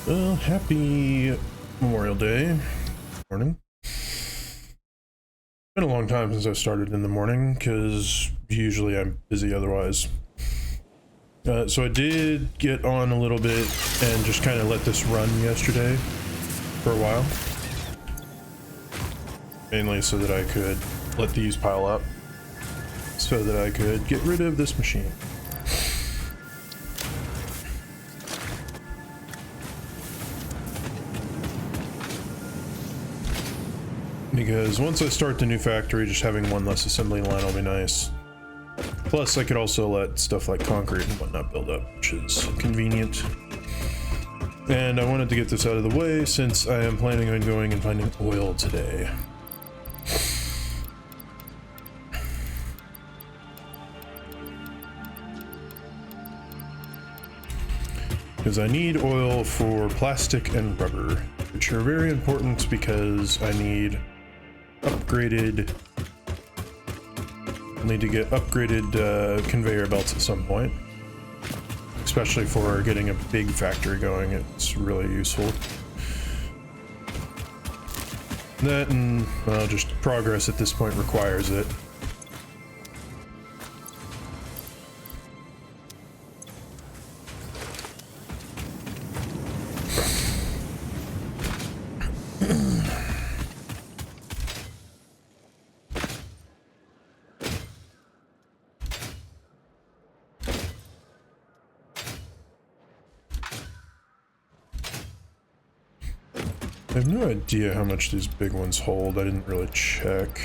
Well, happy Memorial Day morning. Been a long time since I started in the morning because usually I'm busy otherwise. So I did get on a little bit and just kind of let this run yesterday for a while. Mainly so that I could let these pile up so that I could get rid of this machine. Because once I start the new factory, just having one less assembly line will be nice. Plus, I could also let stuff like concrete and whatnot build up, which is convenient. And I wanted to get this out of the way since I am planning on going and finding oil today. Because I need oil for plastic and rubber, which are very important because I need upgraded. I'll need to get upgraded conveyor belts at some point, especially for getting a big factory going. It's really useful. That and well, just progress at this point requires it. I have no idea how much these big ones hold. I didn't really check.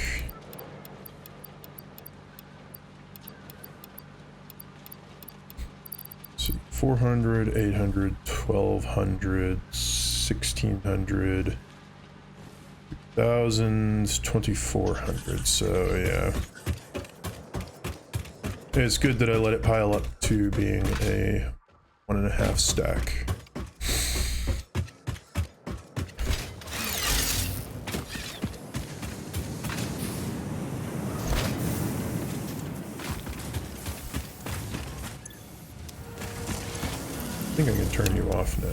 Let's see, 400, 800, 1200, 1600, 1000, 2400. So yeah, it's good that I let it pile up to being a 1.5 stack. I think I can turn you off now.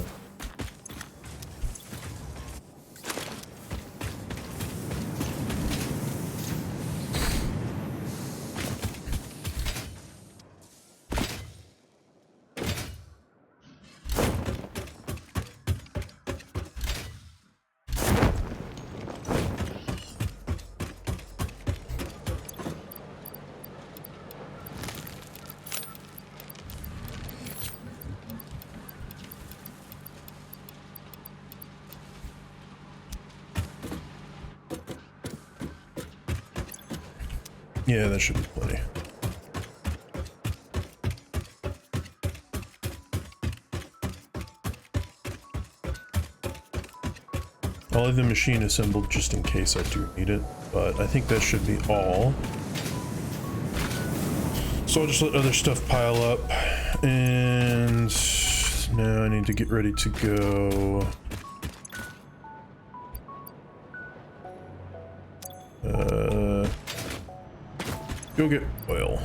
Yeah, that should be plenty. I'll leave the machine assembled just in case I do need it, but I think that should be all. So I'll just let other stuff pile up, and now I need to get ready to go. Go get oil.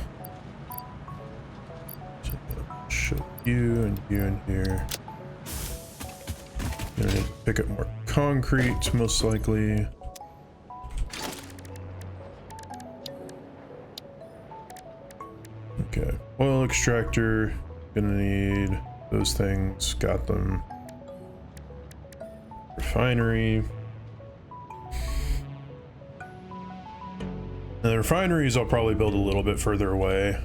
So I'm gonna shove you and you in here. Gonna need to pick up more concrete, most likely. Okay, oil extractor. Gonna need those things. Got them. Refinery. Now, the refineries I'll probably build a little bit further away.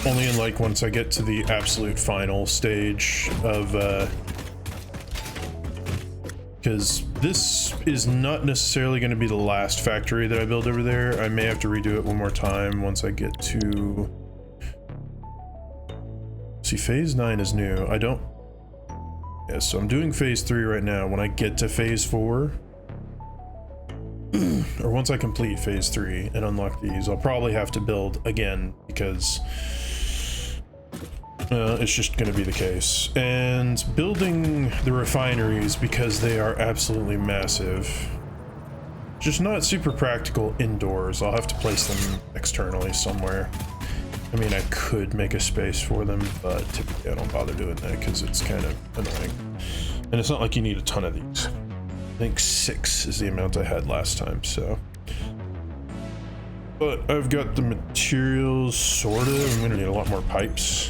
Only in like once I get to the absolute final stage of because this is not necessarily going to be the last factory that I build over there. I may have to redo it one more time once I get to... See, phase 9 is new. I don't... Yeah, so I'm doing phase 3 right now. When I get to phase 4... or once I complete phase 3 and unlock these, I'll probably have to build again because it's just going to be the case. And building the refineries, because they are absolutely massive, just not super practical indoors. I'll have to place them externally somewhere. I mean, I could make a space for them, but typically I don't bother doing that because it's kind of annoying. And it's not like you need a ton of these. I think 6 is the amount I had last time, so. But I've got the materials, sort of. I'm gonna need a lot more pipes.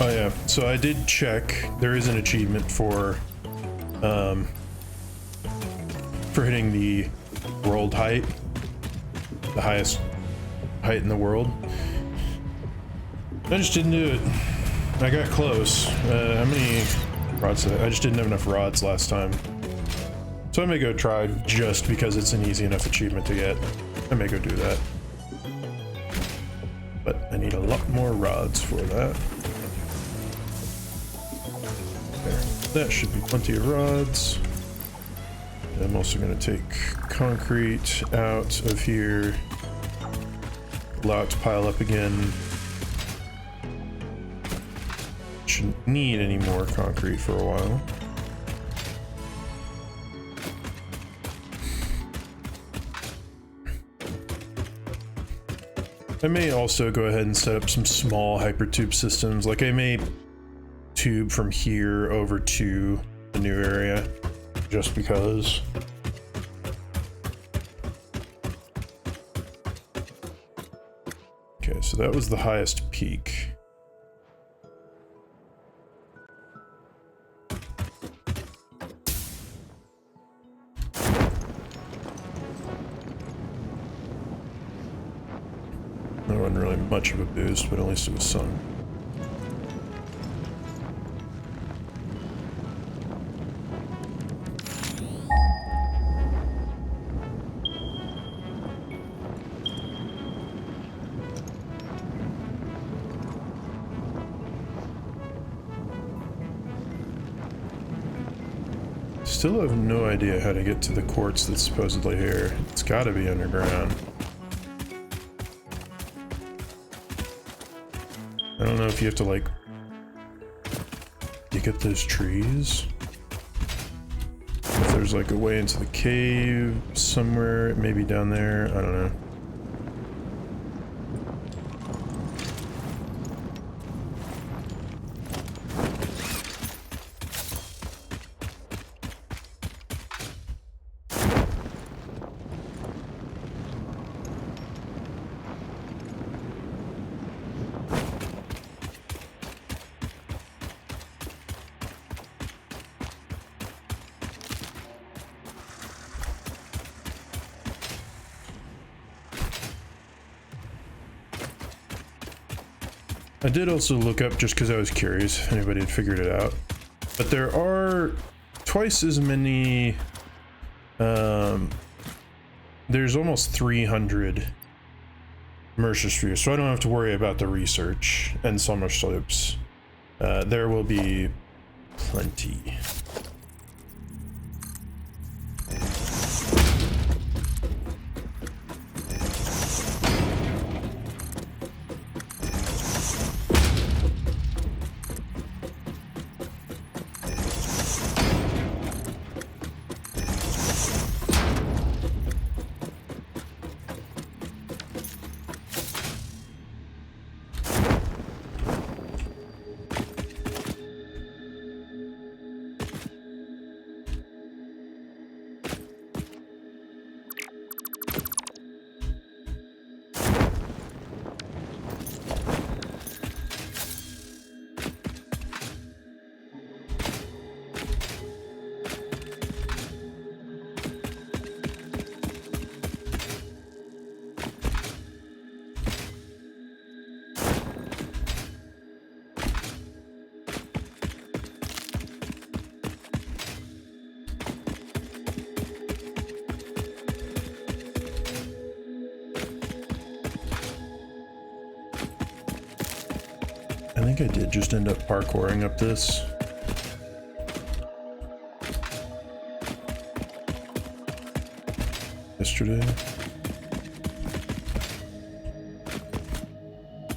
Oh yeah, so I did check. There is an achievement for hitting the world height, the highest height in the world. I just didn't do it. I got close. How many rods did I just didn't have enough rods last time. So I may go try just because it's an easy enough achievement to get. I may go do that. But I need a lot more rods for that. There. That should be plenty of rods. I'm also going to take concrete out of here. Allow it to pile up again. Shouldn't need any more concrete for a while. I may also go ahead and set up some small hypertube systems. Like I may tube from here over to the new area just because. Okay, so that was the highest peak. That wasn't really much of a boost, but at least it was some. Still have no idea how to get to the quartz that's supposedly here. It's gotta be underground. I don't know if you have to like dig at those trees. If there's like a way into the cave somewhere, maybe down there, I don't know. I did also look up just because I was curious if anybody had figured it out. But there are twice as many, there's almost 300 Mercer spheres, so I don't have to worry about the research and summer slopes. There will be plenty. I think I did just end up parkouring up this. yesterday.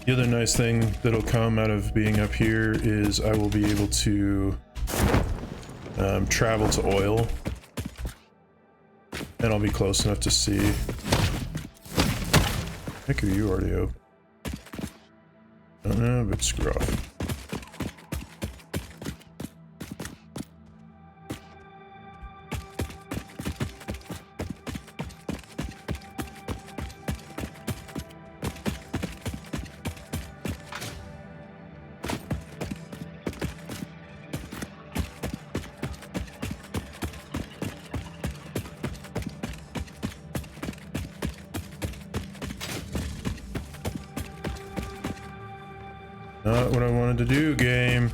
The other nice thing that'll come out of being up here is I will be able to travel to oil, and I'll be close enough to see. Heck, are you already open? I don't know, but screw off. Not what I wanted to do, game.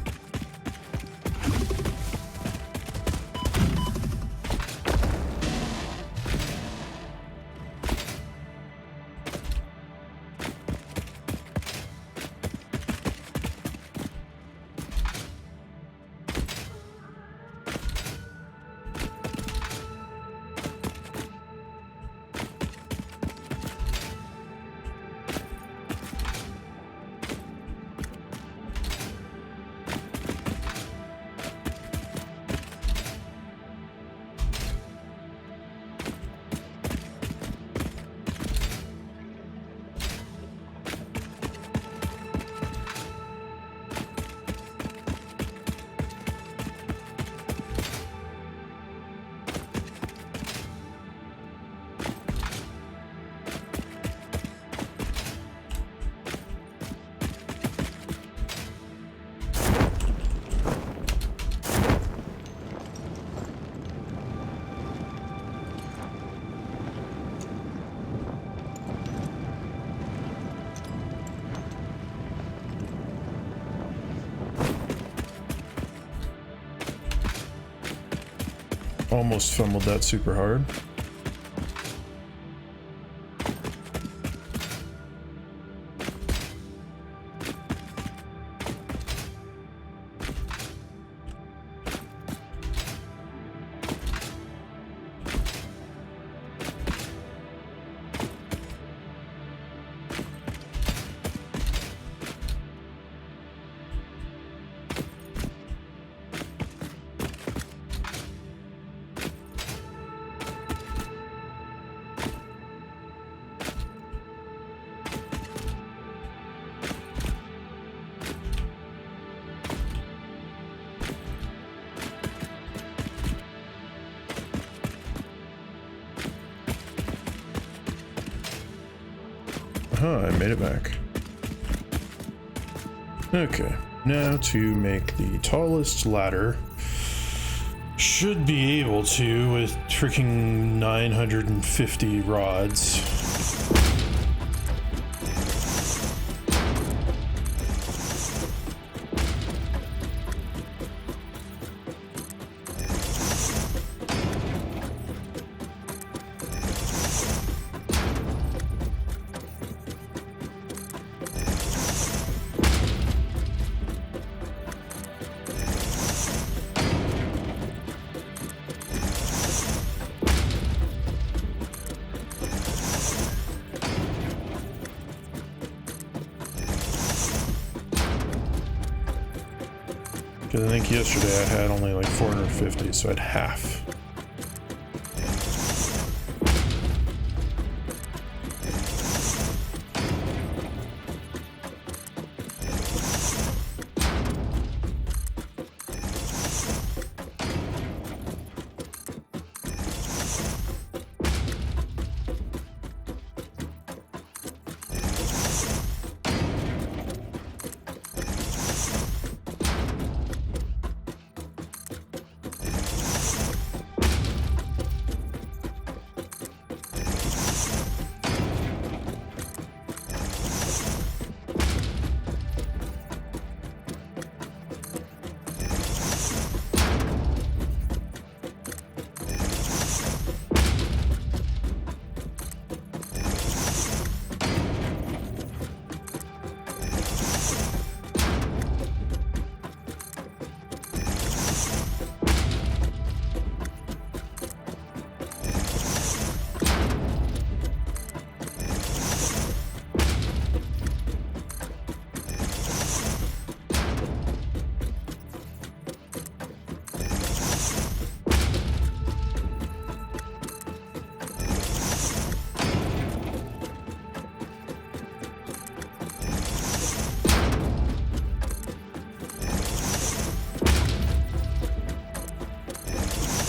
Almost fumbled that super hard. I made it back. Okay, now to make the tallest ladder. Should be able to with freaking 950 rods. Because I think yesterday I had only like 450, so I had half.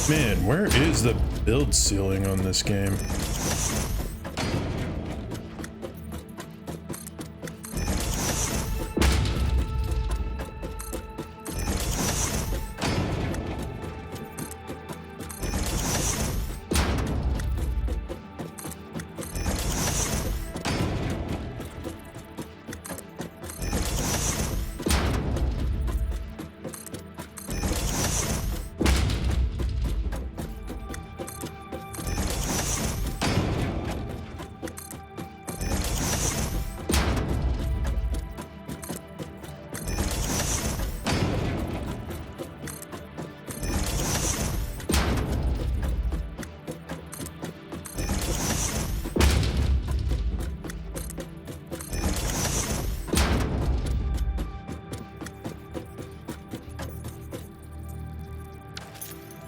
Man, where is the build ceiling on this game?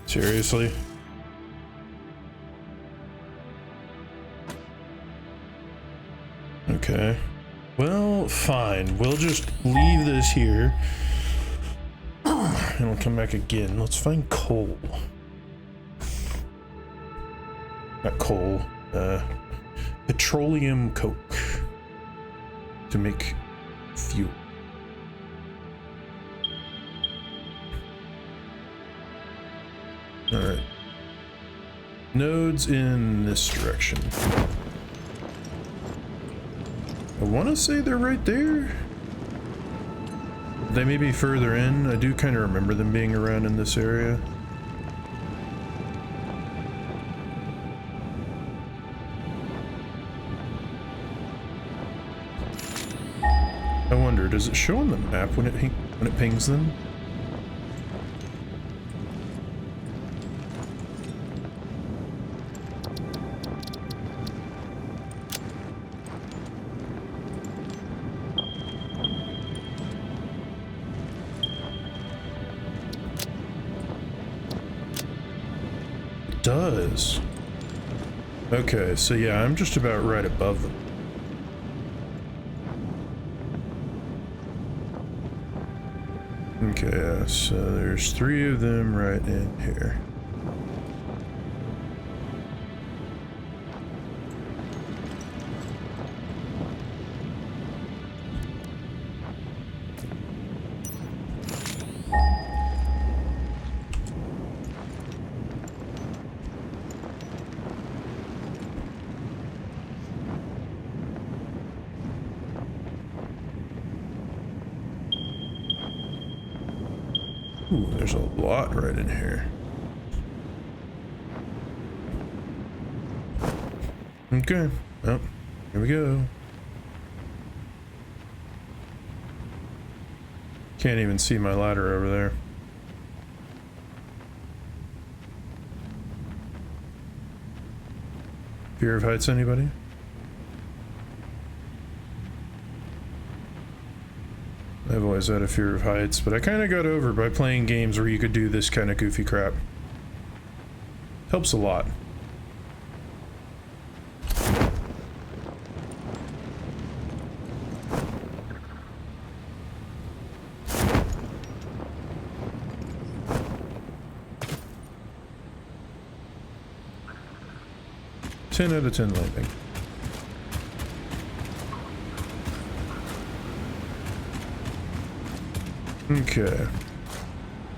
Seriously? Okay. Well, fine. We'll just leave this here. And we'll come back again. Let's find coal. Not coal. Petroleum coke. To make fuel. Alright. Nodes in this direction. I want to say they're right there. They may be further in. I do kind of remember them being around in this area. I wonder, does it show on the map when it pings them? Does. Okay, so yeah, I'm just about right above them. Okay, so there's 3 of them right in here. Ooh, there's a lot right in here. Okay. Oh, here we go. Can't even see my ladder over there. Fear of heights, anybody? I've always had a fear of heights, but I kind of got over by playing games where you could do this kind of goofy crap. Helps a lot. Ten out of 10 landing. Okay.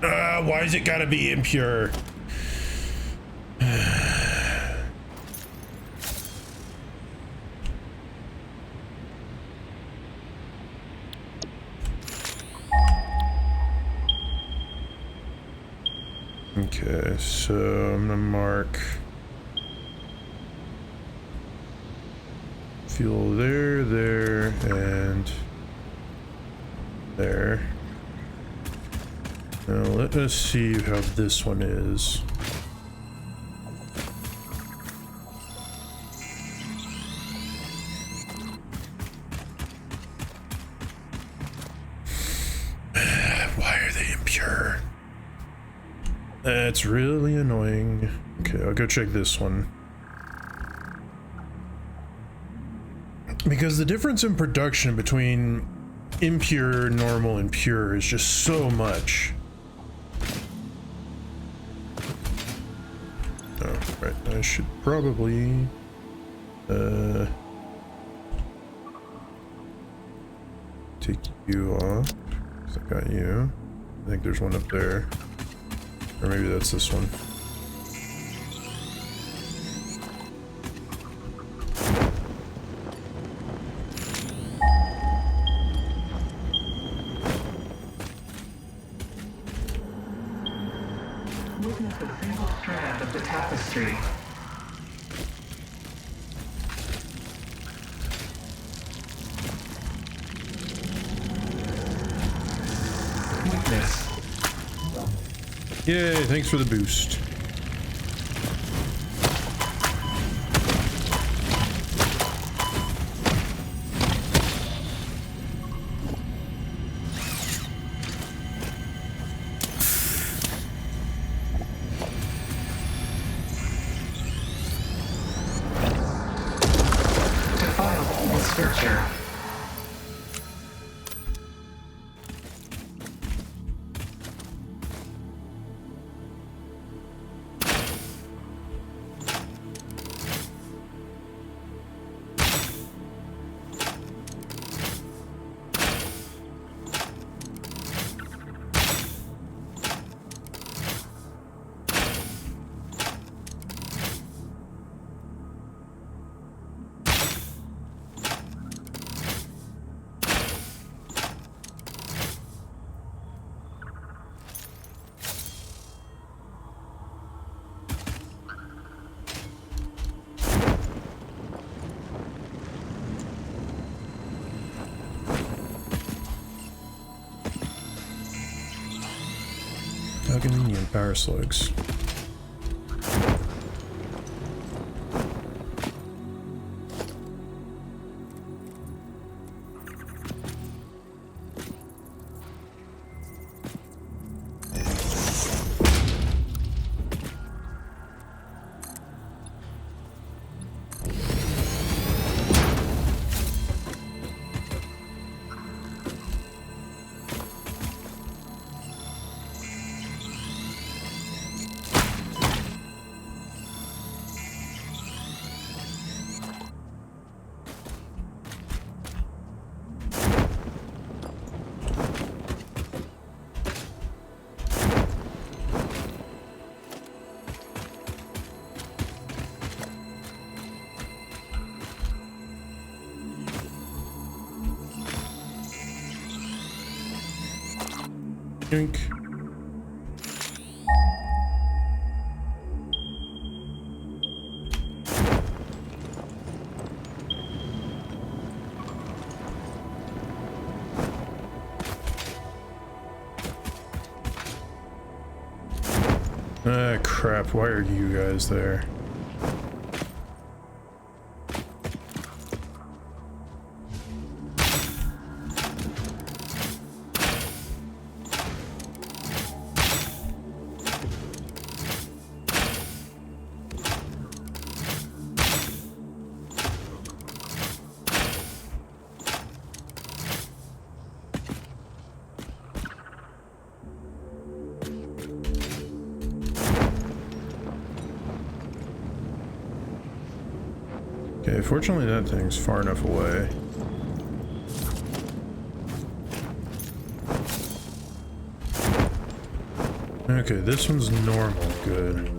Why is it gotta be impure? Okay, so I'm gonna mark fuel there, there, and there. Now let us see how this one is. Why are they impure? That's really annoying. Okay, I'll go check this one. Because the difference in production between impure, normal, and pure is just so much. Oh, right. I should probably take you off. 'Cause I got you. I think there's one up there. Or maybe that's this one. Witness a single strand of the tapestry. Witness. Yay, thanks for the boost. Defiled scripture. How convenient, power slugs. Yoink. Ah, crap. Why are you guys there? Okay, fortunately that thing's far enough away. Okay, this one's normal. Good.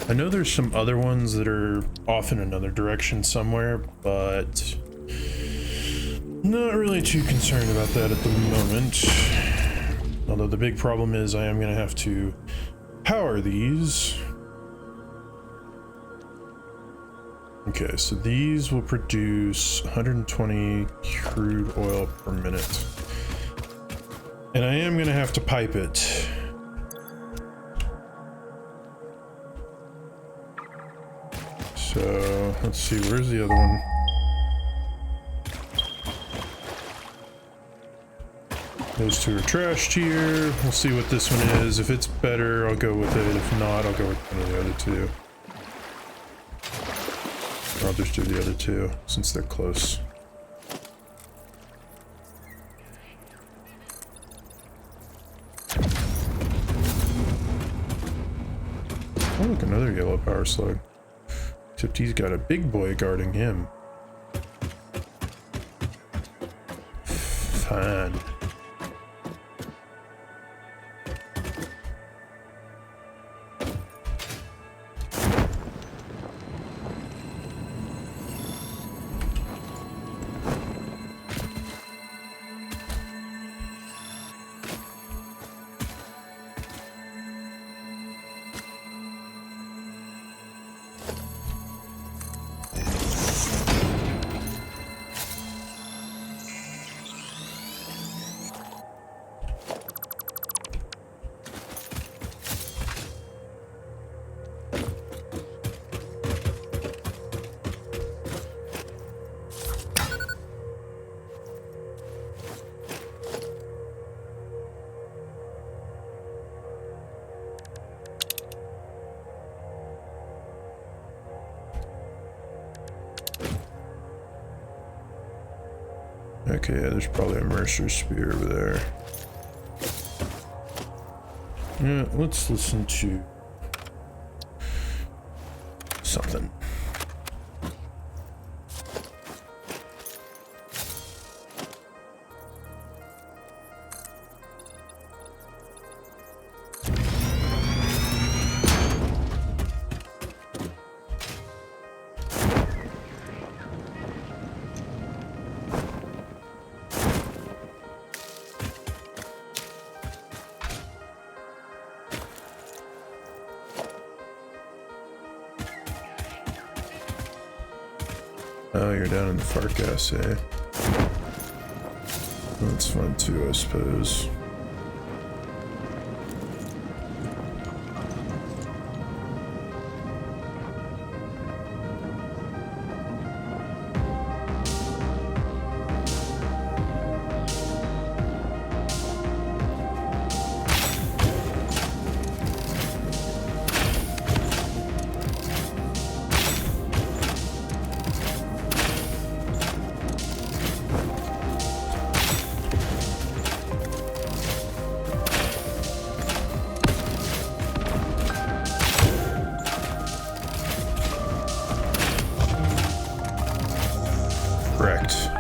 I know there's some other ones that are off in another direction somewhere, but not really too concerned about that at the moment. Although the big problem is I am going to have to power these. Okay, so these will produce 120 crude oil per minute. And I am going to have to pipe it. So, let's see, where's the other one? Those two are trashed here. We'll see what this one is. If it's better, I'll go with it. If not, I'll go with one of the other two. Or I'll just do the other two, since they're close. Oh, look, another yellow power slug. Except he's got a big boy guarding him. Fine. Okay, yeah, there's probably a Mercer spear over there. Yeah, let's listen to something. Oh, you're down in the fart gas, eh? That's fun too, I suppose. Correct.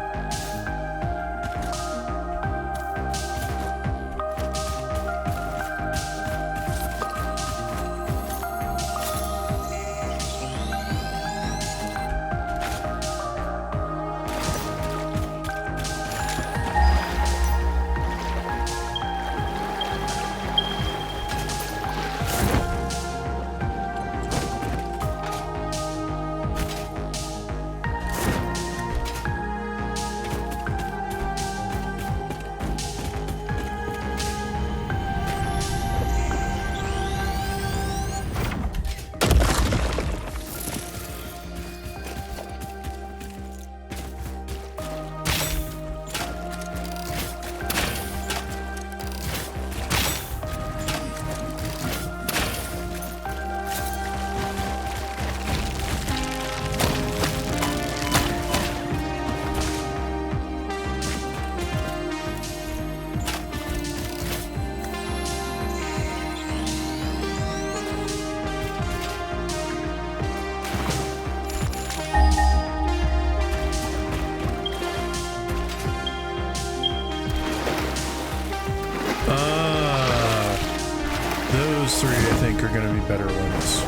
Those three, I think, are going to be better ones.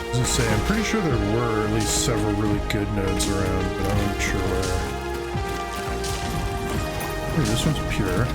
I was going to say, I'm pretty sure there were at least several really good nodes around, but I'm not sure where. Hey, this one's pure.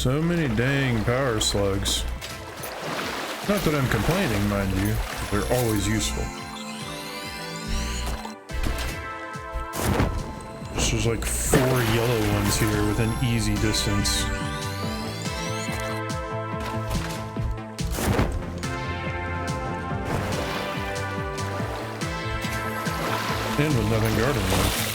So many dang power slugs. Not that I'm complaining, mind you. They're always useful. There's like 4 yellow ones here within easy distance. And with nothing guarding them.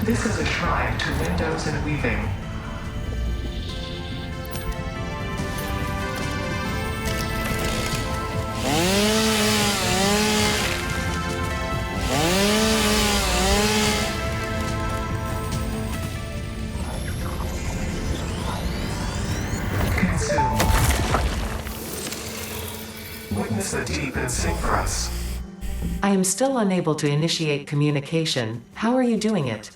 This is a shrine to windows and weaving. Consume. Witness the deep and sing for us. I am still unable to initiate communication. How are you doing it?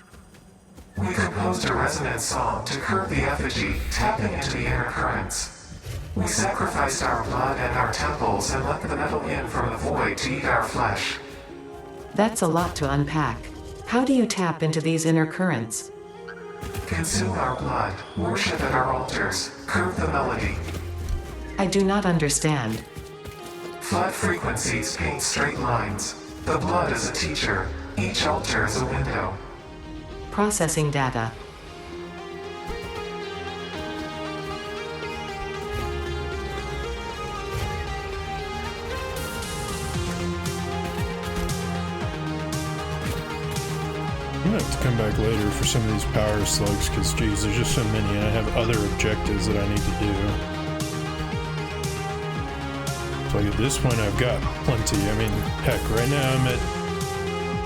We composed a resonant song to curb the effigy, tapping into the inner currents. We sacrificed our blood and our temples and let the metal in from the void to eat our flesh. That's a lot to unpack. How do you tap into these inner currents? Consume our blood, worship at our altars, curb the melody. I do not understand. Flood frequencies paint straight lines. The blood is a teacher. Each altar is a window. Processing data. I'm gonna have to come back later for some of these power slugs, because geez, there's just so many and I have other objectives that I need to do. So like at this point I've got plenty. I mean, heck, right now I'm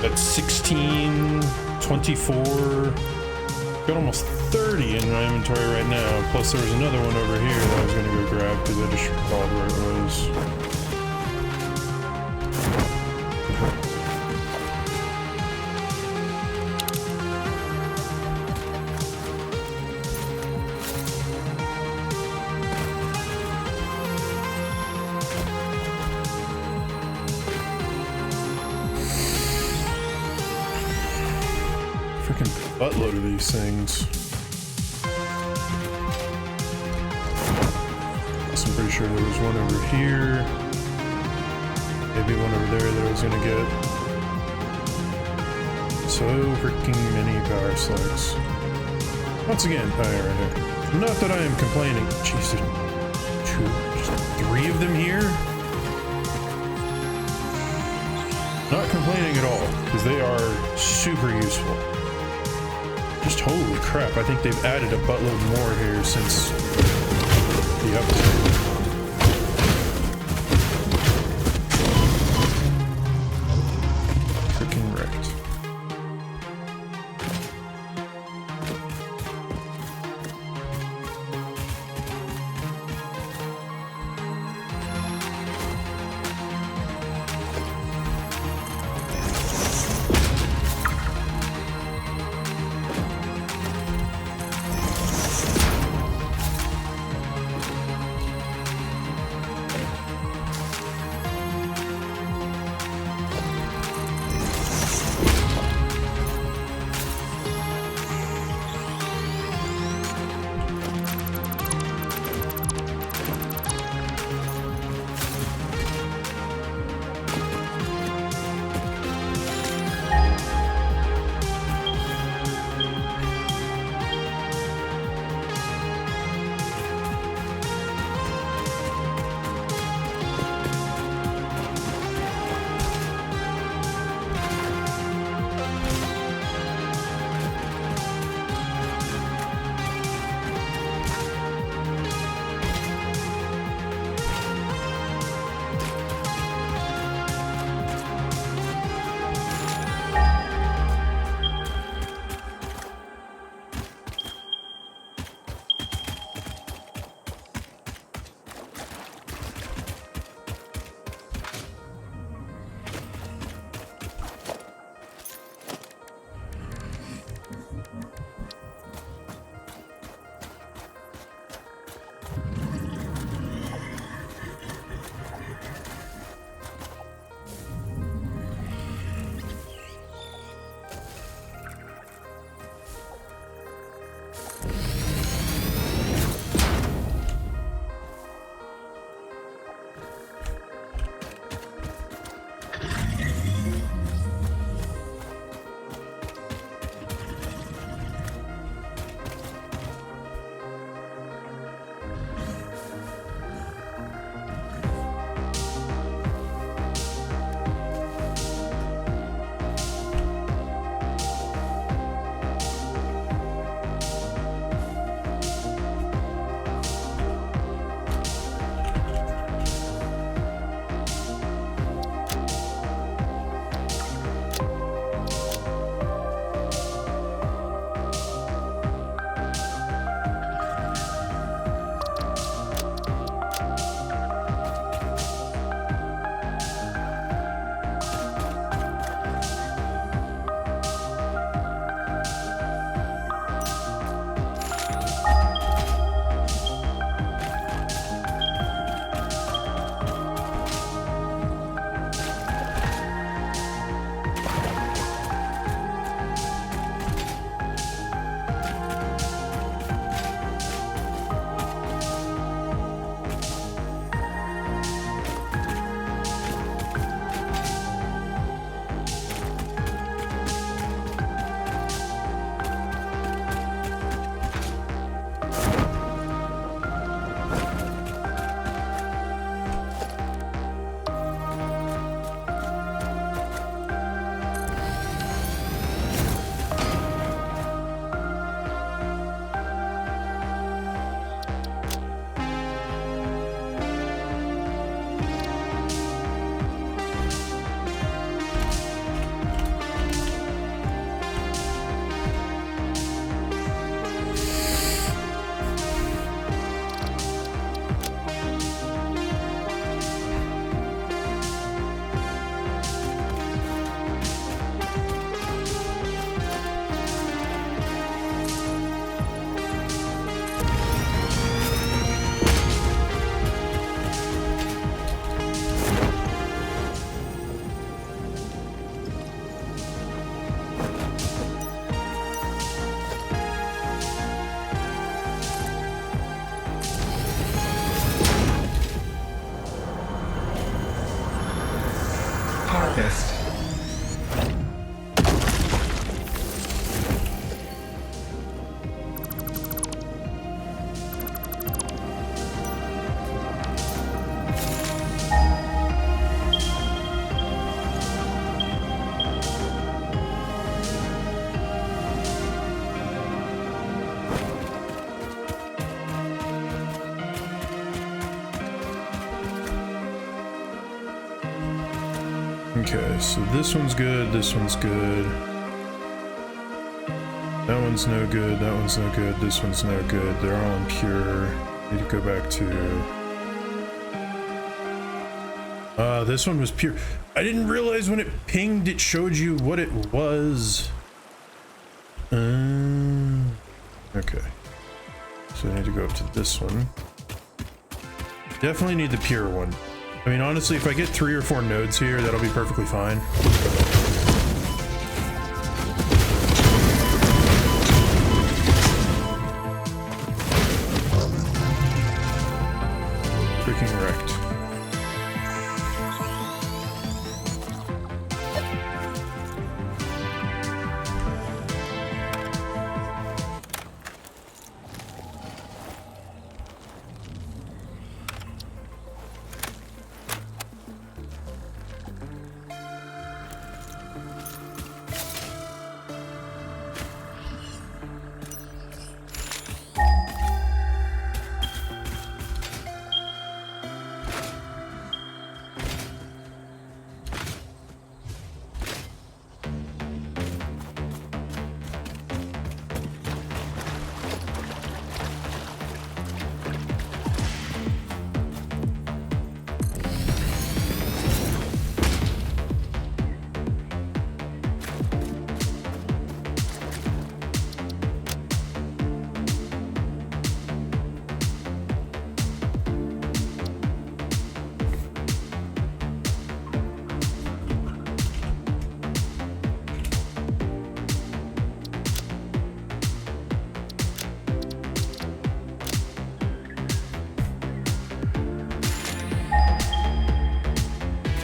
at 16, 24, got almost 30 in my inventory right now. Plus there was another one over here that I was gonna go grab because I just recalled where it was. Freaking buttload of these things. Plus I'm pretty sure there was one over here. Maybe one over there that I was gonna get. So freaking many power slugs. Once again, right here. Not that I am complaining. Jesus, just 3 of them here? because they are super useful. Just holy crap, I think they've added a buttload more here since the update. Freaking wrecked. Harvest. Okay, so this one's good, this one's good. That one's no good, that one's no good, this one's no good. They're all impure. Need to go back to... this one was pure. I didn't realize when it pinged it showed you what it was. Okay. So I need to go up to this one. Definitely need the pure one. I mean, honestly, if I get 3 or 4 nodes here, that'll be perfectly fine. Freaking wrecked.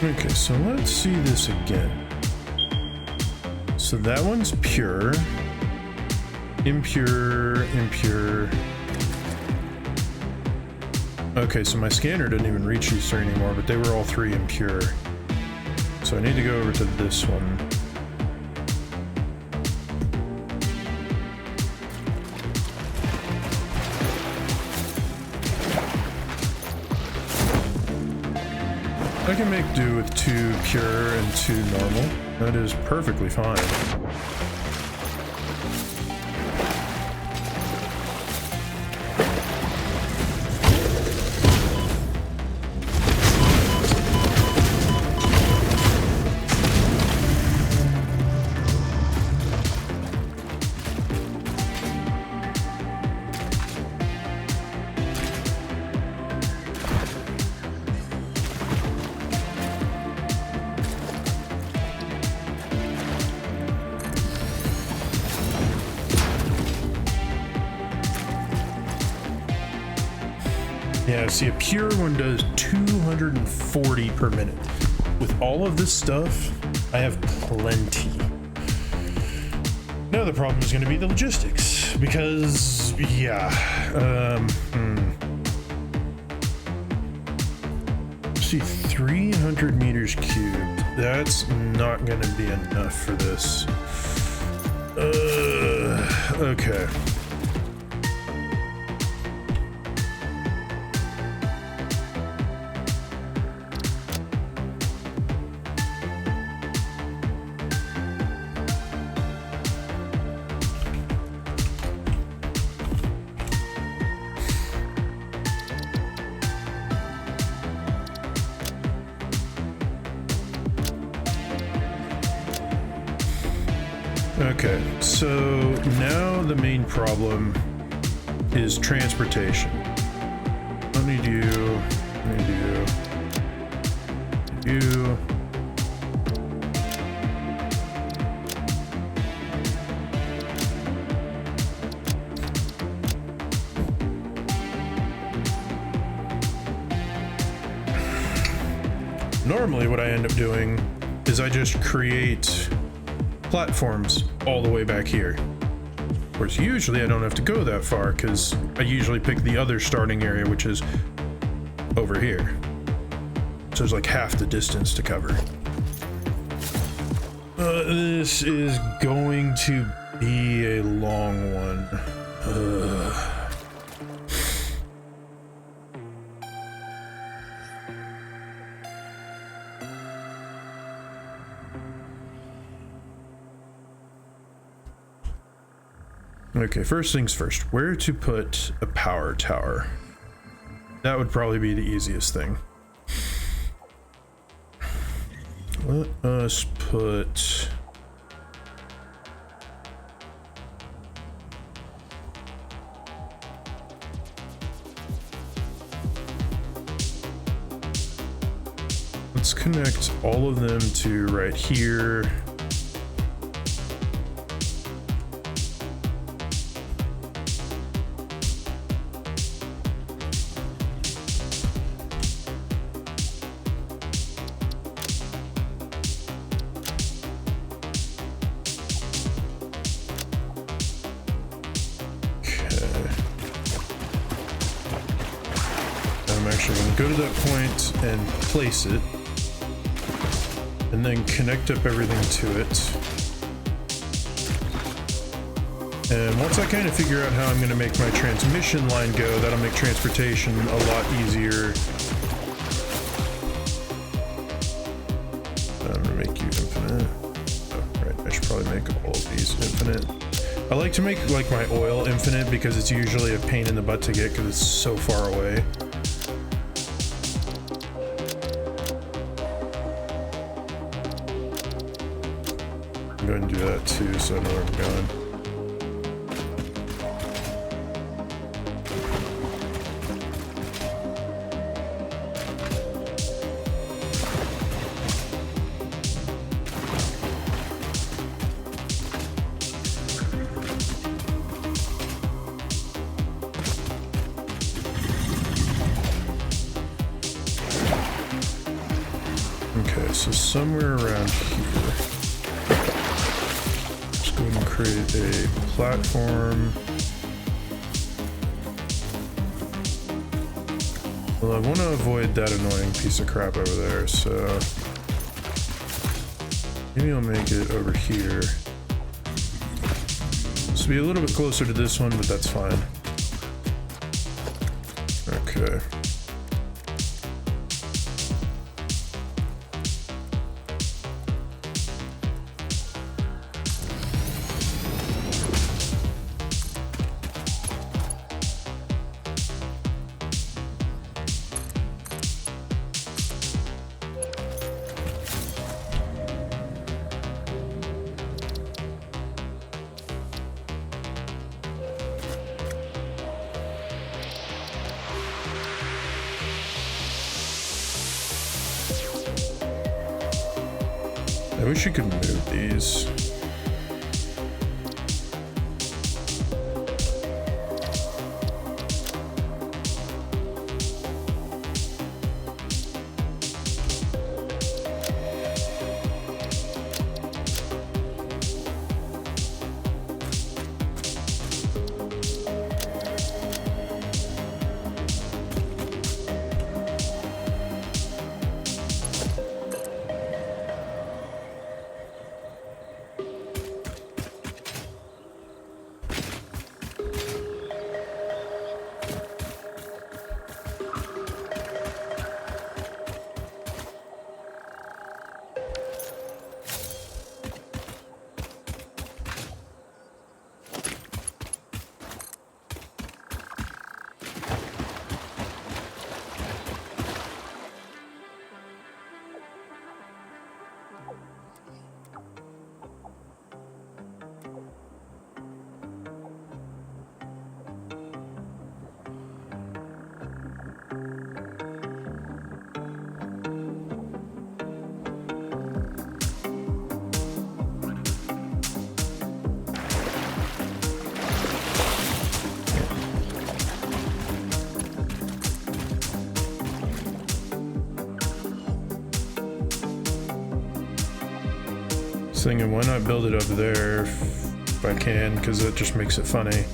Okay, so let's see this again. So that one's pure, impure, impure. Okay, so my scanner didn't even reach these 3 anymore, but they were all 3 impure. So I need to go over to this one. I can make do with 2 pure and 2 normal. That is perfectly fine. Yeah, see, a pure one does 240 per minute. With all of this stuff, I have plenty. Now the problem is going to be the logistics, because, yeah, see, 300 meters cubed. That's not going to be enough for this. Okay. Okay, so now the main problem is transportation. I need you, I need you. Normally what I end up doing is I just create platforms all the way back here. Of course, usually I don't have to go that far because I usually pick the other starting area, which is over here. So there's like half the distance to cover. This is going to be a long one. Okay, first things first, where to put a power tower? That would probably be the easiest thing. Let us put... Let's connect all of them to right here. Go to that point and place it, and then connect up everything to it. And once I kind of figure out how I'm going to make my transmission line go, that'll make transportation a lot easier. I'm going to make you infinite. Oh, right, I should probably make all of these infinite. I like to make like my oil infinite because it's usually a pain in the butt to get because it's so far away. Go ahead and do that too, so I know where I'm going. Okay, so somewhere around here. Create a platform. Well, I want to avoid that annoying piece of crap over there, so maybe I'll make it over here. This will be a little bit closer to this one, but that's fine. Okay. I wish you could move these. Thinking, why not build it up there if I can, because it just makes it funny.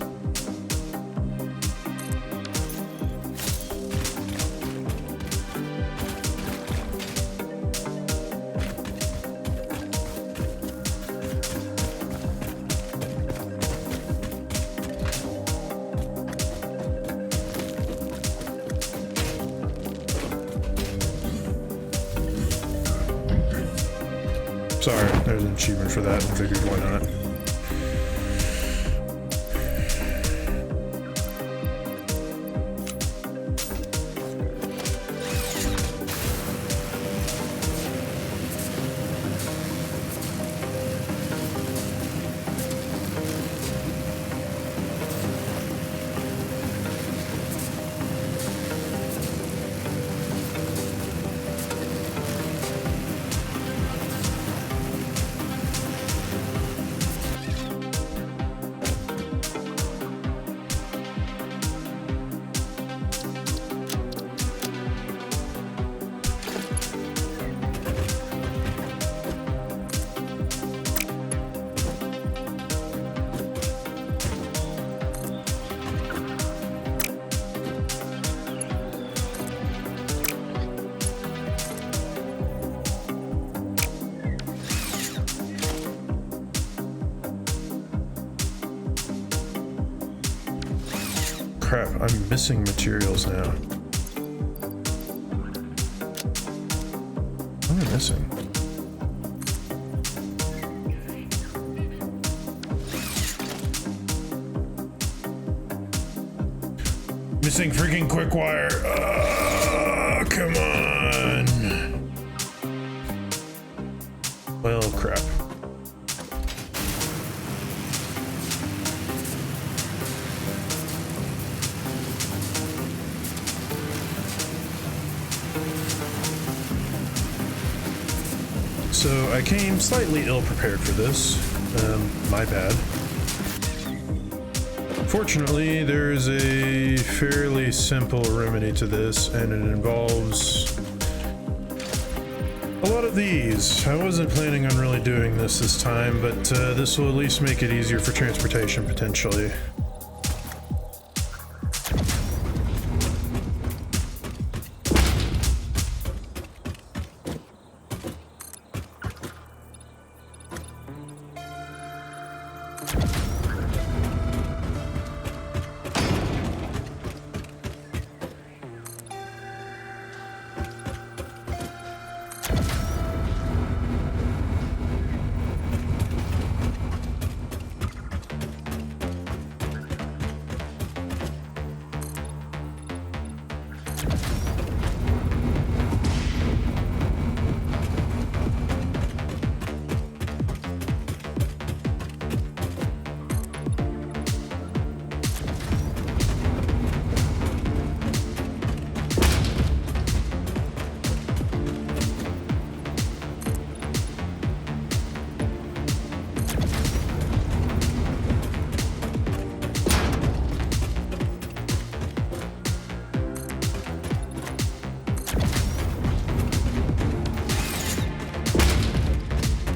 Sorry, there's an achievement for that. I figured, why not? crap, I'm missing materials now. What am I missing? Missing freaking quick wire. Come on. Well, crap. So I came slightly ill-prepared for this. My bad. Fortunately, there's a fairly simple remedy to this, and it involves a lot of these. I wasn't planning on really doing this time, but this will at least make it easier for transportation, potentially.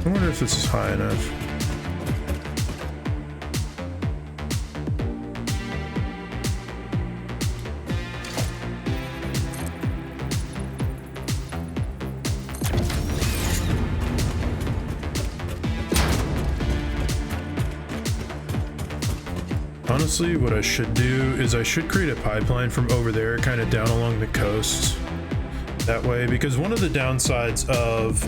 I wonder if this is high enough. Honestly, what I should do is I should create a pipeline from over there, kind of down along the coast. That way, because one of the downsides of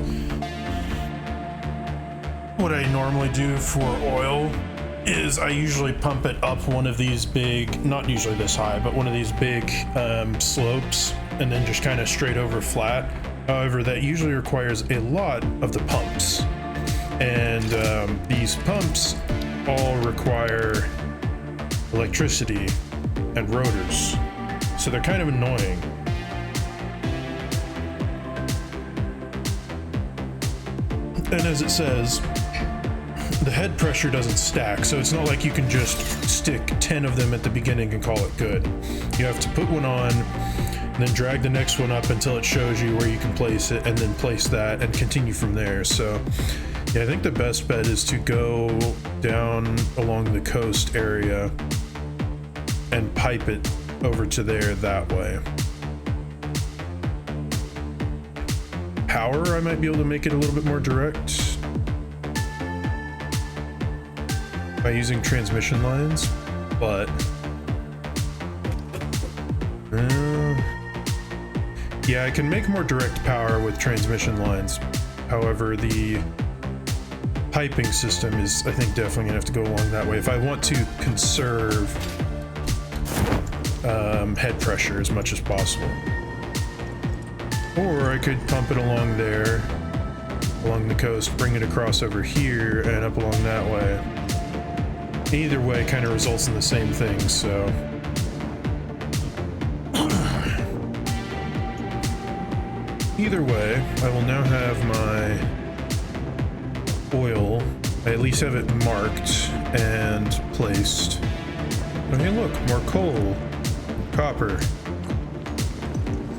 what I normally do for oil is I usually pump it up one of these big, not usually this high, but one of these big slopes, and then just kind of straight over flat. However, that usually requires a lot of the pumps, and these pumps all require electricity and rotors, so they're kind of annoying. And as it says, the head pressure doesn't stack, so it's not like you can just stick 10 of them at the beginning and call it good. You have to put one on, and then drag the next one up until it shows you where you can place it, and then place that and continue from there. So yeah, I think the best bet is to go down along the coast area and pipe it over to there that way. Power, I might be able to make it a little bit more direct by using transmission lines, but yeah, I can make more direct power with transmission lines. However, the piping system is, I think, definitely gonna have to go along that way if I want to conserve head pressure as much as possible. Or I could pump it along there, along the coast, bring it across over here and up along that way. Either way kind of results in the same thing, so either way, I will now have my oil. I at least have it marked and placed. Oh, hey, look, more coal, copper.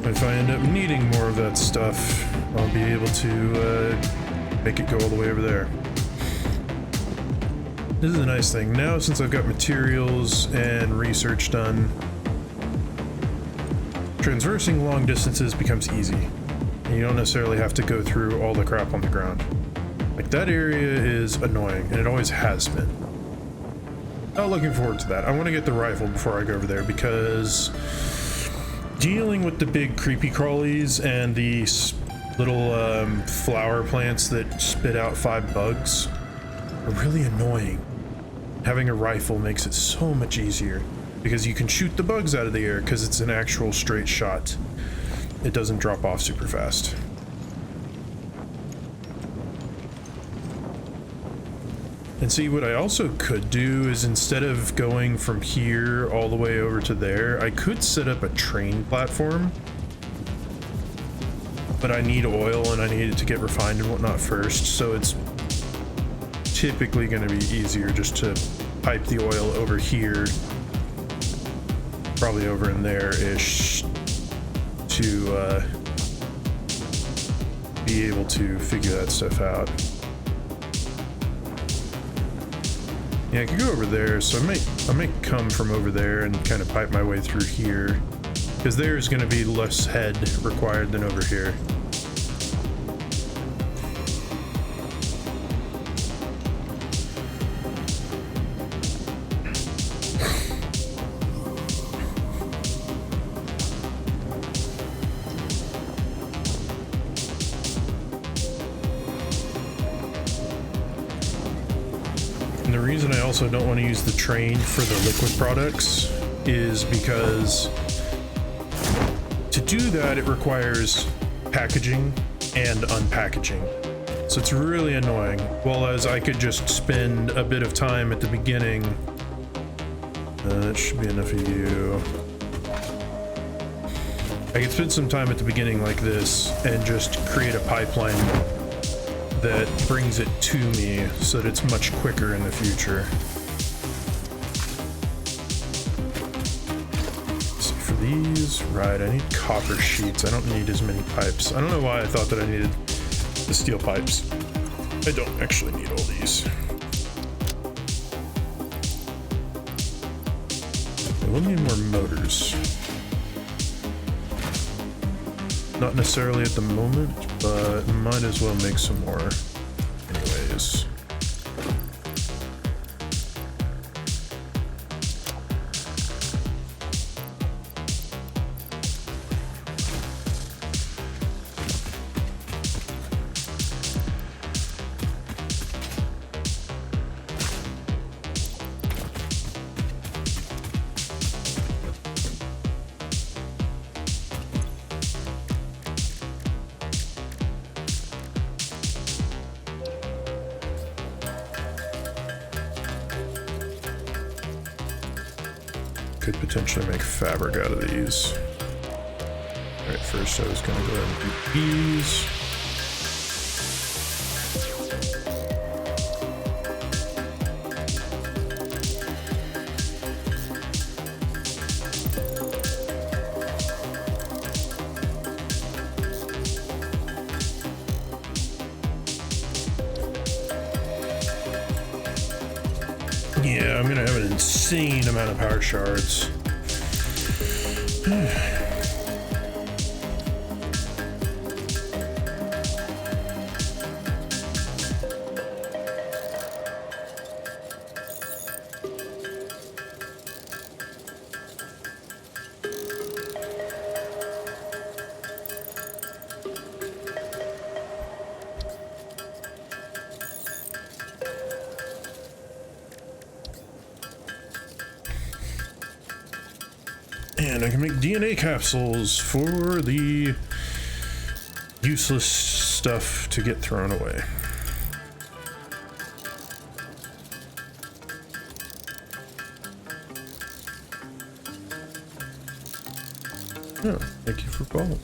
If I end up needing more of that stuff, I'll be able to make it go all the way over there. This is a nice thing. Now, since I've got materials and research done, traversing long distances becomes easy. And you don't necessarily have to go through all the crap on the ground. Like, that area is annoying, and it always has been. Not looking forward to that. I want to get the rifle before I go over there because dealing with the big creepy crawlies and the little flower plants that spit out 5 bugs are really annoying. Having a rifle makes it so much easier because you can shoot the bugs out of the air because it's an actual straight shot. It doesn't drop off super fast. And see, what I also could do is instead of going from here all the way over to there, I could set up a train platform. But I need oil and I need it to get refined and whatnot first, so it's typically going to be easier just to pipe the oil over here, probably over in there-ish, to be able to figure that stuff out. Yeah, I could go over there, so I might come from over there and kind of pipe my way through here, because there's going to be less head required than over here. And the reason I also don't want to use the train for the liquid products is because to do that, it requires packaging and unpackaging. So it's really annoying. Whereas I could just spend a bit of time at the beginning. That should be enough of you. I could spend some time at the beginning like this and just create a pipeline that brings it to me so that it's much quicker in the future. So for these, right, I need copper sheets. I don't need as many pipes. I don't know why I thought that I needed the steel pipes. I don't actually need all these. We'll need more motors. Not necessarily at the moment, but might as well make some more anyways. Could potentially make fabric out of these. Alright, first I was gonna go ahead and do these. Yeah, I'm gonna have an insane amount of power shards. And I can make DNA capsules for the useless stuff to get thrown away. Oh, thank you for calling.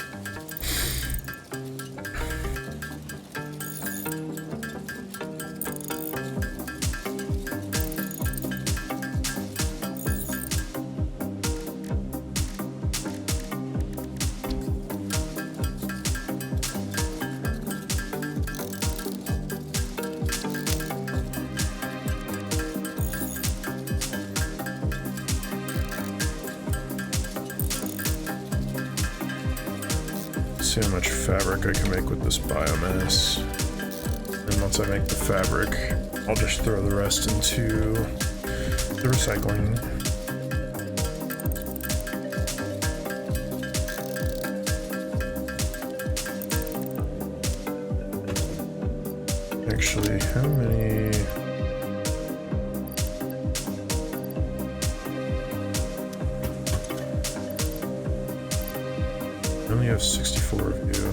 See how much fabric I can make with this biomass. And once I make the fabric, I'll just throw the rest into The recycling. Actually, how many? I only have 64 of you.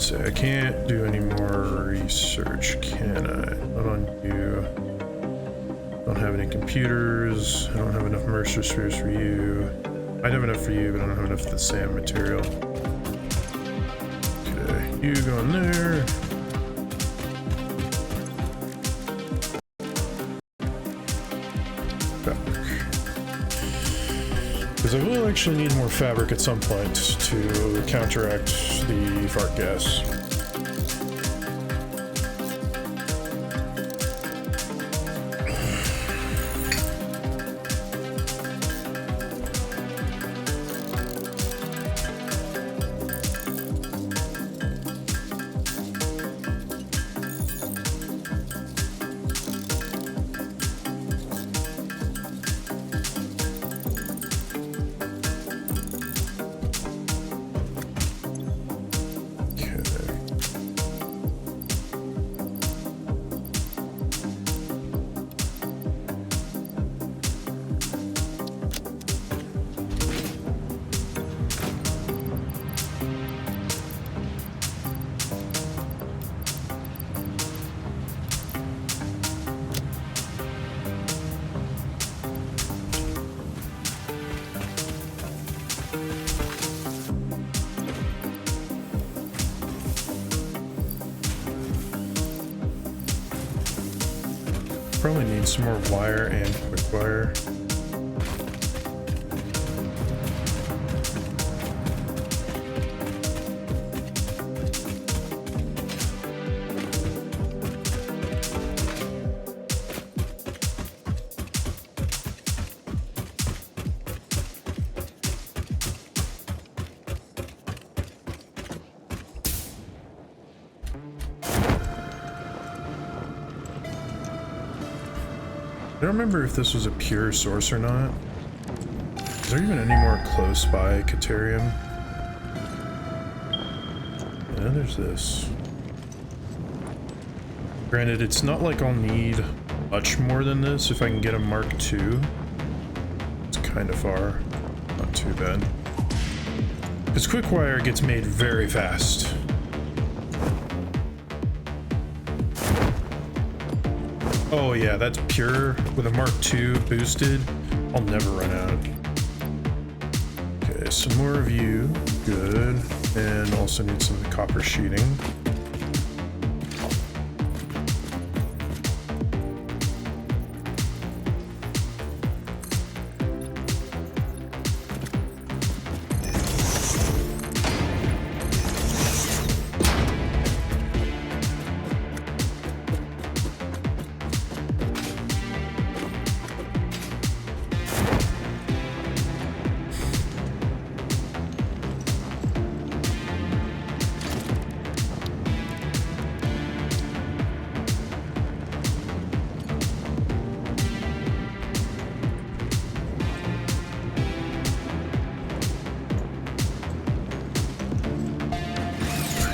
So I can't do any more research, can I? Not on you. Don't have any computers. I don't have enough Mercer spheres for you. I'd have enough for you, but I don't have enough of the sand material. Okay, you go in there. Because I will actually need more fabric at some point to counteract the fart gas. Probably need some more wire and quick wire. I don't remember if this was a pure source or not. Is there even any more close by Caterium? Yeah, there's this. Granted, it's not like I'll need much more than this if I can get a Mark II. It's kind of far. Not too bad. Because quick wire gets made very fast. Oh yeah, that's pure with a Mark II boosted. I'll never run out. Okay, some more of you. Good. And also need some of the copper sheeting.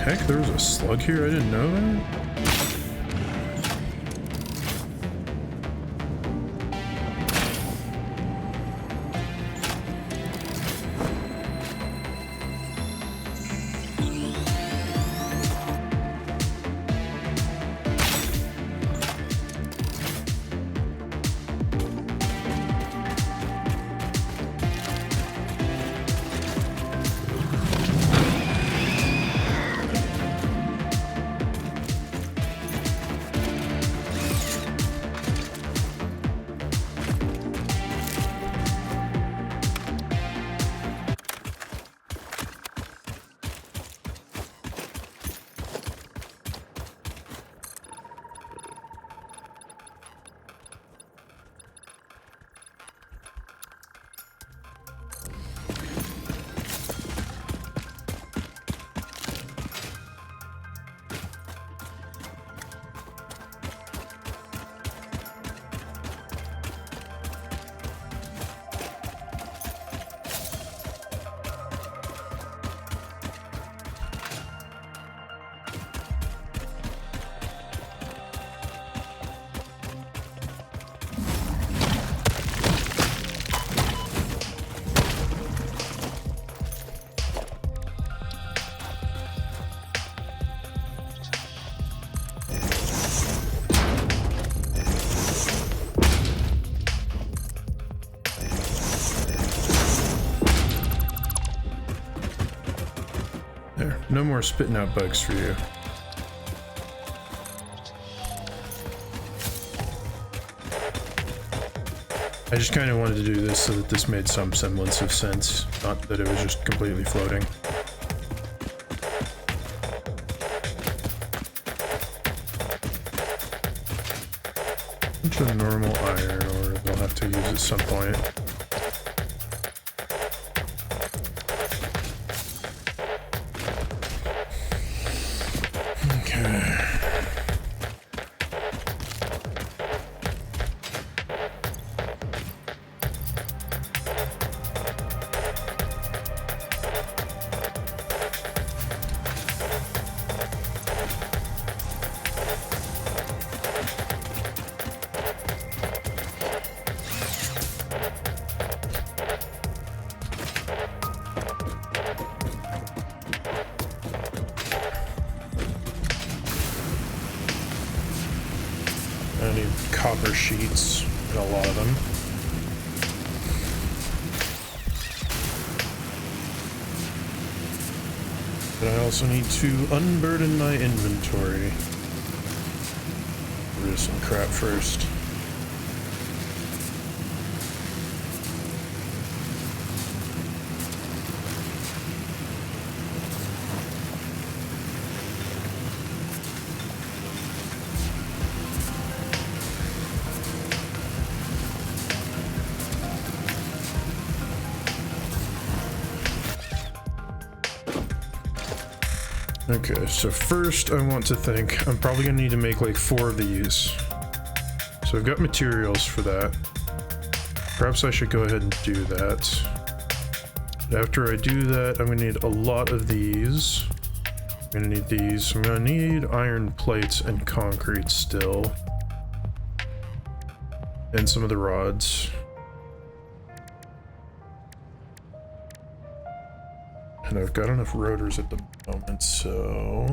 Heck, there was a slug here? I didn't know that. There, no more spitting out bugs for you. I just kind of wanted to do this so that this made some semblance of sense, not that it was just completely floating. Bunch of normal iron ore they'll have to use at some point. Okay. I need copper sheets, and a lot of them. But I also need to unburden my inventory. Rid of some crap first. Okay, so first I want to think, I'm probably gonna need to make like 4 of these. So I've got materials for that. Perhaps I should go ahead and do that. After I do that, I'm gonna need a lot of these. I'm gonna need these. I'm gonna need iron plates and concrete still. And some of the rods. And I've got enough rotors at the moment, so...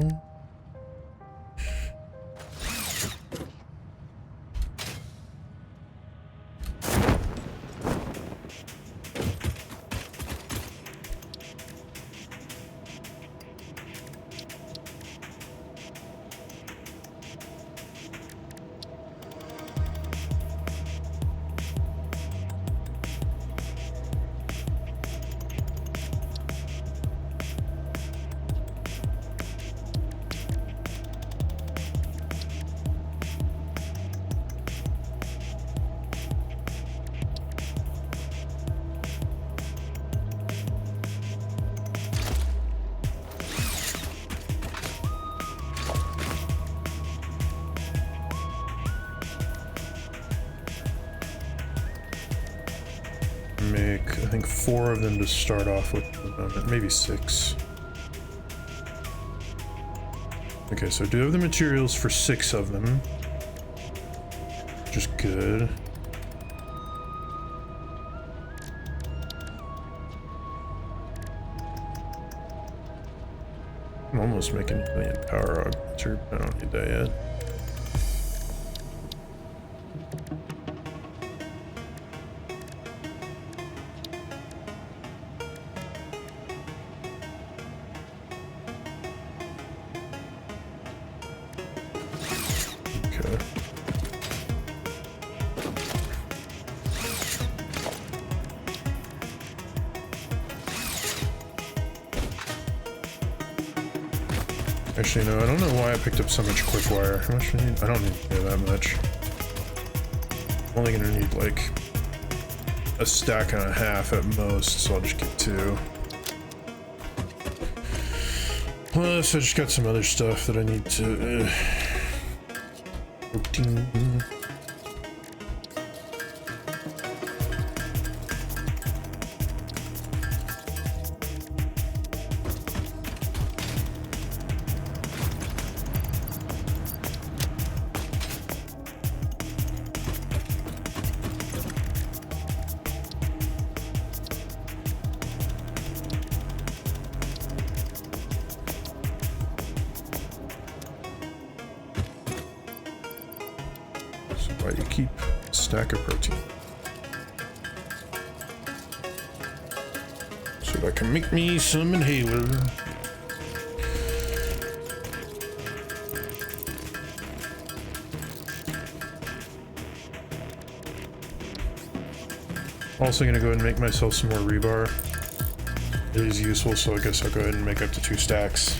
make, I think, 4 of them to start off with at the moment, maybe 6. Okay, so I do have the materials for 6 of them, which is good. I'm almost making a million power augmenter, but I don't need that yet. Actually, no, I don't know why I picked up so much quick wire. How much do I need? I don't need that much. I'm only gonna need like a stack and a half at most, so I'll just get 2. Plus, I just got some other stuff that I need to... Protein. Why you keep a stack of protein? So that I can make me some inhaler. Also gonna go ahead and make myself some more rebar. It is useful, so I guess I'll go ahead and make up to 2 stacks.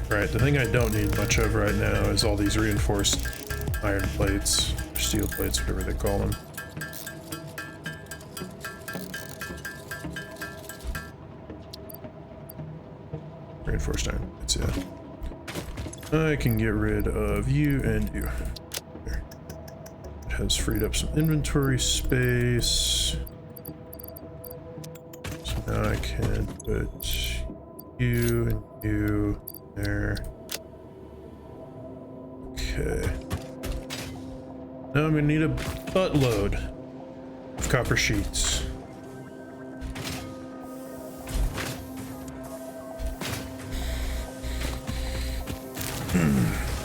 Right, the thing I don't need much of right now is all these reinforced iron plates, or steel plates, whatever they call them. Reinforced iron plates, yeah. I can get rid of you and you. There. It has freed up some inventory space. So now I can put you and you there. Okay. Now I'm gonna need a buttload of copper sheets.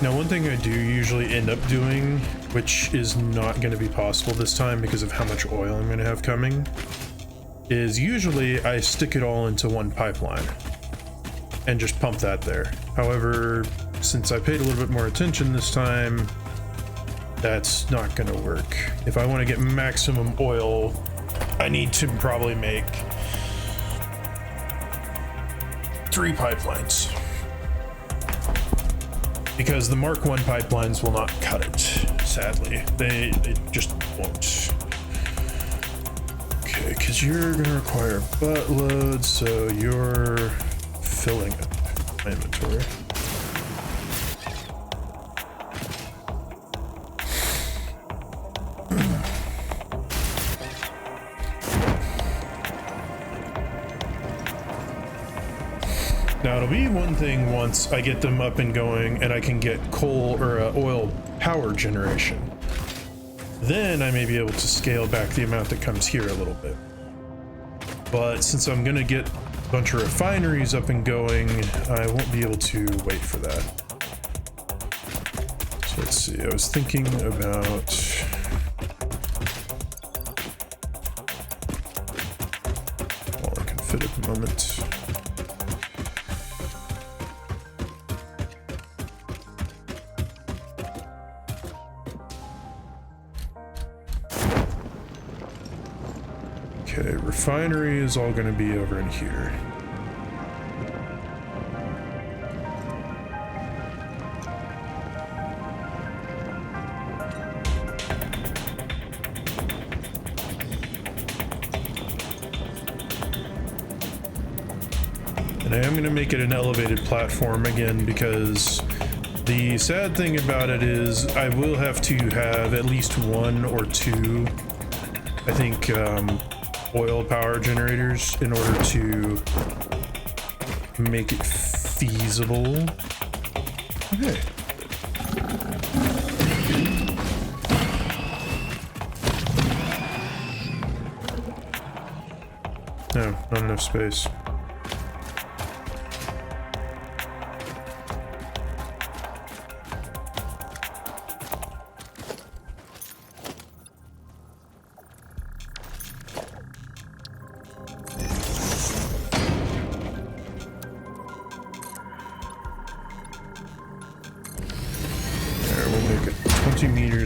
Now, one thing I do usually end up doing, which is not going to be possible this time because of how much oil I'm going to have coming, is usually I stick it all into one pipeline and just pump that there. However, since I paid a little bit more attention this time, that's not going to work. If I want to get maximum oil, I need to probably make 3 pipelines. Because the Mark 1 pipelines will not cut it, sadly. They just won't. Okay, because you're going to require a buttload, so you're filling up my inventory. Now, it'll be one thing once I get them up and going and I can get coal or oil power generation. Then I may be able to scale back the amount that comes here a little bit. But since I'm going to get a bunch of refineries up and going, I won't be able to wait for that. So let's see, I was thinking about... all I can fit at the moment. Okay, refinery is all going to be over in here. And I am going to make it an elevated platform again because the sad thing about it is I will have to have at least 1 or 2, I think, oil power generators in order to make it feasible. Okay. No, not enough space.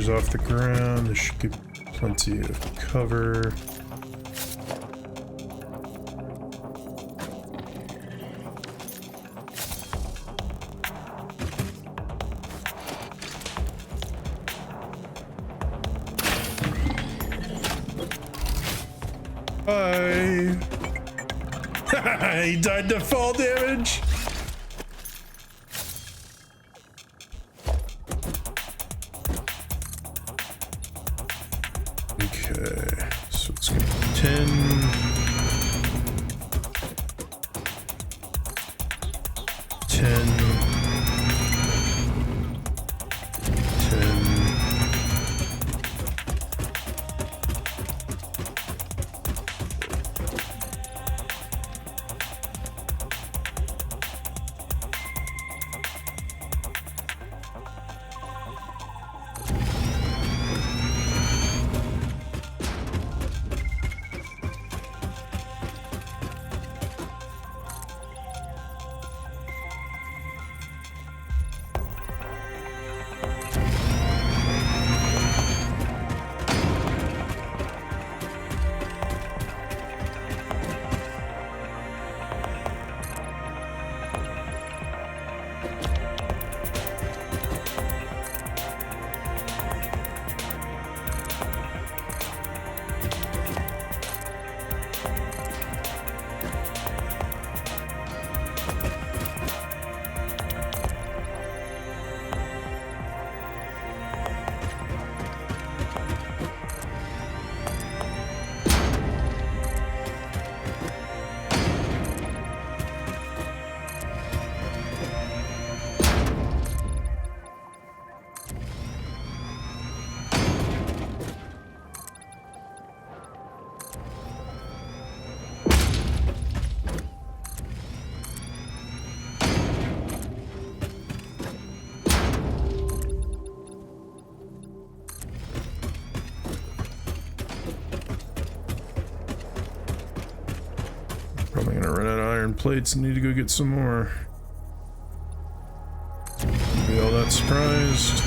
Off the ground. This should give plenty of cover. Bye. He died to fall damage. Okay, so it's gonna be 10. 10. 10. plates. Need to go get some more. Be all that surprised.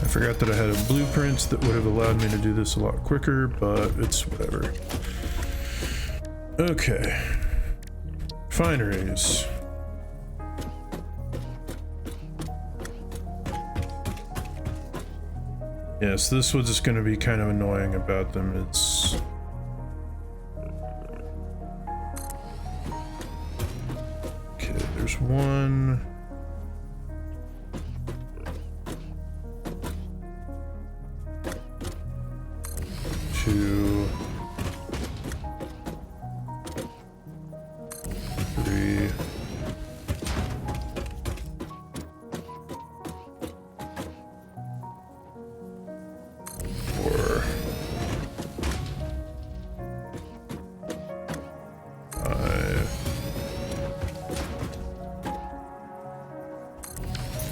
I forgot that I had a blueprint that would have allowed me to do this a lot quicker, but it's whatever. Okay. Fineries. Yes, this was just going to be kind of annoying about them. It's... Okay, there's one... 2, 3, 4, 5,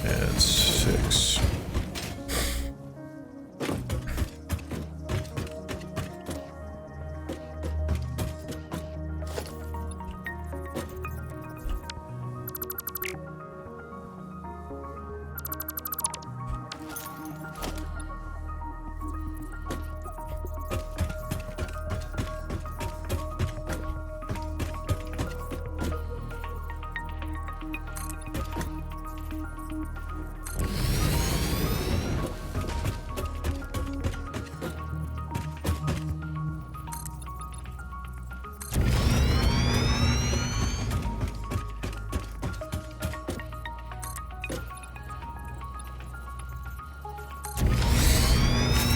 and 6.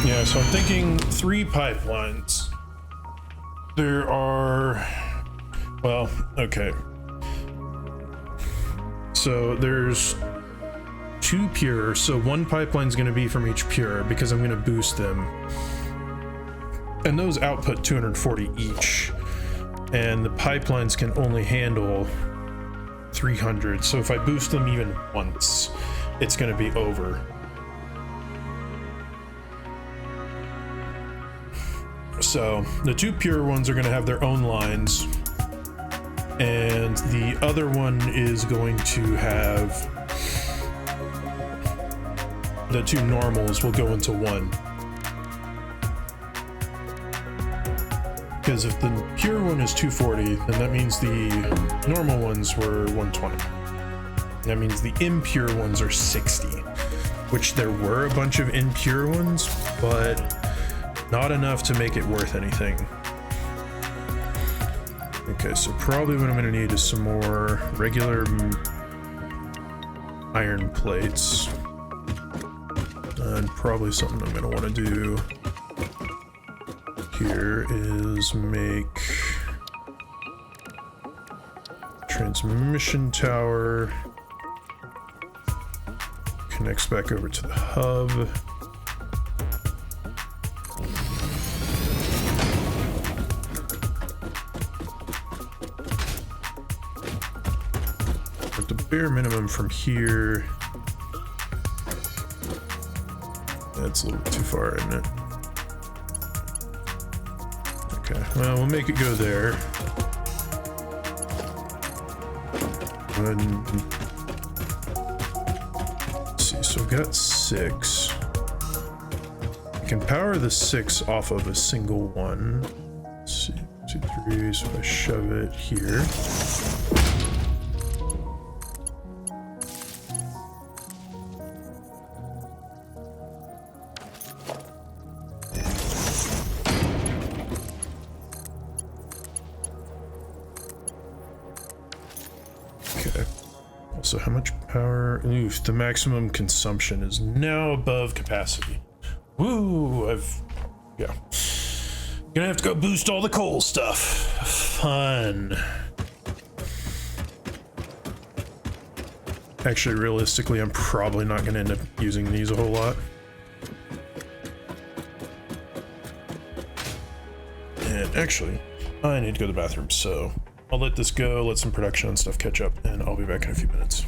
Yeah, so I'm thinking 3 pipelines. There are... Well, okay. So there's 2 pure, so 1 pipeline's going to be from each pure because I'm going to boost them. And those output 240 each. And the pipelines can only handle 300. So if I boost them even once, it's going to be over. So the 2 pure ones are going to have their own lines, and the other one is going to have the 2 normals will go into 1. Because if the pure one is 240, then that means the normal ones were 120. That means the impure ones are 60, which there were a bunch of impure ones, but not enough to make it worth anything. Okay, so probably what I'm gonna need is some more regular iron plates. And probably something I'm gonna wanna do here is make transmission tower. Connects back over to the hub. Bare minimum from here. That's a little bit too far, isn't it? Okay, well, we'll make it go there. And let's see, so we've got 6. I can power the 6 off of a single one. Let's see, 2, 3, so if I shove it here. So how much power? Oof, the maximum consumption is now above capacity. Woo! Yeah. Gonna have to go boost all the coal stuff. Fun. Actually, realistically, I'm probably not going to end up using these a whole lot. And actually, I need to go to the bathroom, so I'll let this go, let some production and stuff catch up, and I'll be back in a few minutes.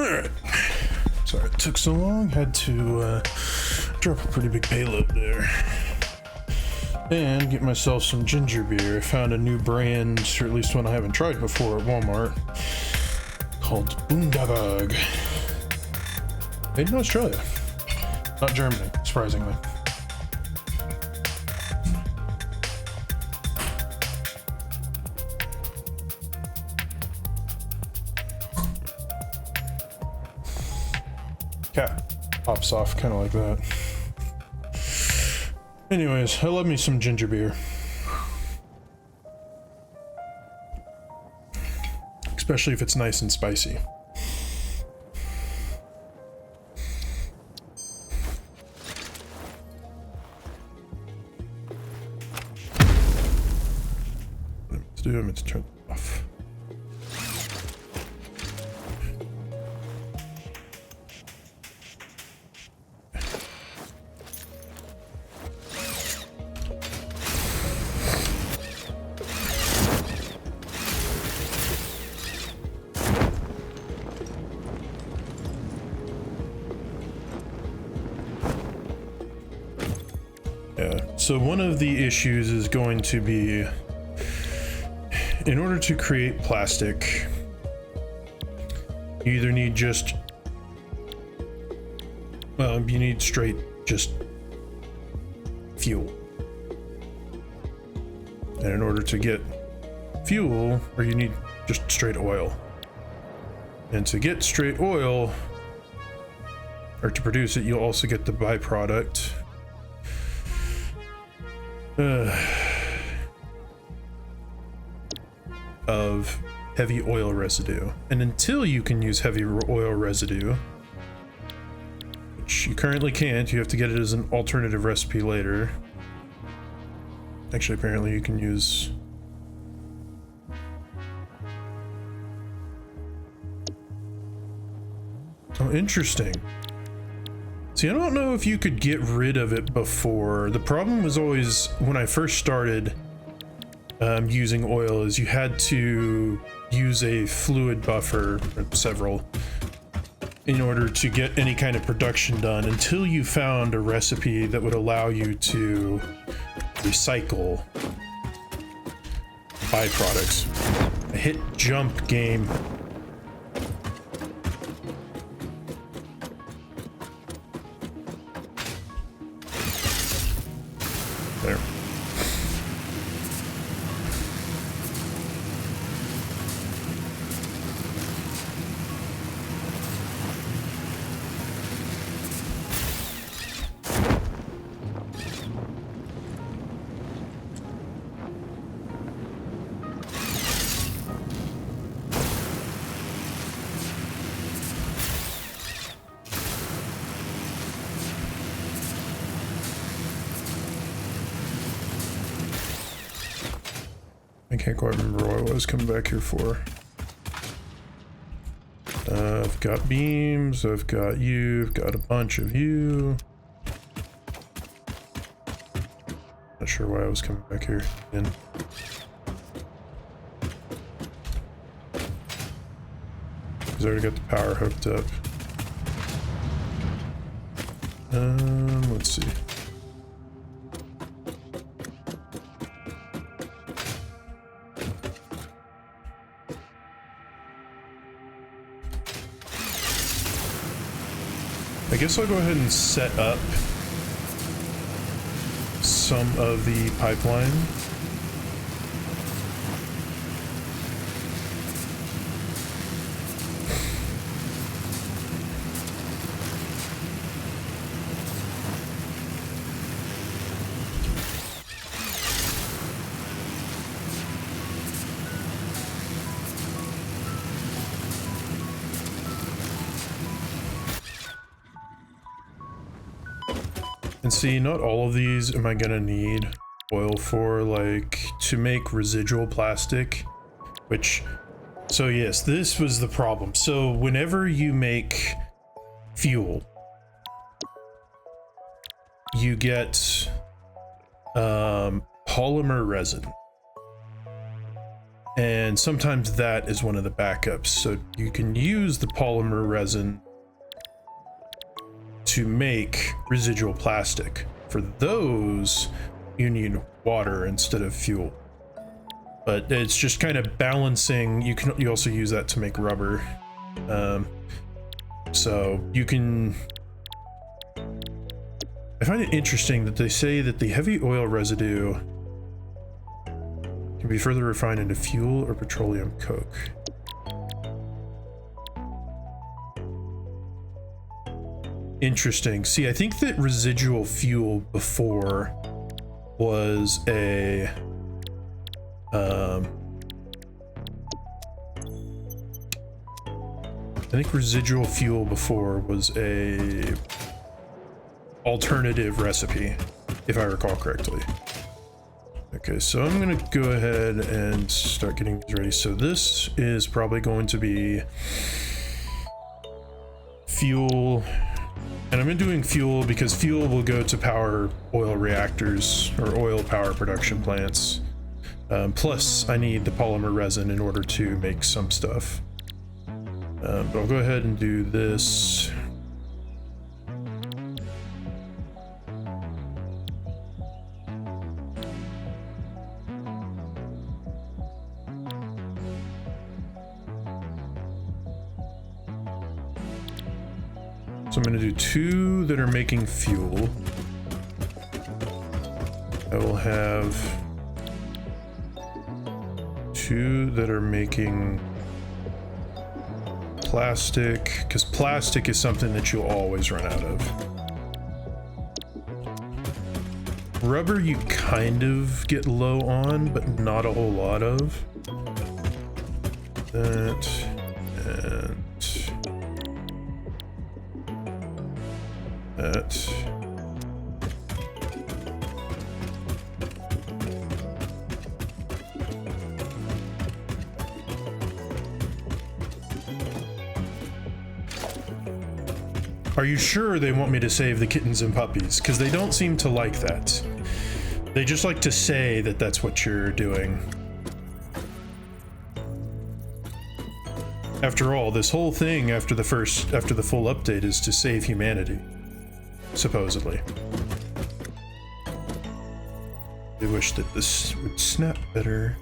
Alright. Sorry it took so long. Had to drop a pretty big payload there. And get myself some ginger beer. I found a new brand, or at least one I haven't tried before at Walmart, called Bundabag. Made in Australia. Not Germany, surprisingly. Cat pops off kind of like that. Anyways, I love me some ginger beer. Especially if it's nice and spicy. What I'm to do, I'm going to turn it off. So one of the issues is going to be, in order to create plastic, you either need just, well, you need straight just fuel. And in order to get fuel, or you need just straight oil. And to get straight oil, or to produce it, you'll also get the byproduct of heavy oil residue. And until you can use heavy oil residue, which you currently can't, you have to get it as an alternative recipe later. Actually, apparently you can use oh, interesting. See, I don't know if you could get rid of it before. The problem was always, when I first started using oil, is you had to use a fluid buffer, or several, in order to get any kind of production done, until you found a recipe that would allow you to recycle byproducts. I hit jump game. There. I can't quite remember what I was coming back here for. I've got beams, I've got you, I've got a bunch of you. Not sure why I was coming back here again. Because I already got the power hooked up. Let's see. I guess I'll go ahead and set up some of the pipeline. And see, not all of these am I gonna need oil for, like, to make residual plastic, which, so yes, this was the problem. So whenever you make fuel, you get polymer resin. And sometimes that is one of the backups. So you can use the polymer resin to make residual plastic. For those, you need water instead of fuel. But it's just kind of balancing. You also use that to make rubber. So you can. I find it interesting that they say that the heavy oil residue can be further refined into fuel or petroleum coke. Interesting. See, I think that residual fuel before was a I think residual fuel was a alternative recipe, if I recall correctly. Okay, so I'm gonna go ahead and start getting these ready. So this is probably going to be fuel, and I've been doing fuel because fuel will go to power oil reactors or oil power production plants. Plus, I need the polymer resin in order to make some stuff. But I'll go ahead and do this. So I'm going to do 2 that are making fuel. I will have 2 that are making plastic, because plastic is something that you'll always run out of. Rubber you kind of get low on, but not a whole lot of. That and that. Are you sure they want me to save the kittens and puppies? Because they don't seem to like that. They just like to say that that's what you're doing. After all, this whole thing after the full update is to save humanity. Supposedly. I wish that this would snap better.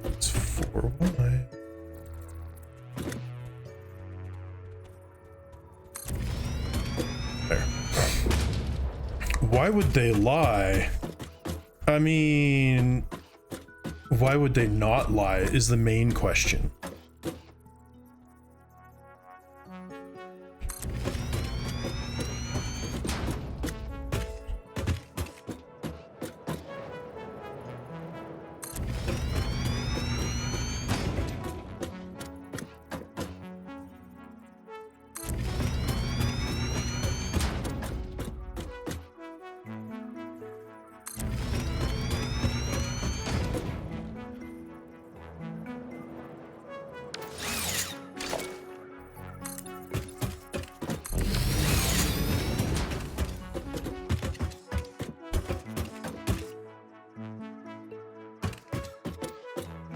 It's 4Y. There. Why would they lie? I mean, why would they not lie is the main question.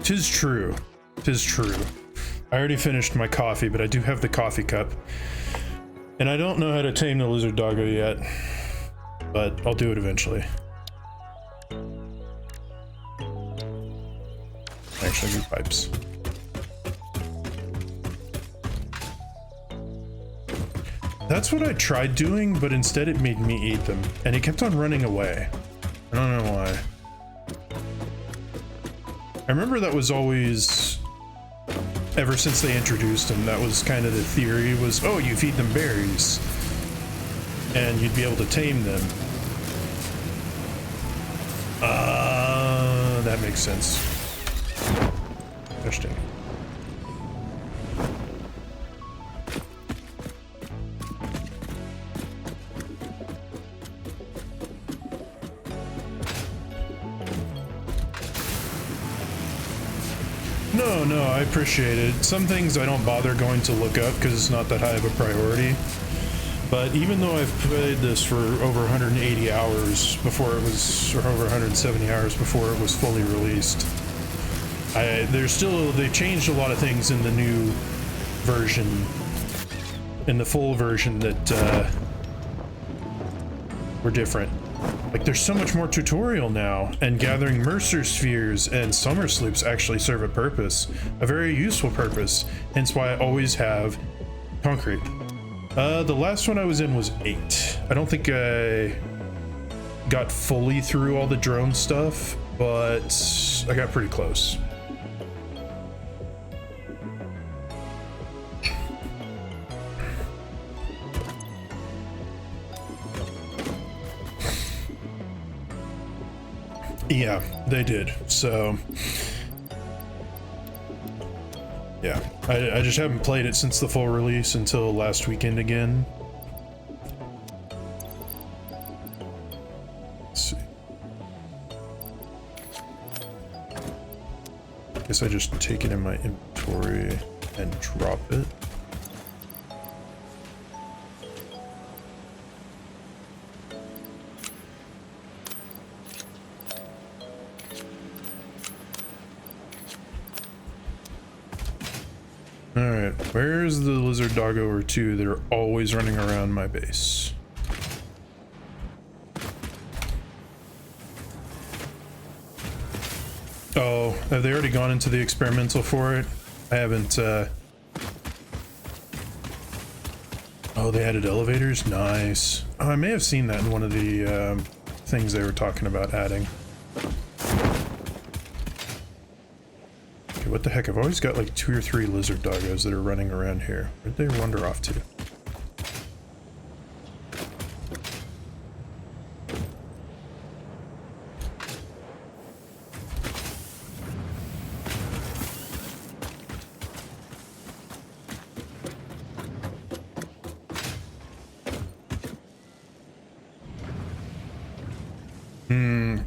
Tis true. Tis true. I already finished my coffee, but I do have the coffee cup. And I don't know how to tame the lizard doggo yet, but I'll do it eventually. Actually, I need pipes. That's what I tried doing, but instead it made me eat them, and it kept on running away. I don't know why. I remember that was always, ever since they introduced them, that was kind of the theory was, oh, you feed them berries and you'd be able to tame them. That makes sense. Interesting. No, I appreciate it. Some things I don't bother going to look up because it's not that high of a priority. But even though I've played this for over 180 hours before it was, or over 170 hours before it was fully released, they changed a lot of things in the new version, in the full version that were different. Like, there's so much more tutorial now, and gathering Mercer spheres and Summer Sloops actually serve a purpose, a very useful purpose, hence why I always have concrete. The last one I was in was 8. I don't think I got fully through all the drone stuff, but I got pretty close. Yeah, they did. So, yeah, I just haven't played it since the full release until last weekend again. Let's see. Guess I just take it in my inventory and drop it. Alright, where's the lizard doggo or two that are always running around my base? Oh, have they already gone into the experimental for it? I haven't, Oh, they added elevators? Nice. Oh, I may have seen that in one of the, things they were talking about adding. What the heck? I've always got like 2 or 3 lizard doggos that are running around here. Where'd they wander off to?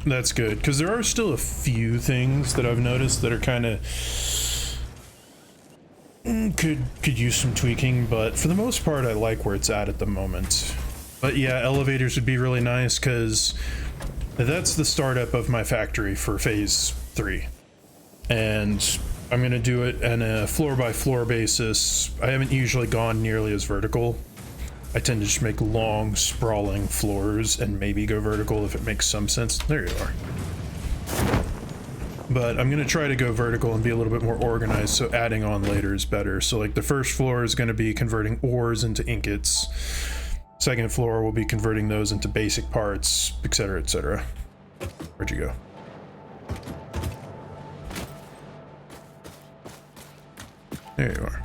That's good, because there are still a few things that I've noticed that are kind of could use some tweaking, but for the most part I like where it's at the moment. But yeah, elevators would be really nice, because that's the startup of my factory for phase 3, and I'm gonna do it on a floor by floor basis. I haven't usually gone nearly as vertical. I tend to just make long, sprawling floors and maybe go vertical if it makes some sense. There you are. But I'm going to try to go vertical and be a little bit more organized, so adding on later is better. So like the first floor is going to be converting ores into ingots. Second floor will be converting those into basic parts, etc., etc. Where'd you go? There you are.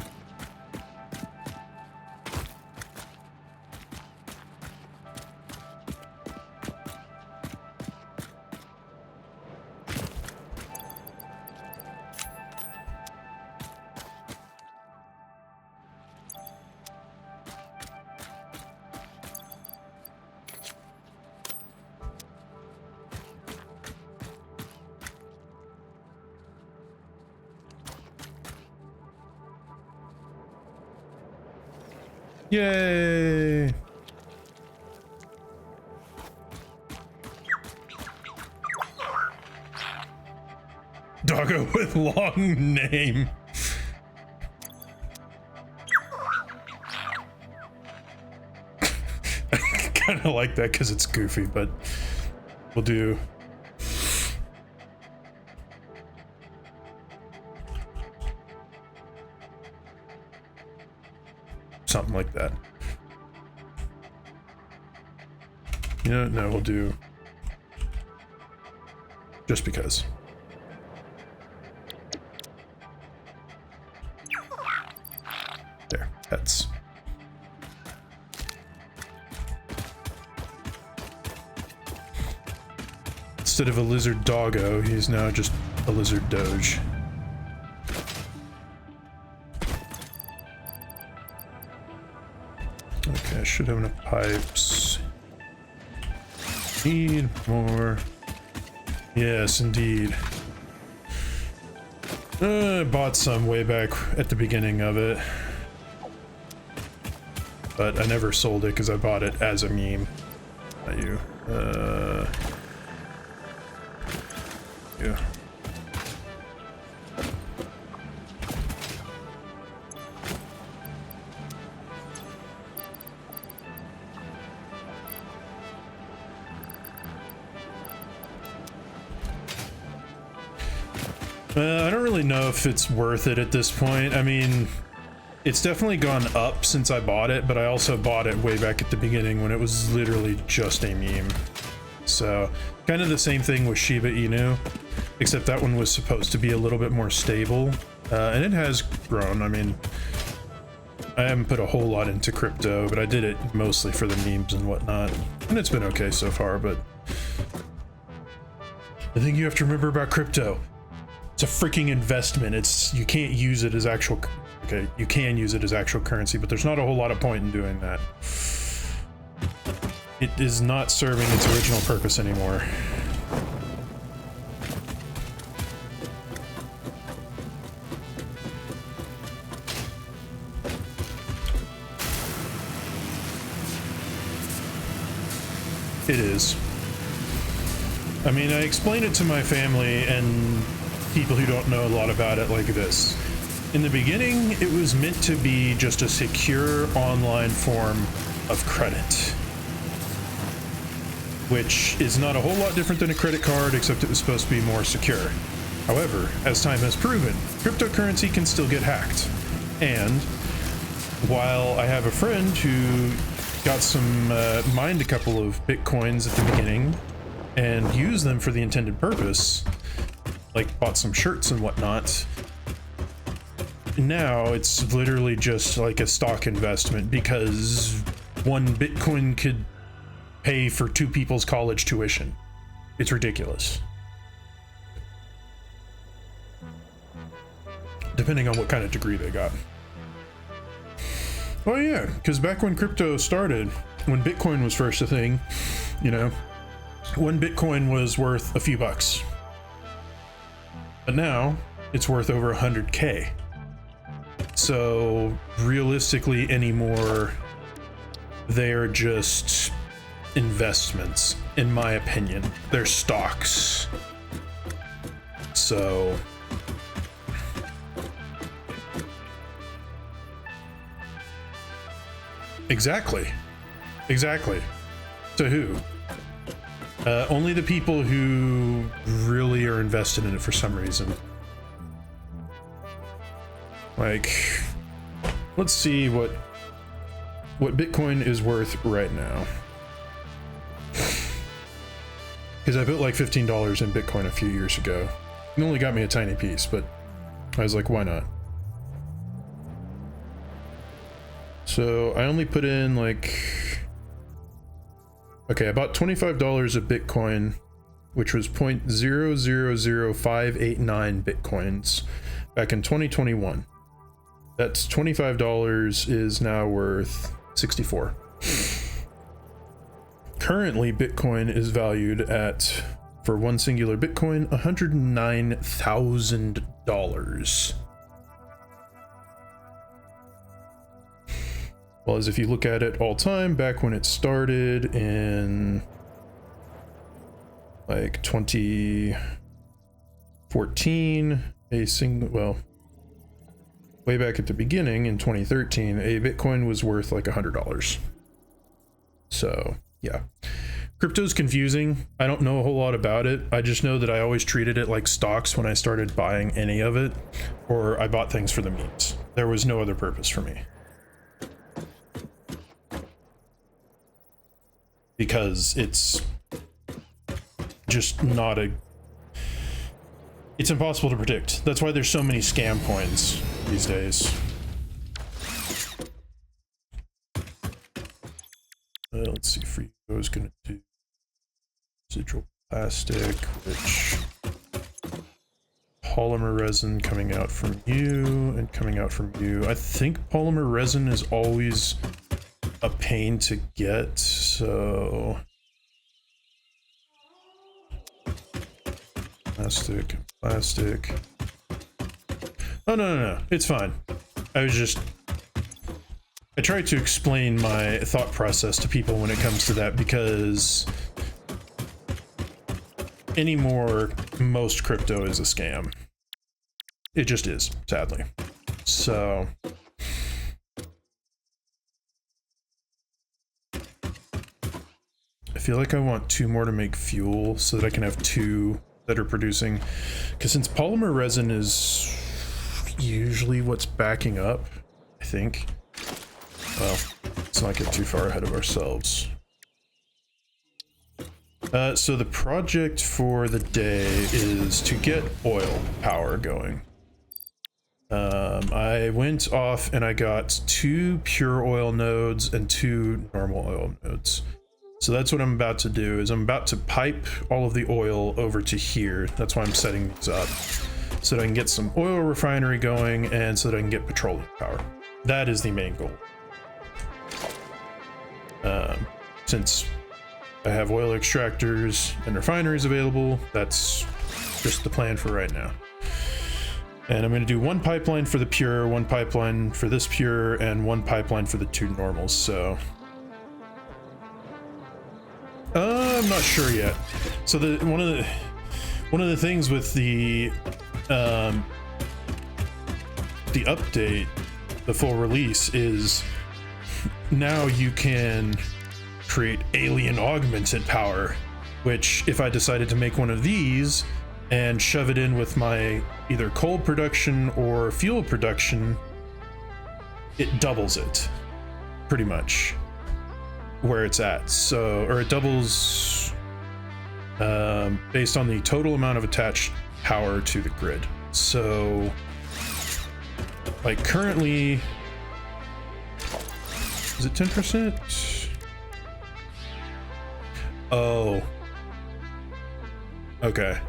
Yay! Doggo with long name. I kind of like that because it's goofy, but we'll do. Something like that. You know, no, we'll do just because. There, pets. Instead of a lizard doggo, he's now just a lizard doge. Okay, I should have enough pipes. Need more. Yes, indeed. I bought some way back at the beginning of it. But I never sold it because I bought it as a meme. Not you. Yeah. I don't really know if it's worth it at this point. I mean, it's definitely gone up since I bought it, but I also bought it way back at the beginning when it was literally just a meme. So, kind of the same thing with Shiba Inu, except that one was supposed to be a little bit more stable, and it has grown. I mean, I haven't put a whole lot into crypto, but I did it mostly for the memes and whatnot, and it's been okay so far, but the thing you have to remember about crypto, it's a freaking investment. You can't use it as actual, okay, you can use it as actual currency, but there's not a whole lot of point in doing that. It is not serving its original purpose anymore. It is. I mean, I explain it to my family and people who don't know a lot about it like this. In the beginning, it was meant to be just a secure online form of credit, which is not a whole lot different than a credit card, except it was supposed to be more secure. However, as time has proven, cryptocurrency can still get hacked. And while I have a friend who got mined a couple of Bitcoins at the beginning and used them for the intended purpose, like bought some shirts and whatnot, now it's literally just like a stock investment because one Bitcoin could pay for 2 people's college tuition. It's ridiculous. Depending on what kind of degree they got. Oh yeah, because back when crypto started, when Bitcoin was first a thing, you know, 1 Bitcoin was worth a few bucks. But now it's worth over 100K. So realistically anymore, they are just investments, in my opinion. They're stocks. So exactly. To who? Only the people who really are invested in it for some reason. Like, let's see what Bitcoin is worth right now. Because I put like $15 in Bitcoin a few years ago. It only got me a tiny piece, but I was like, why not? So I only put in like, okay, I bought $25 of Bitcoin, which was 0.000589 Bitcoins back in 2021. That's $25 is now worth 64. Currently, Bitcoin is valued at, for one singular Bitcoin, $109,000. Well, as if you look at it all time, back when it started in like 2014, way back at the beginning in 2013, a Bitcoin was worth like $100. So yeah, crypto's confusing. I don't know a whole lot about it. I just know that I always treated it like stocks when I started buying any of it, or I bought things for the memes. There was no other purpose for me. Because it's just not it's impossible to predict. That's why there's so many scam coins these days. Let's see, for you, I was gonna do residual plastic, which polymer resin coming out from you and coming out from you. I think polymer resin is always a pain to get, so plastic. Oh, no. It's fine. I try to explain my thought process to people when it comes to that, because anymore, most crypto is a scam. It just is, sadly. So I feel like I want 2 more to make fuel so that I can have 2 that are producing, because since polymer resin is usually what's backing up, I think. Well, let's not get too far ahead of ourselves. So the project for the day is to get oil power going. I went off and I got 2 pure oil nodes and 2 normal oil nodes. So that's what I'm about to do, is I'm about to pipe all of the oil over to here. That's why I'm setting these up, so that I can get some oil refinery going and so that I can get petroleum power. That is the main goal. Since I have oil extractors and refineries available, that's just the plan for right now. And I'm going to do 1 pipeline for the pure, 1 pipeline for this pure, and 1 pipeline for the 2 normals. So I'm not sure yet. So one of the things with the update, the full release, is now you can create alien augmented power, which if I decided to make one of these and shove it in with my either coal production or fuel production, it doubles it pretty much where it's at. So, or it doubles based on the total amount of attached power to the grid. So like currently, is it 10%? Oh, okay.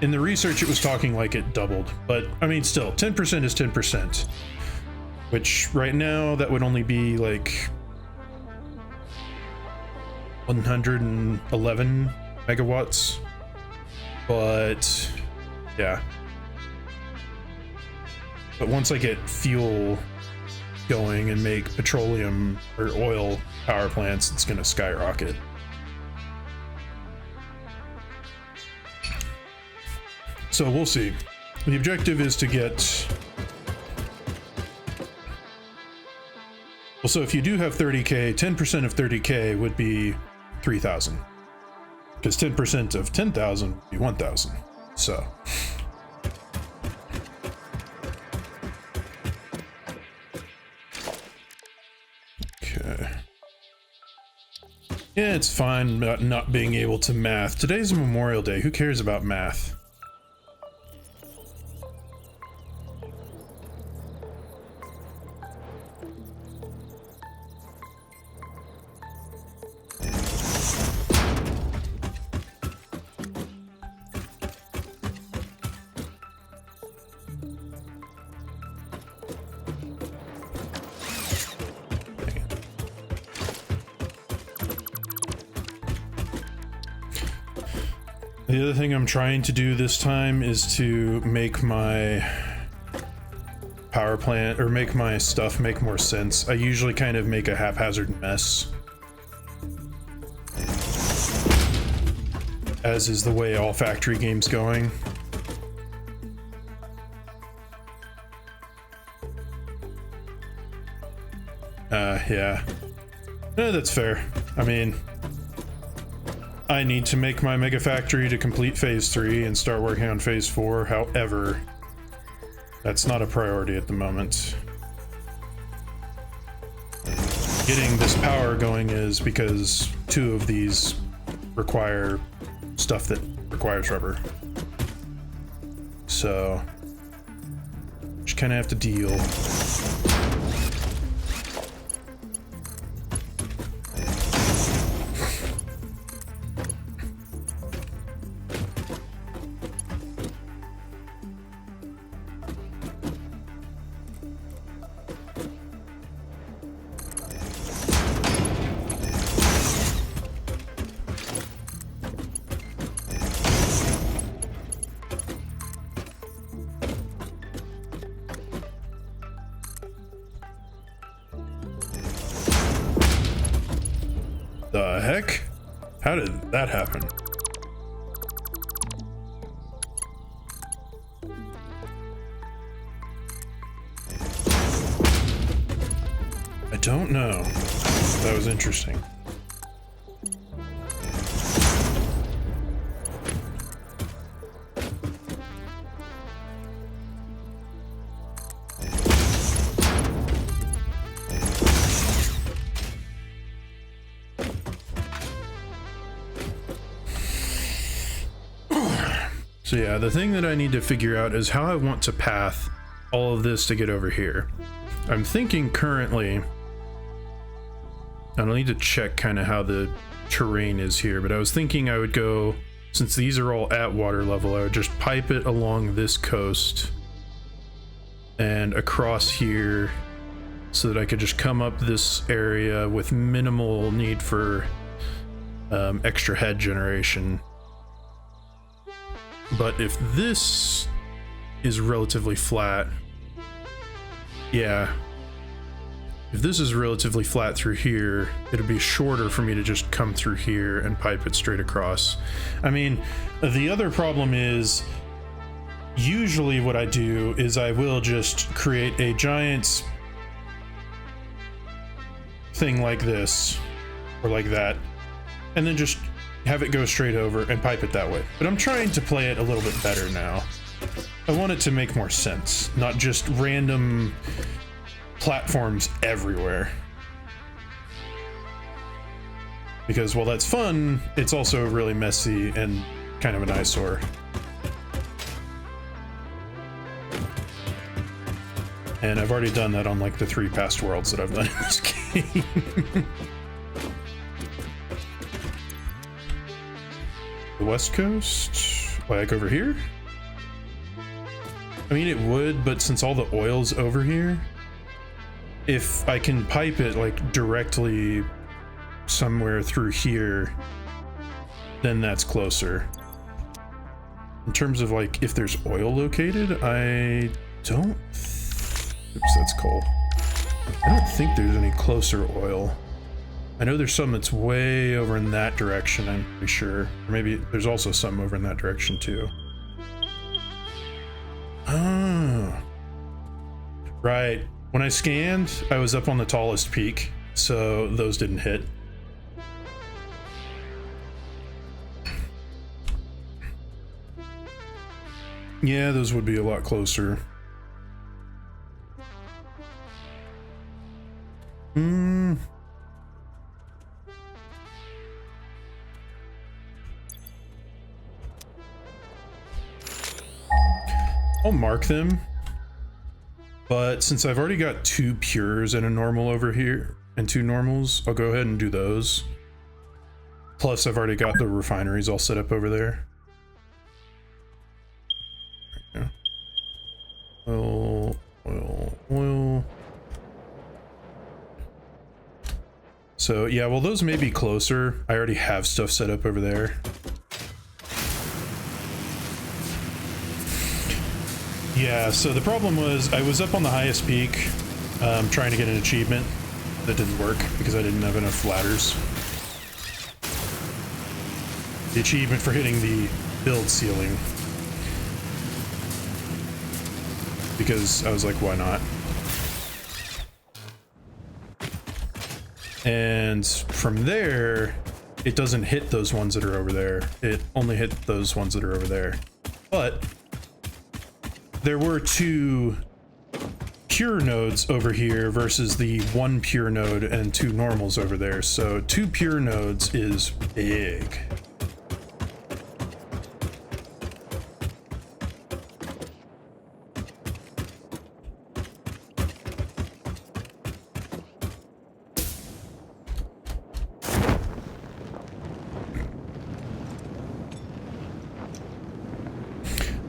In the research, it was talking like it doubled, but I mean, still, 10% is 10%, which right now that would only be like 111 megawatts, but yeah. But once I get fuel going and make petroleum or oil power plants, it's gonna skyrocket. So we'll see. The objective is to get... Well, so if you do have 30k, 10% of 30k would be 3,000. Because 10% of 10,000 would be 1,000. So... Okay. Yeah, it's fine about not being able to math. Today's Memorial Day. Who cares about math? The other thing I'm trying to do this time is to make my power plant, or make my stuff make more sense. I usually kind of make a haphazard mess, as is the way all factory games going. Yeah. That's fair. I mean, I need to make my mega factory to complete phase 3 and start working on phase 4. However, that's not a priority at the moment. Getting this power going is because 2 of these require stuff that requires rubber. So, just kind of have to deal. How did that happen? I don't know. That was interesting. So yeah, the thing that I need to figure out is how I want to path all of this to get over here. I'm thinking currently, I'll need to check kind of how the terrain is here, but I was thinking I would go, since these are all at water level, I would just pipe it along this coast and across here so that I could just come up this area with minimal need for extra head generation. But if this is relatively flat, yeah, if this is relatively flat through here, it'll be shorter for me to just come through here and pipe it straight across. I mean, the other problem is, usually what I do is I will just create a giant thing like this, or like that, and then just have it go straight over and pipe it that way. But I'm trying to play it a little bit better now. I want it to make more sense, not just random platforms everywhere. Because while that's fun, it's also really messy and kind of an eyesore. And I've already done that on like the 3 past worlds that I've done in this game. The west coast? Like over here? I mean, it would, but since all the oil's over here, if I can pipe it like directly somewhere through here, then that's closer. In terms of like if there's oil located, I don't... Oops, that's coal. I don't think there's any closer oil. I know there's some that's way over in that direction, I'm pretty sure. Or maybe there's also some over in that direction too. Oh. Right. When I scanned, I was up on the tallest peak, so those didn't hit. Yeah, those would be a lot closer. I'll mark them, but since I've already got 2 pures and a normal over here and 2 normals, I'll go ahead and do those. Plus I've already got the refineries all set up over there. There we go. Oil. So yeah, well, those may be closer. I already have stuff set up over there. Yeah, so the problem was I was up on the highest peak trying to get an achievement that didn't work because I didn't have enough ladders. The achievement for hitting the build ceiling. Because I was like, why not? And from there, it doesn't hit those ones that are over there. It only hit those ones that are over there. But there were 2 pure nodes over here versus the 1 pure node and 2 normals over there. So 2 pure nodes is big.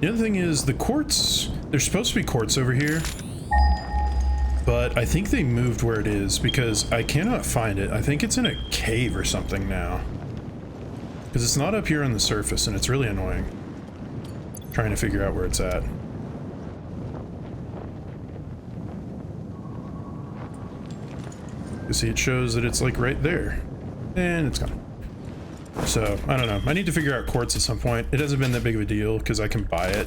The other thing is the quartz, there's supposed to be quartz over here, but I think they moved where it is because I cannot find it. I think it's in a cave or something now. Because it's not up here on the surface and it's really annoying. Trying to figure out where it's at. You see, it shows that it's like right there. And it's gone. So, I don't know. I need to figure out quartz at some point. It hasn't been that big of a deal because I can buy it.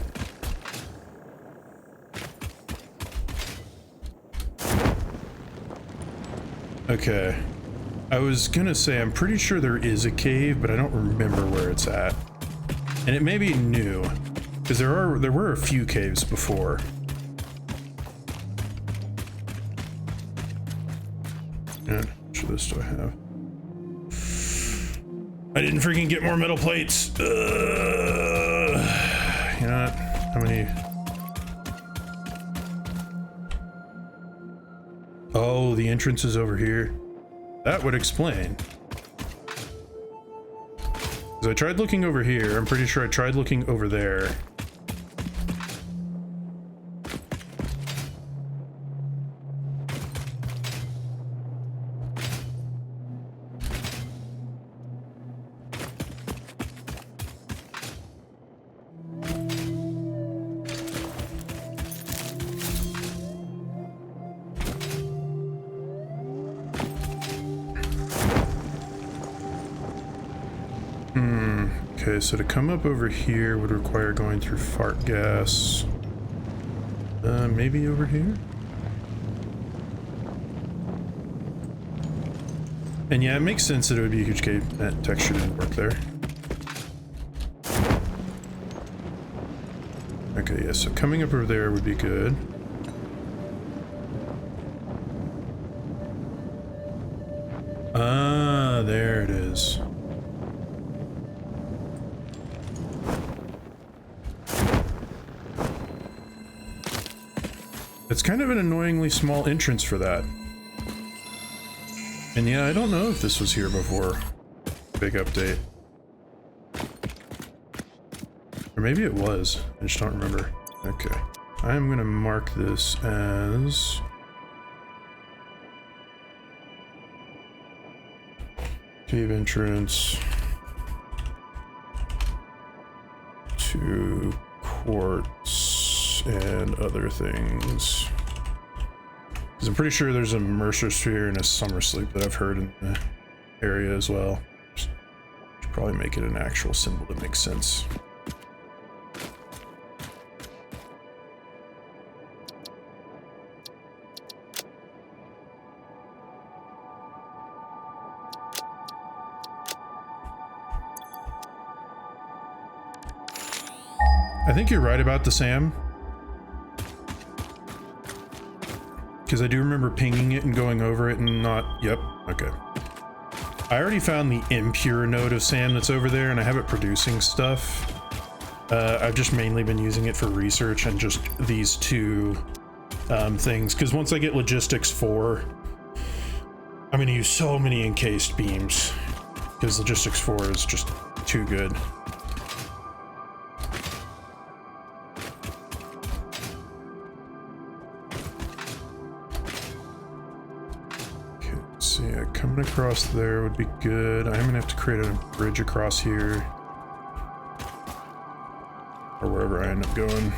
Okay. I was gonna say, I'm pretty sure there is a cave, but I don't remember where it's at. And it may be new, because there were a few caves before. And how much of this do I have? I didn't freaking get more metal plates. You know what? How many? Oh, the entrance is over here. That would explain. Because I tried looking over here. I'm pretty sure I tried looking over there. Okay, so to come up over here would require going through fart gas. Maybe over here? And yeah, it makes sense that it would be a huge cave. That texture didn't work there. Okay, yeah, so coming up over there would be good. Ah, there it is. It's kind of an annoyingly small entrance for that. And yeah, I don't know if this was here before. Big update. Or maybe it was. I just don't remember. Okay. I'm gonna mark this as... cave entrance to quartz and other things. Because I'm pretty sure there's a Mercer Sphere and a Summer Sleep that I've heard in the area as well. Should probably make it an actual symbol that makes sense. I think you're right about the SAM. Because I do remember pinging it and going over it and not... Yep, okay. I already found the impure node of SAM that's over there and I have it producing stuff. I've just mainly been using it for research and just these two things. Because once I get Logistics 4, I'm going to use so many encased beams. Because Logistics 4 is just too good. Coming across there would be good. I'm gonna have to create a bridge across here. Or wherever I end up going.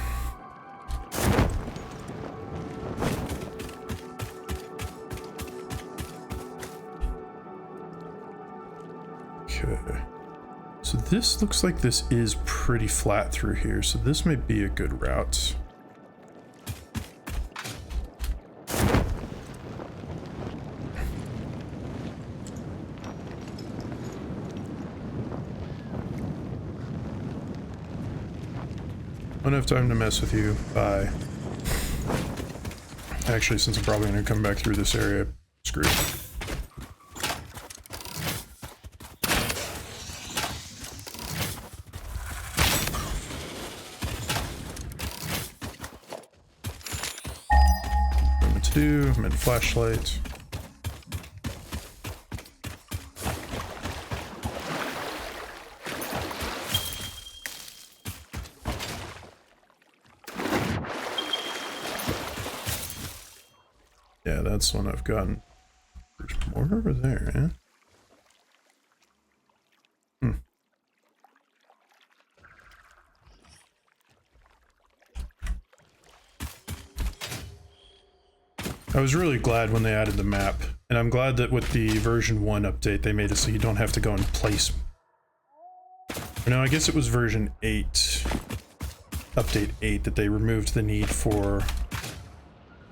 Okay. So this looks like this is pretty flat through here, so this may be a good route. Don't have time to mess with you. Bye. Actually, since I'm probably going to come back through this area, screw it. What I'm meant to do, I'm in flashlight. Yeah, that's one I've gotten. There's more over there, eh? I was really glad when they added the map, and I'm glad that with the version 1 update they made it so you don't have to go and place No, I guess it was version 8, update 8, that they removed the need for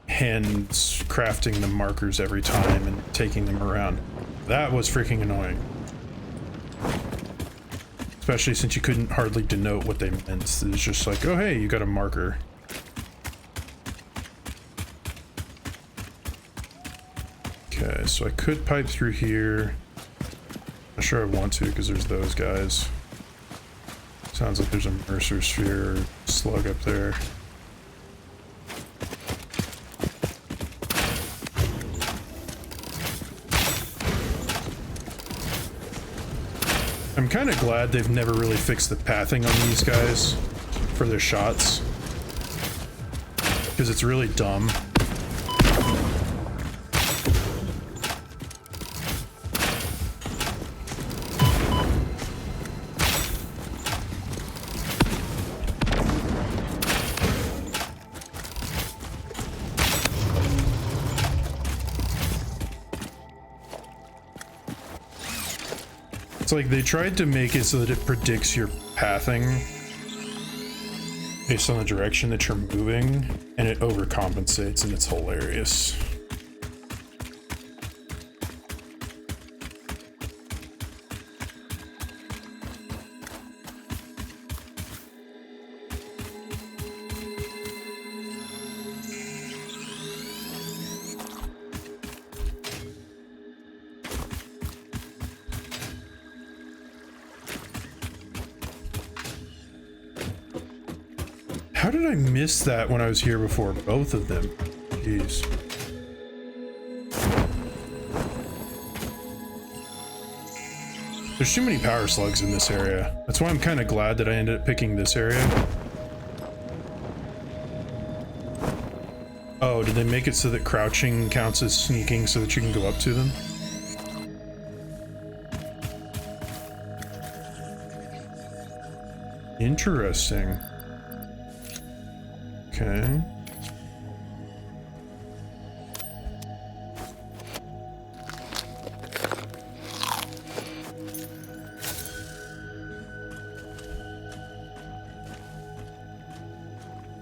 hands crafting the markers every time and taking them around. That was freaking annoying. Especially since you couldn't hardly denote what they meant. It was just like, oh hey, you got a marker. Okay, so I could pipe through here. Not sure I want to because there's those guys. Sounds like there's a Mercer Sphere slug up there. I'm kind of glad they've never really fixed the pathing on these guys for their shots, because it's really dumb. Like they tried to make it so that it predicts your pathing based on the direction that you're moving, and it overcompensates, and it's hilarious. How did I miss that when I was here before? Both of them. Jeez. There's too many power slugs in this area. That's why I'm kind of glad that I ended up picking this area. Oh, did they make it so that crouching counts as sneaking so that you can go up to them? Interesting. Okay.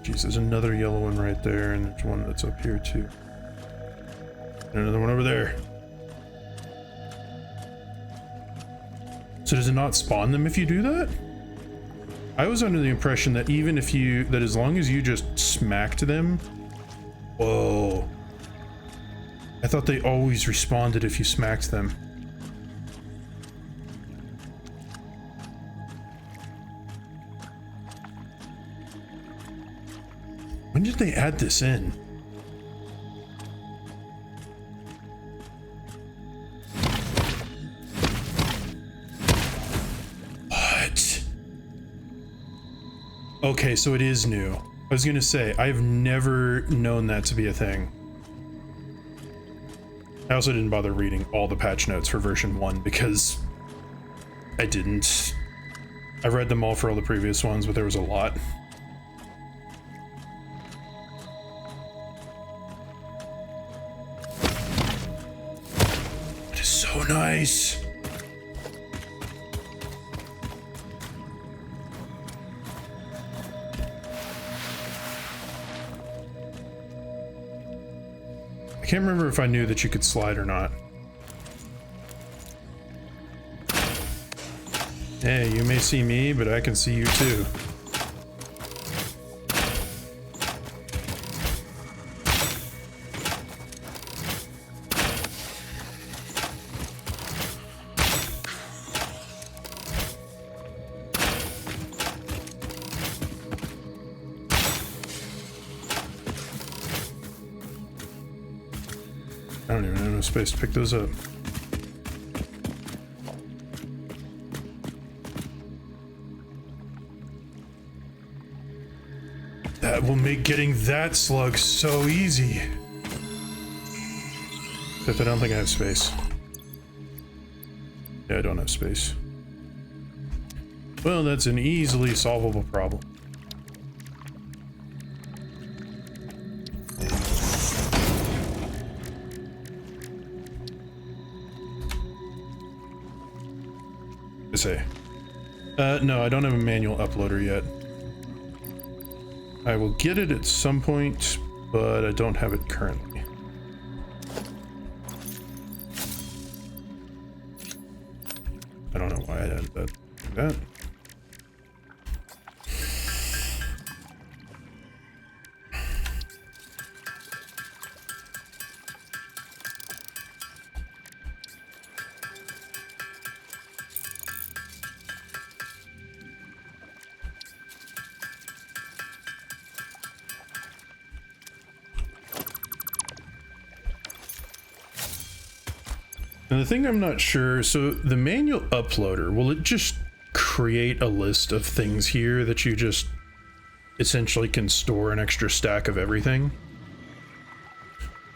Jeez, there's another yellow one right there, and there's one that's up here too. And another one over there. So does it not spawn them if you do that? I was under the impression that even if you, that as long as you just smacked them, whoa. I thought they always responded if you smacked them. When did they add this in? Okay, so it is new. I was gonna say, I've never known that to be a thing. I also didn't bother reading all the patch notes for version 1 because I didn't. I've read them all for all the previous ones, but there was a lot. It is so nice. I can't remember if I knew that you could slide or not. Hey, you may see me, but I can see you too. I don't even have enough space to pick those up. That will make getting that slug so easy. Except I don't think I have space. Yeah, I don't have space. Well, that's an easily solvable problem. Say. No, I don't have a manual uploader yet. I will get it at some point, but I don't have it currently. I don't know why I had that. Like that. And the thing I'm not sure, so the manual uploader, will it just create a list of things here that you just essentially can store an extra stack of everything?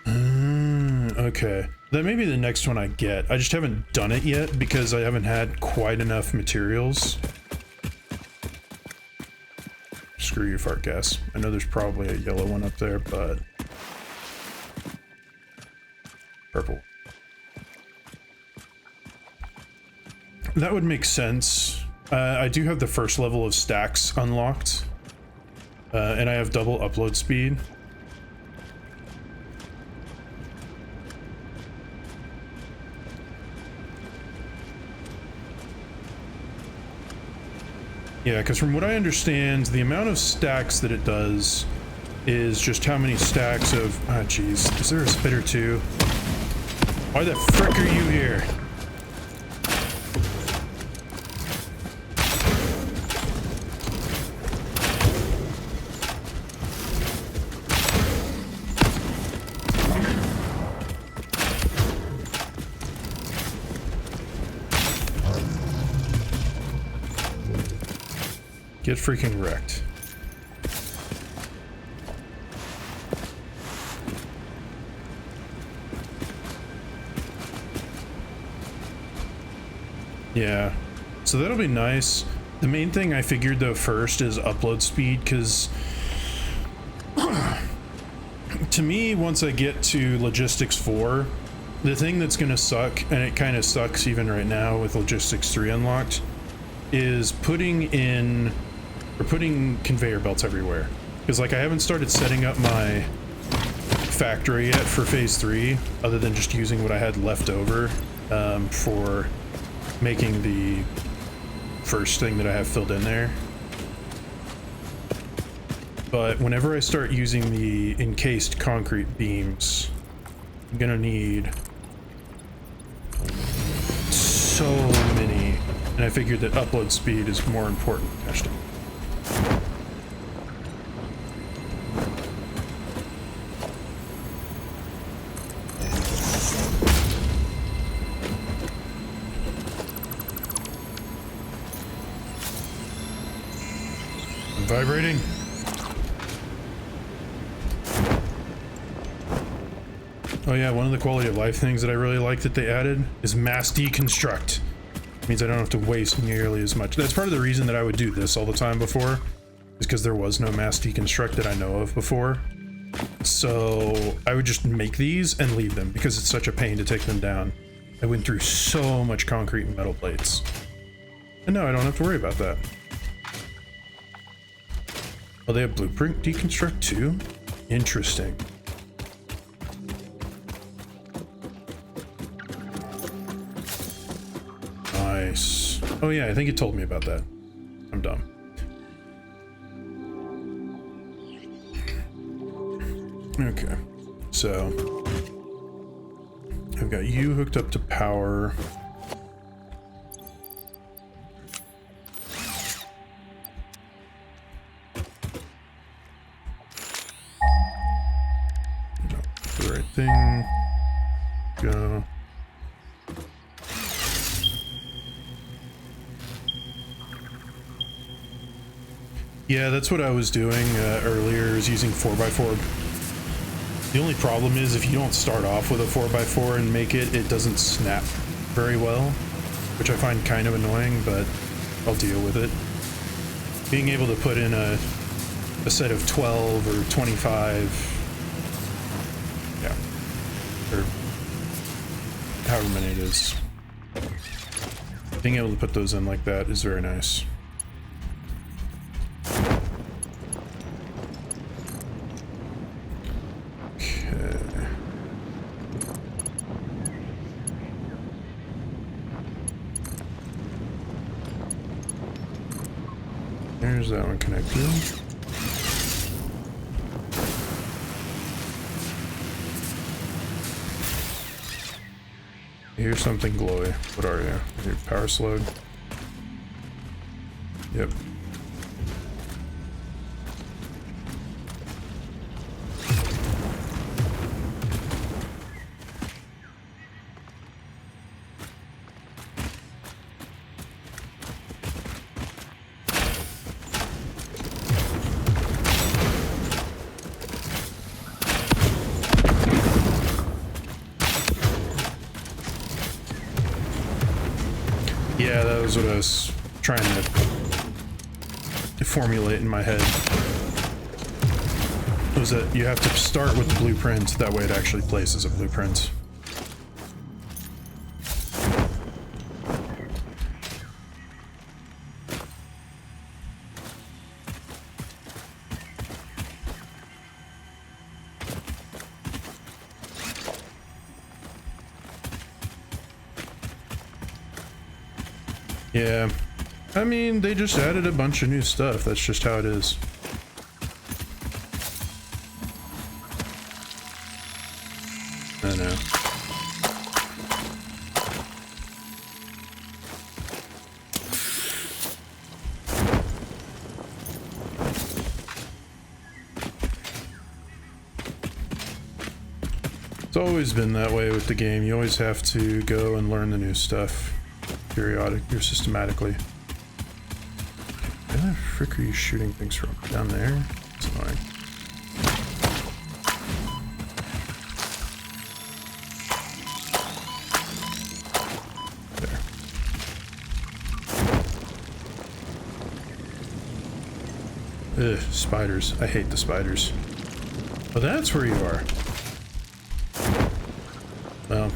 Okay. That may be the next one I get. I just haven't done it yet because I haven't had quite enough materials. Screw you, fart gas. I know there's probably a yellow one up there, but... Purple. That would make sense. I do have the first level of stacks unlocked. And I have double upload speed. Yeah, because from what I understand, the amount of stacks that it does is just how many stacks of... Ah, jeez. Is there a spitter too? Why the frick are you here? Get freaking wrecked. Yeah, so that'll be nice. The main thing I figured though first is upload speed, because to me, once I get to Logistics 4, the thing that's gonna suck, and it kind of sucks even right now with Logistics 3 unlocked, is putting conveyor belts everywhere. Because like I haven't started setting up my factory yet for phase 3, other than just using what I had left over for making the first thing that I have filled in there. But whenever I start using the encased concrete beams, I'm gonna need so many, and I figured that upload speed is more important. Gosh dang. Vibrating. Oh yeah, one of the quality of life things that I really like that they added is mass deconstruct. It means I don't have to waste nearly as much. That's part of the reason that I would do this all the time before, is because there was no mass deconstruct that I know of before. So I would just make these and leave them because it's such a pain to take them down. I went through so much concrete and metal plates. And now I don't have to worry about that. Oh, they have blueprint deconstruct too? Interesting. Nice. Oh yeah, I think it told me about that. I'm dumb. Okay, so I've got you hooked up to power. The right thing. Go. Yeah, that's what I was doing earlier, is using 4x4. The only problem is if you don't start off with a 4x4 and make it, it doesn't snap very well, which I find kind of annoying, but I'll deal with it. Being able to put in a set of 12 or 25, yeah, or however many it is. Being able to put those in like that is very nice. Okay. There's that one connected. Here's something glowy. What are you? Your power slug? Yep. Yeah, that was what I was trying to formulate in my head. Was that you have to start with the blueprint, that way it actually plays as a blueprint. Yeah, I mean, they just added a bunch of new stuff. That's just how it is. I know. It's always been that way with the game. You always have to go and learn the new stuff. Periodically or systematically. Where the frick are you shooting things from? Down there? It's annoying. There. Ugh, spiders. I hate the spiders. Oh, that's where you are. Well.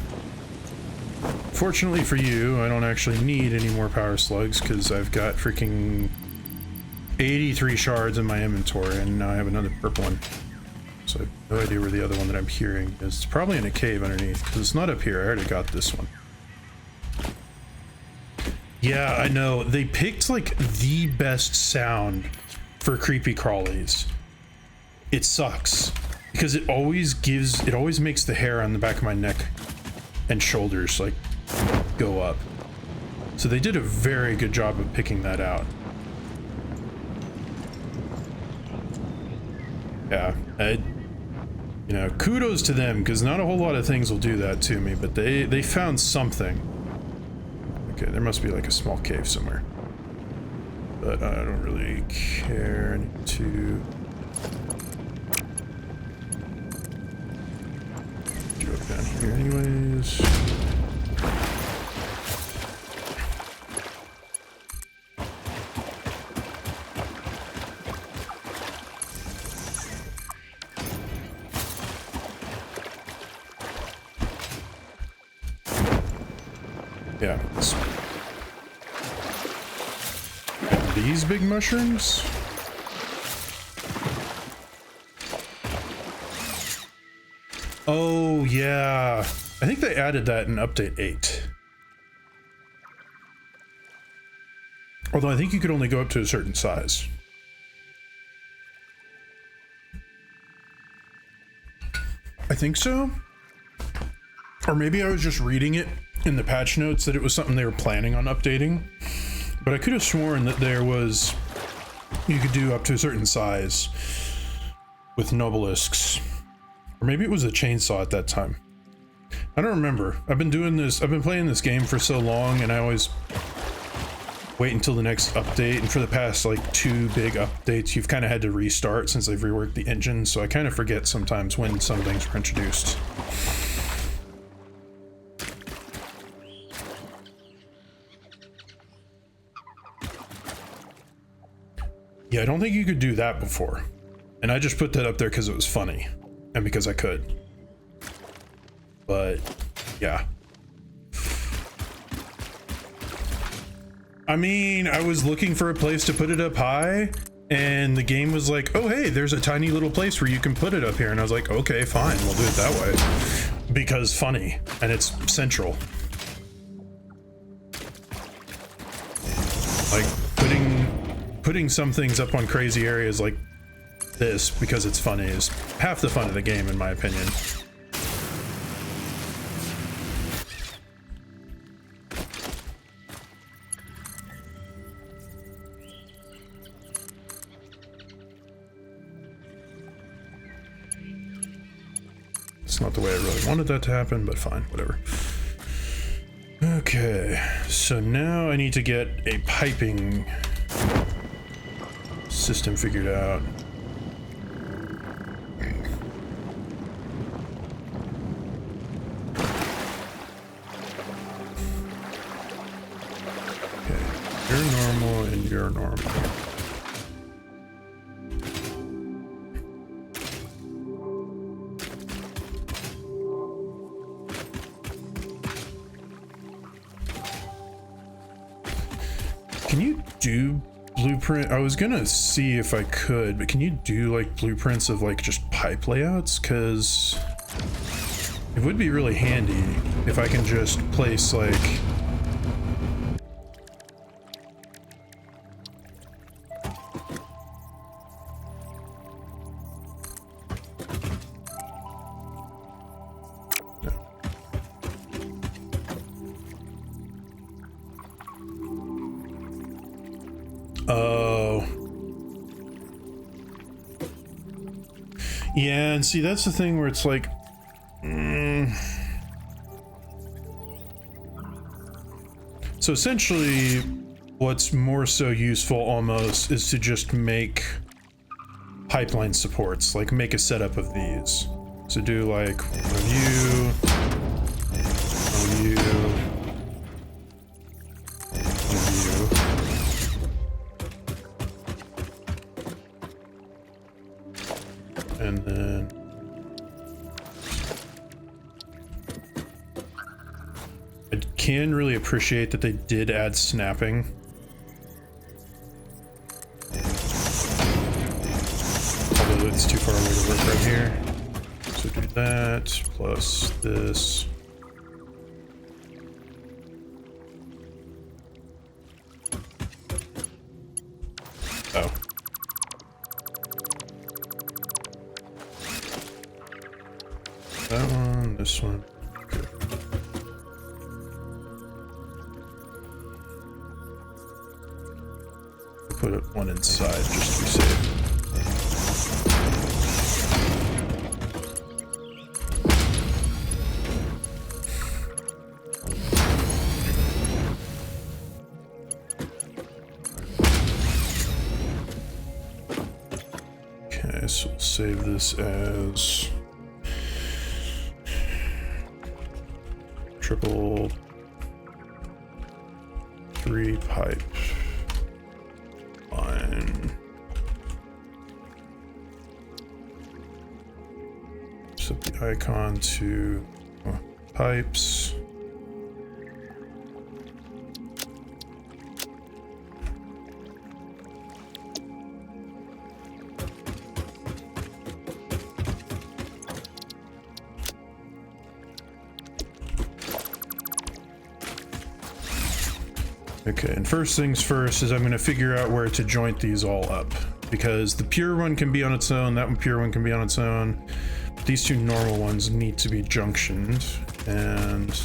Fortunately for you, I don't actually need any more power slugs because I've got freaking 83 shards in my inventory and now I have another purple one. So I have no idea where the other one that I'm hearing is. It's probably in a cave underneath because it's not up here. I already got this one. Yeah, I know. They picked like the best sound for creepy crawlies. It sucks because it always makes the hair on the back of my neck and shoulders like go up. So they did a very good job of picking that out. Yeah, you know, kudos to them because not a whole lot of things will do that to me, but they found something. Okay, there must be like a small cave somewhere, but I don't really care. I need to go down here anyways. Yeah. These big mushrooms? Oh, yeah. I think they added that in update 8. Although I think you could only go up to a certain size. I think so. Or maybe I was just reading it in the patch notes that it was something they were planning on updating. But I could have sworn that you could do up to a certain size with nobelisks. Or maybe it was a chainsaw at that time. I don't remember. I've been playing this game for so long and I always wait until the next update. And for the past like 2 big updates, you've kind of had to restart since they've reworked the engine. So I kind of forget sometimes when some things were introduced. Yeah, I don't think you could do that before. And I just put that up there because it was funny. And because I could. But, yeah. I mean, I was looking for a place to put it up high, and the game was like, oh hey, there's a tiny little place where you can put it up here, and I was like, okay, fine, we'll do it that way. Because funny, and it's central. Like, putting some things up on crazy areas like this because it's funny is half the fun of the game, in my opinion. It's not the way I really wanted that to happen, but fine, whatever. Okay, so now I need to get a piping system figured out. Okay, you're normal and you're normal. Can you do blueprint? I was gonna see if I could, but can you do like blueprints of like just pipe layouts? Because it would be really handy if I can just place like yeah, and see, that's the thing where it's like, so essentially what's more so useful almost is to just make pipeline supports, like make a setup of these. So do like review, review, and then I can really appreciate that they did add snapping. Although it's too far away to work right here. So do that plus this. Oh. That one, this one. Okay. Put it one inside just to be safe. Okay, so we'll save this as triple 3 pipe line. Set the icon to pipes. Okay, and first things first is I'm going to figure out where to joint these all up, because the pure one can be on its own, that one pure one can be on its own. But these two normal ones need to be junctioned, and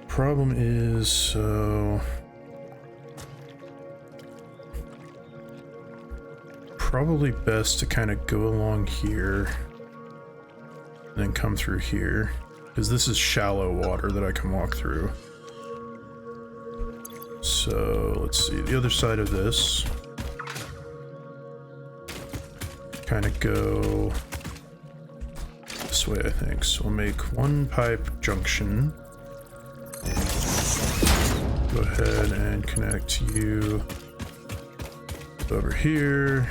problem is, so probably best to kind of go along here and then come through here, because this is shallow water that I can walk through. So let's see, the other side of this, kind of go this way, I think. So we'll make one pipe junction. Go ahead and connect you over here.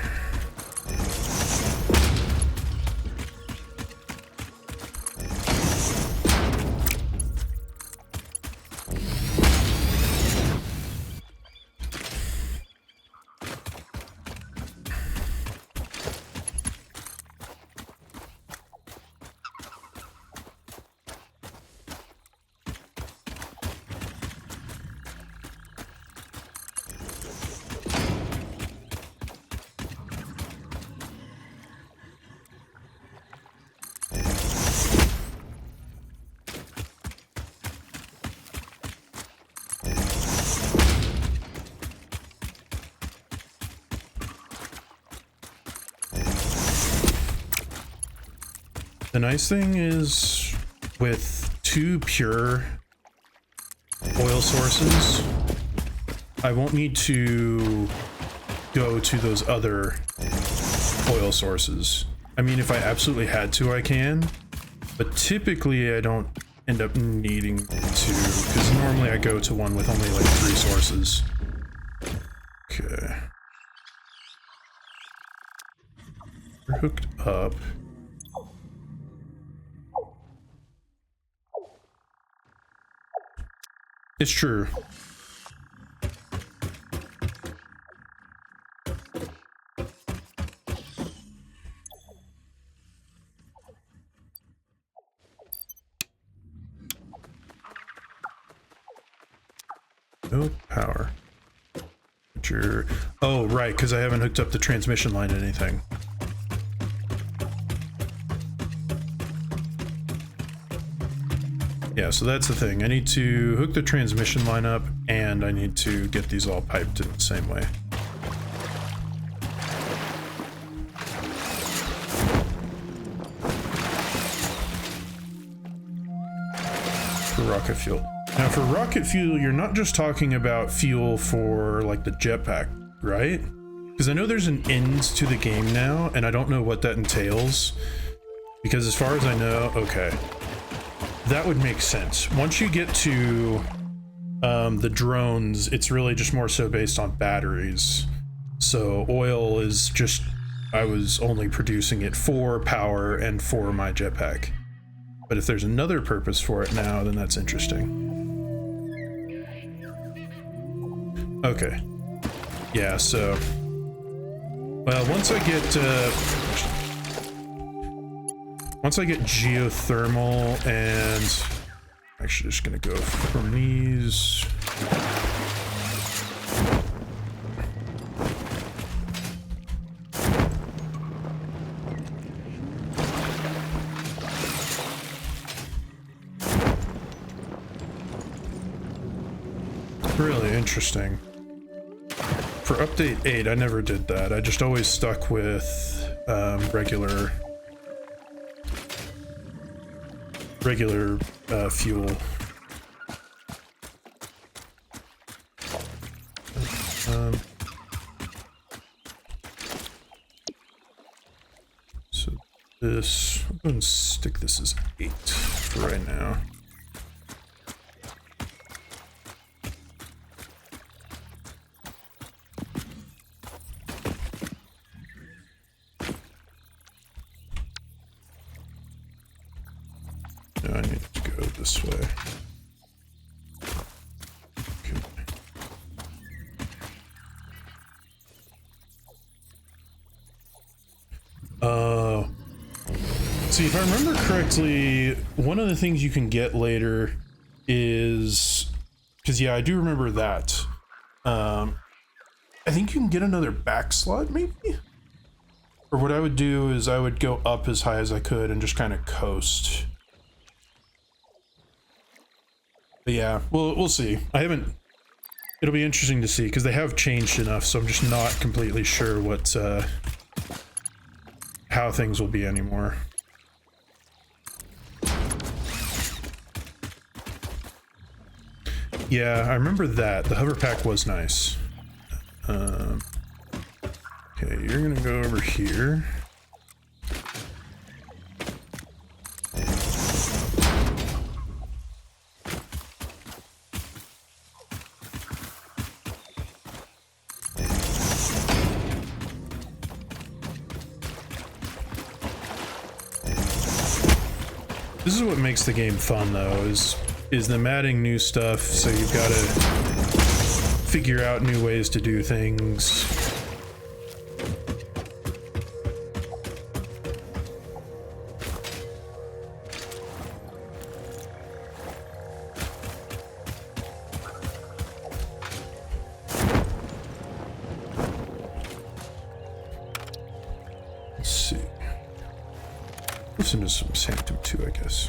The nice thing is with 2 pure oil sources, I won't need to go to those other oil sources. I mean, if I absolutely had to, I can, but typically I don't end up needing to, because normally I go to one with only like 3 sources. Okay. We're hooked up. It's true. No power. Sure. Oh, right, because I haven't hooked up the transmission line to anything. Yeah, so that's the thing. I need to hook the transmission line up, and I need to get these all piped in the same way. For rocket fuel. Now, for rocket fuel, you're not just talking about fuel for, like, the jetpack, right? Because I know there's an end to the game now, and I don't know what that entails. Because as far as I know, okay. That would make sense. Once you get to the drones, it's really just more so based on batteries. So oil is just, I was only producing it for power and for my jetpack. But if there's another purpose for it now, then that's interesting. Okay. Yeah, so... Well, once I get geothermal and... Actually, just gonna go from these... Really interesting. For update 8, I never did that. I just always stuck with regular fuel. So this, I'm going to stick this as 8 for right now. No, I need to go this way. Okay. See, if I remember correctly, one of the things you can get later is, because yeah, I do remember that. I think you can get another back slot, maybe? Or what I would do is I would go up as high as I could and just kind of coast. But yeah, we'll see. I haven't... It'll be interesting to see, because they have changed enough, so I'm just not completely sure what, how things will be anymore. Yeah, I remember that. The hover pack was nice. Okay, you're gonna go over here. This is what makes the game fun, though, is them adding new stuff, so you've got to figure out new ways to do things. Let's see. Listen to some Sanctum too, I guess.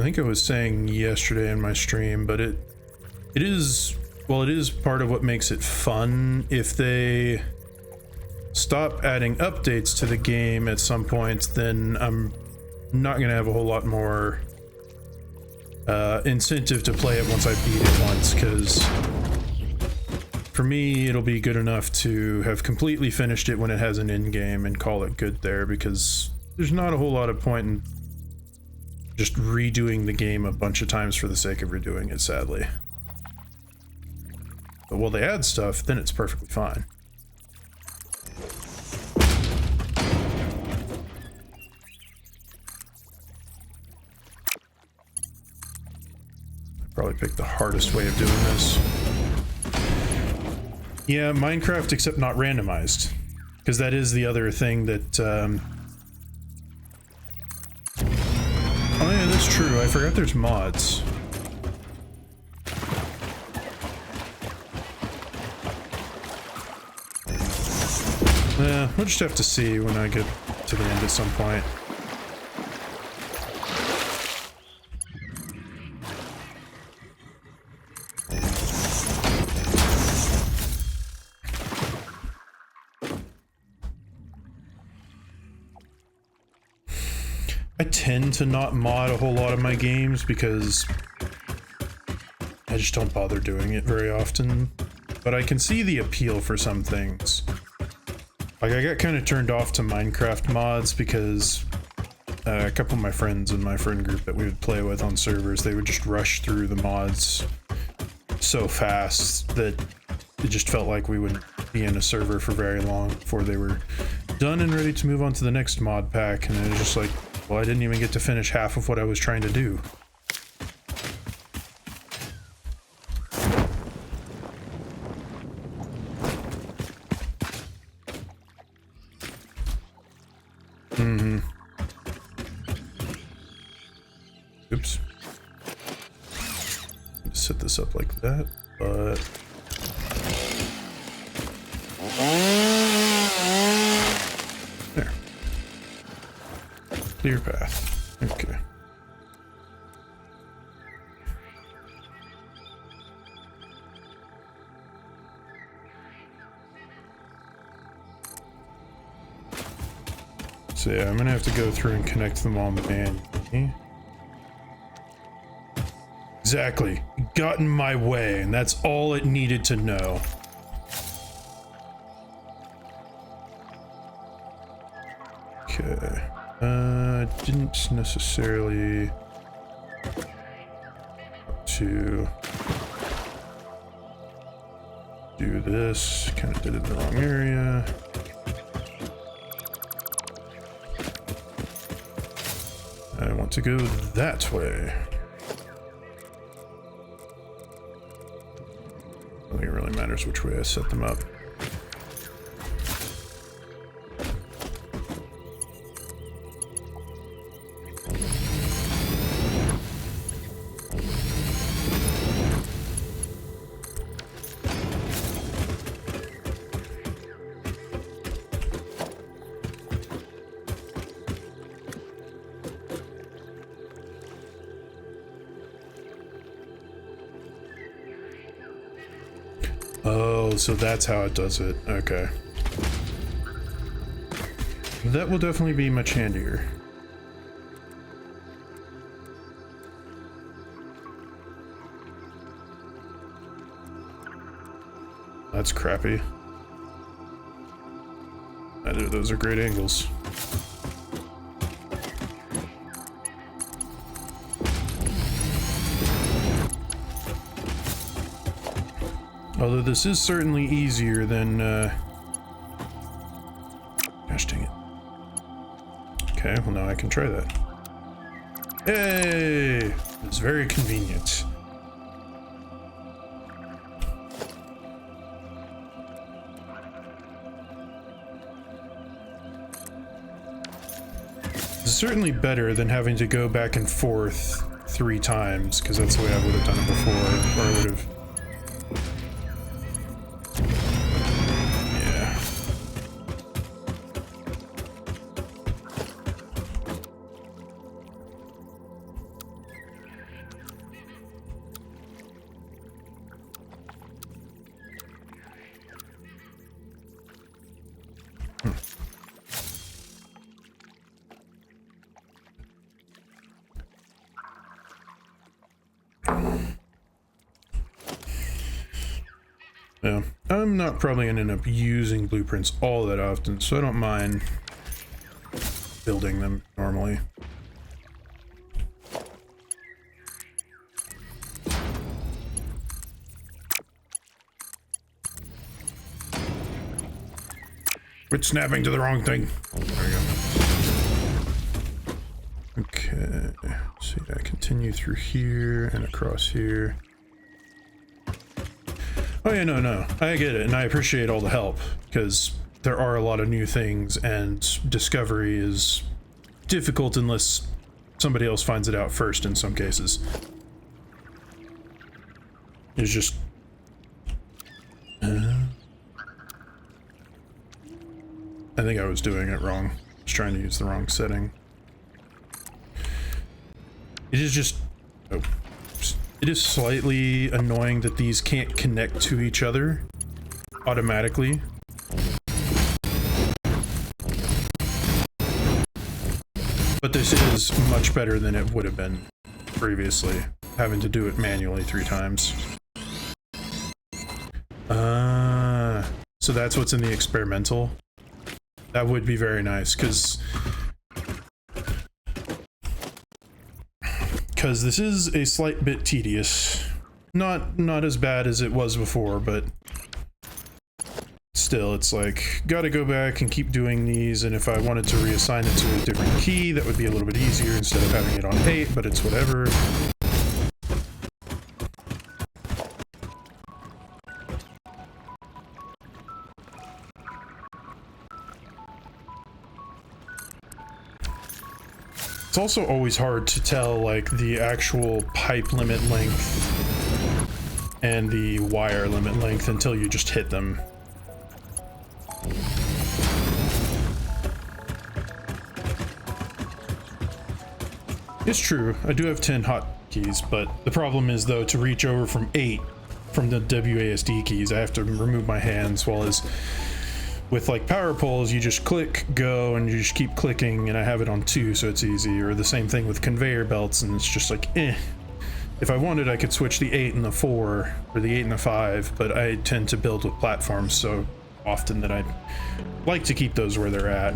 I think I was saying yesterday in my stream, but it is, well, it is part of what makes it fun. If they stop adding updates to the game at some point, then I'm not gonna have a whole lot more incentive to play it once I beat it once, because for me it'll be good enough to have completely finished it when it has an end game and call it good there, because there's not a whole lot of point in just redoing the game a bunch of times for the sake of redoing it, sadly. But while they add stuff, then it's perfectly fine. Probably picked the hardest way of doing this. Yeah, Minecraft, except not randomized. Because that is the other thing that, oh yeah, that's true. I forgot there's mods. Yeah, we'll just have to see when I get to the end at some point. I tend to not mod a whole lot of my games because I just don't bother doing it very often, but I can see the appeal for some things. Like, I got kind of turned off to Minecraft mods because a couple of my friends in my friend group that we would play with on servers, they would just rush through the mods so fast that it just felt like we wouldn't be in a server for very long before they were done and ready to move on to the next mod pack, and it was just like, well, I didn't even get to finish half of what I was trying to do. Oops. Set this up like that, but... There. Clear path. Okay. So yeah, I'm gonna have to go through and connect them all manually. Exactly. It got in my way, and that's all it needed to know. Okay. Didn't necessarily to do this. Kind of did it in the wrong area. I want to go that way. I don't think it really matters which way I set them up. Oh, so that's how it does it. Okay. That will definitely be much handier. That's crappy. Neither of those are great angles. Although this is certainly easier than, gosh dang it. Okay, well now I can try that. Hey! It's very convenient. It's certainly better than having to go back and forth 3 times, because that's the way I would have done it before, or I would have... Yeah, I'm not probably gonna end up using blueprints all that often, so I don't mind building them normally. Quit snapping to the wrong thing. There we go. Okay, so yeah, continue through here and across here. Oh yeah, no, I get it, and I appreciate all the help, because there are a lot of new things, and discovery is difficult unless somebody else finds it out first in some cases. It's just... I think I was doing it wrong. I was trying to use the wrong setting. It is just... Oh. It is slightly annoying that these can't connect to each other automatically. But this is much better than it would have been previously, having to do it manually 3 times. So that's what's in the experimental. That would be very nice, because this is a slight bit tedious. Not as bad as it was before, but still, it's like, gotta go back and keep doing these, and if I wanted to reassign it to a different key, that would be a little bit easier instead of having it on 8, but it's whatever. It's also always hard to tell, like, the actual pipe limit length and the wire limit length until you just hit them. It's true, I do have 10 hotkeys, but the problem is, though, to reach over from 8 from the WASD keys, I have to remove my hands, while as with like power poles, you just click, go, and you just keep clicking, and I have it on 2, so it's easy. Or the same thing with conveyor belts, and it's just like, eh. If I wanted, I could switch the 8 and the 4, or the 8 and the 5, but I tend to build with platforms so often that I like to keep those where they're at.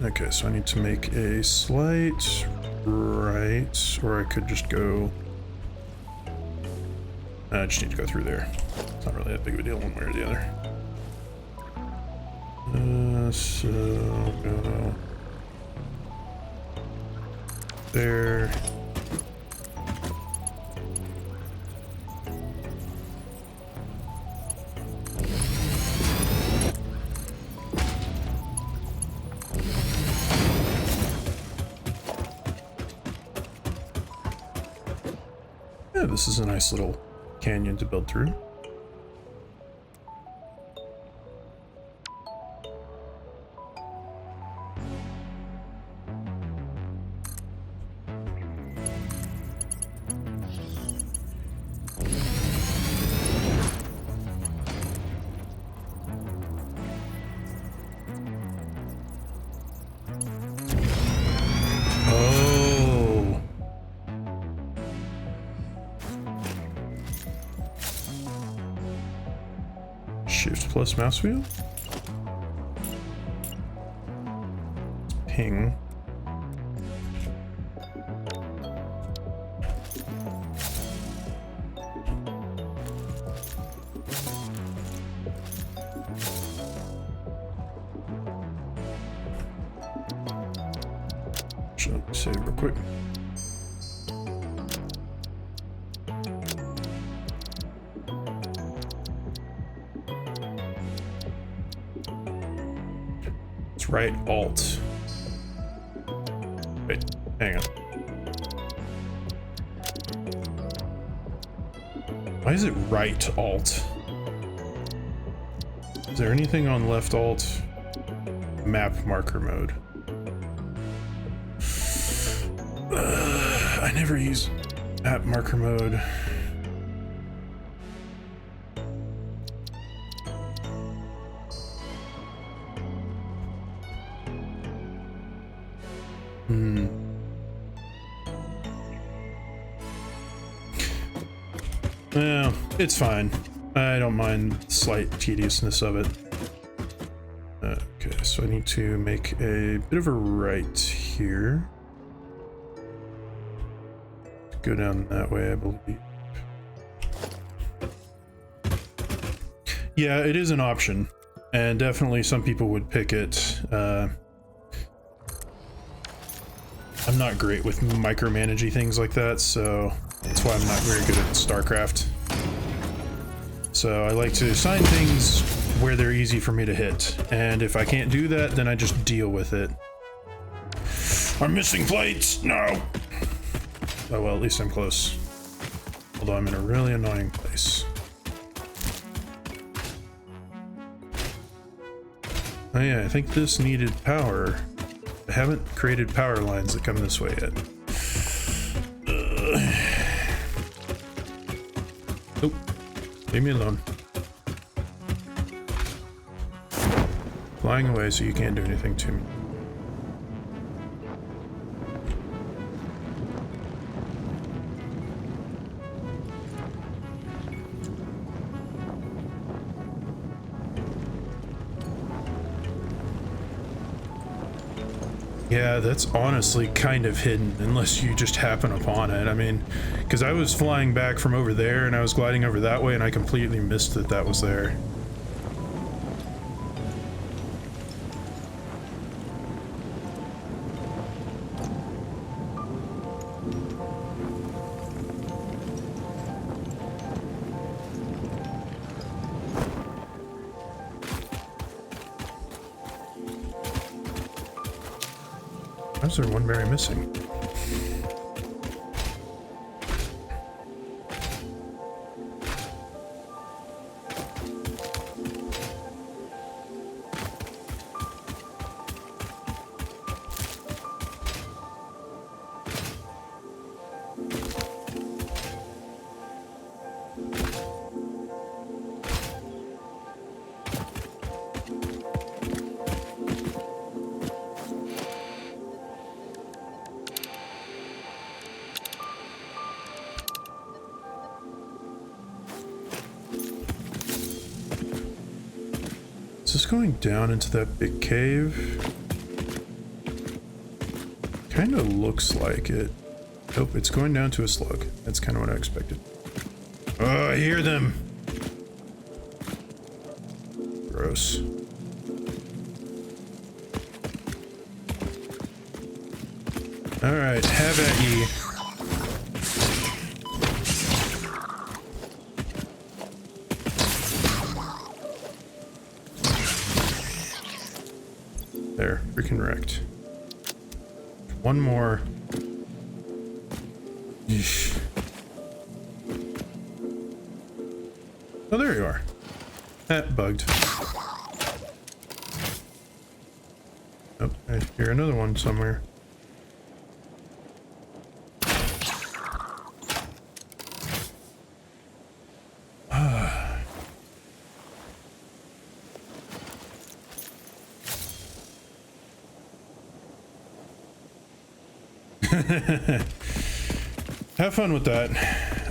Okay, so I need to make a slight right, or I could just go... I just need to go through there. It's not really that big of a deal one way or the other. So go there. Yeah, this is a nice little canyon to build through. Shift plus mouse wheel. Ping. Let me save real quick. Right alt. Wait, hang on. Why is it right alt? Is there anything on left alt? Map marker mode. I never use map marker mode. Yeah, it's fine. I don't mind the slight tediousness of it. Okay, so I need to make a bit of a right here. Go down that way, I believe. Yeah, it is an option, and definitely some people would pick it. I'm not great with micromanaging things like that, so that's why I'm not very good at StarCraft. So I like to assign things where they're easy for me to hit, and if I can't do that, then I just deal with it. I'm missing plates! No! Oh well, at least I'm close. Although I'm in a really annoying place. Oh yeah, I think this needed power. I haven't created power lines that come this way yet. Oh, leave me alone. Flying away so you can't do anything to me. Yeah, that's honestly kind of hidden, unless you just happen upon it. I mean, because I was flying back from over there and I was gliding over that way and I completely missed that that was there. Why is there one berry missing? Is this going down into that big cave? Kind of looks like it. Nope, it's going down to a slug. That's kind of what I expected. Oh, I hear them! Gross. Alright, have at ye. There, freaking wrecked. One more. Yeesh. Oh, there you are. That bugged. Oh, I hear another one somewhere. Have fun with that.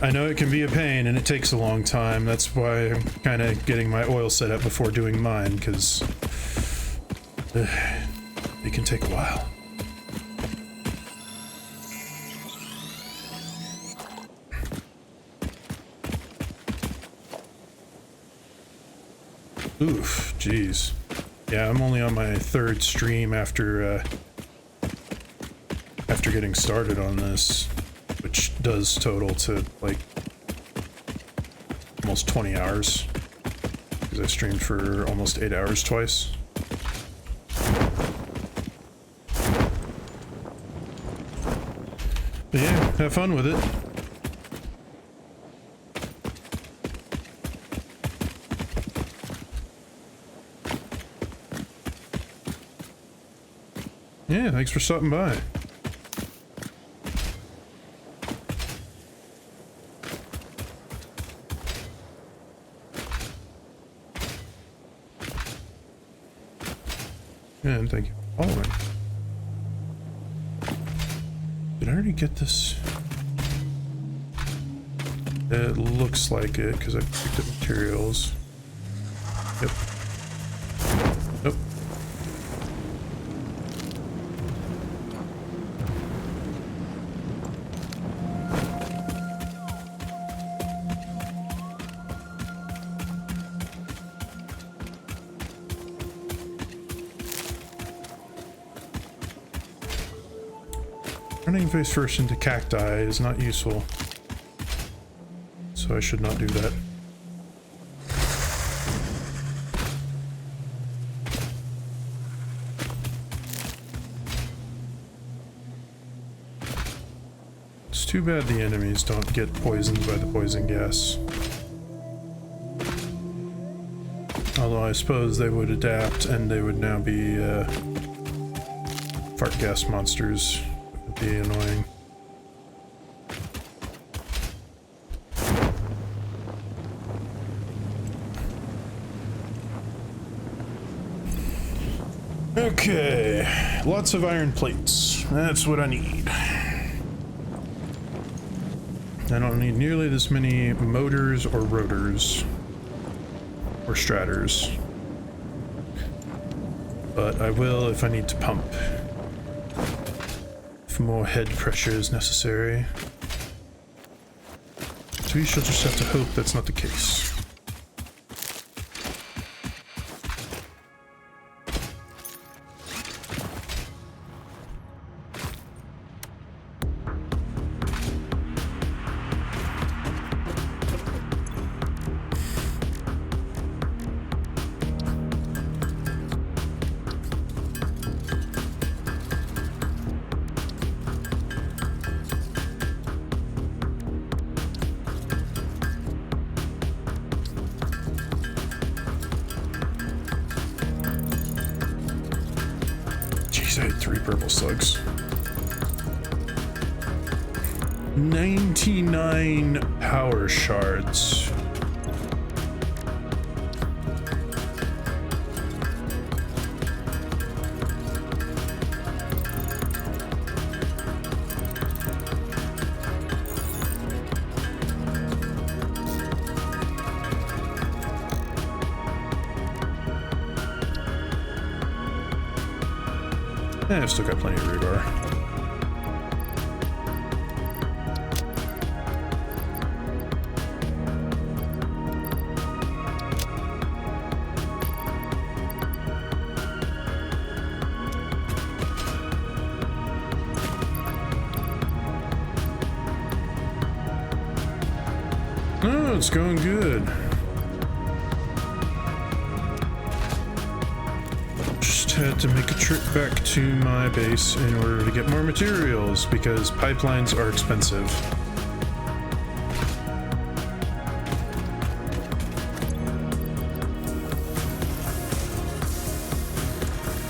I know it can be a pain and it takes a long time. That's why I'm kind of getting my oil set up before doing mine, because it can take a while. Oof, jeez. Yeah, I'm only on my third stream after getting started on this, which does total to like almost 20 hours, because I streamed for almost 8 hours twice. But yeah, have fun with it. Yeah, thanks for stopping by. And thank you for following. Did I already get this? It looks like it, because I picked up materials. Yep. Nope. Running face first into cacti is not useful, so I should not do that. It's too bad the enemies don't get poisoned by the poison gas. Although I suppose they would adapt and they would now be fart gas monsters. Be annoying. Okay, lots of iron plates. That's what I need. I don't need nearly this many motors or rotors or strators, but I will if I need to pump. More head pressure is necessary. So we shall just have to hope that's not the case. I had 3 purple slugs. 99 power shards. Yeah, I've still got plenty of rebar. Oh, it's going good. Had to make a trip back to my base in order to get more materials because pipelines are expensive.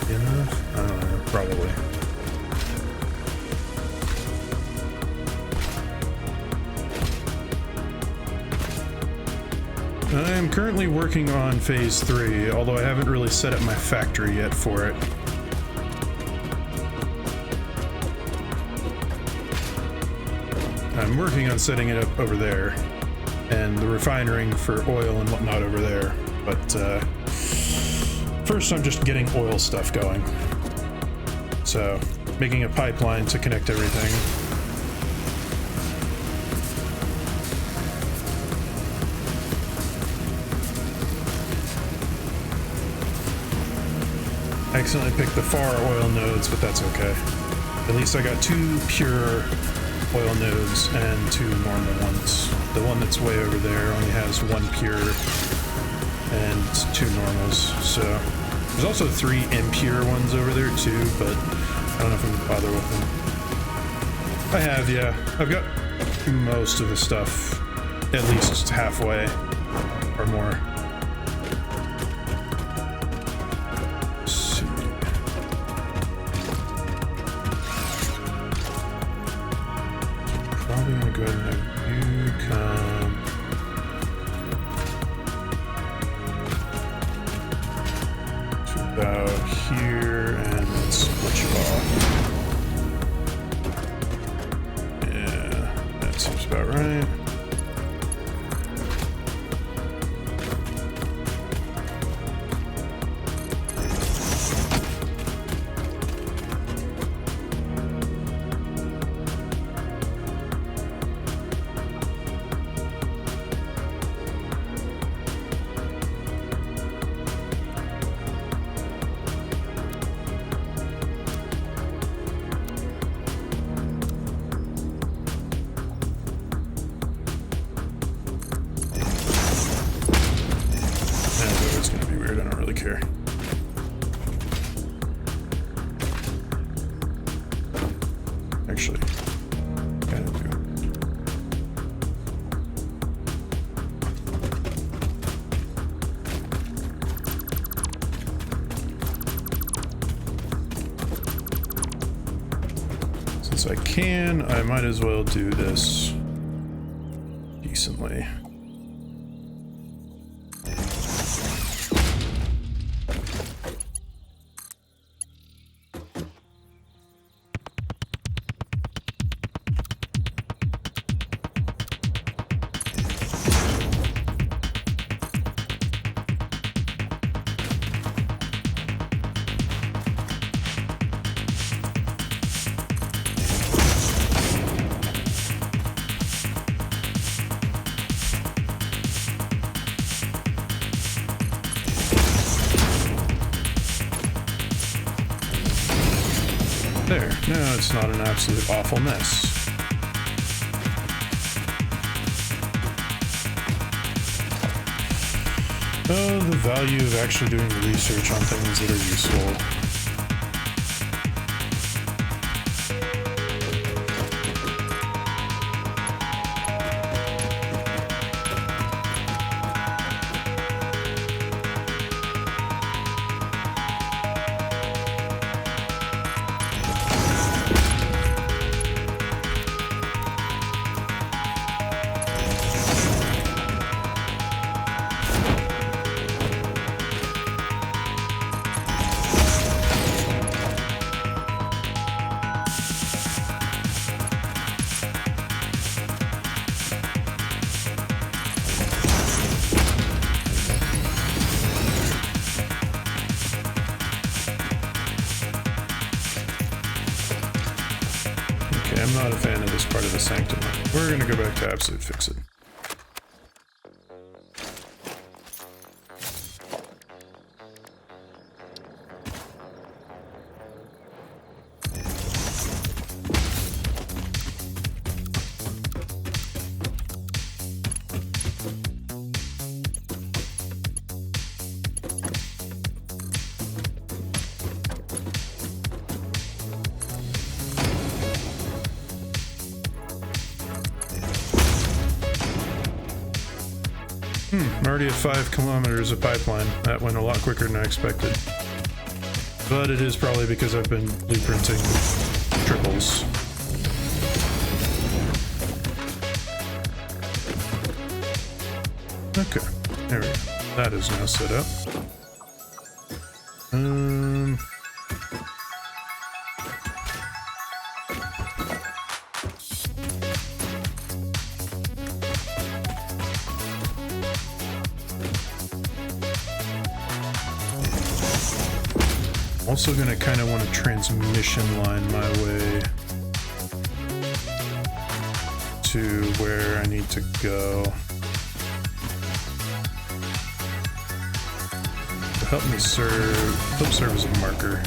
Enough? I don't know, probably. I am currently working on phase 3, although I haven't really set up my factory yet for it. I'm working on setting it up over there, and the refinery for oil and whatnot over there, but first I'm just getting oil stuff going. So, making a pipeline to connect everything. I accidentally picked the far oil nodes, but that's okay. At least I got 2 pure oil nodes and 2 normal ones. The one that's way over there only has 1 pure and 2 normals. So there's also 3 impure ones over there too, but I don't know if I'm gonna bother with them. I have, yeah. I've got most of the stuff, at least halfway or more. care. Actually, kind of do. Since I can, I might as well do this decently. There, now it's not an absolute awful mess. Oh, the value of actually doing research on things that are useful. I'm not a fan of this part of the sanctum. We're gonna go back to absolute fix it. I'm already at 5 kilometers of pipeline. That went a lot quicker than I expected. But it is probably because I've been blueprinting triples. Okay, there we go. That is now set up. Also gonna kind of want a transmission line my way to where I need to go to help me serve as a marker.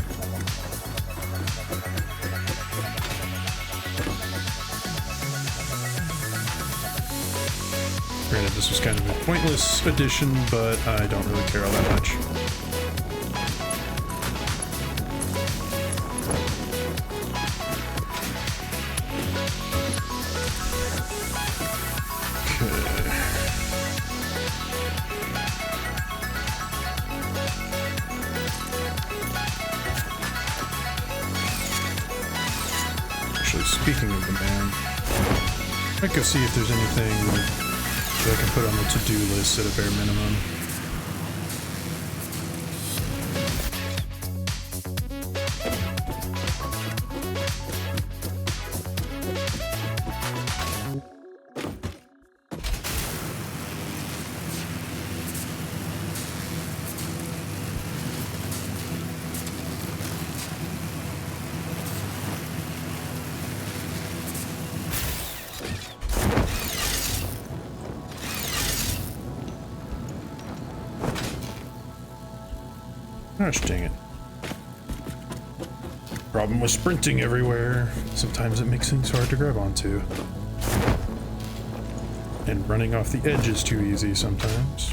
Granted, this was kind of a pointless addition, but I don't really care all that much. Speaking of the man, I can see if there's anything that I can put on the to-do list at a bare minimum. Gosh dang it. Problem with sprinting everywhere. Sometimes it makes things hard to grab onto. And running off the edge is too easy sometimes.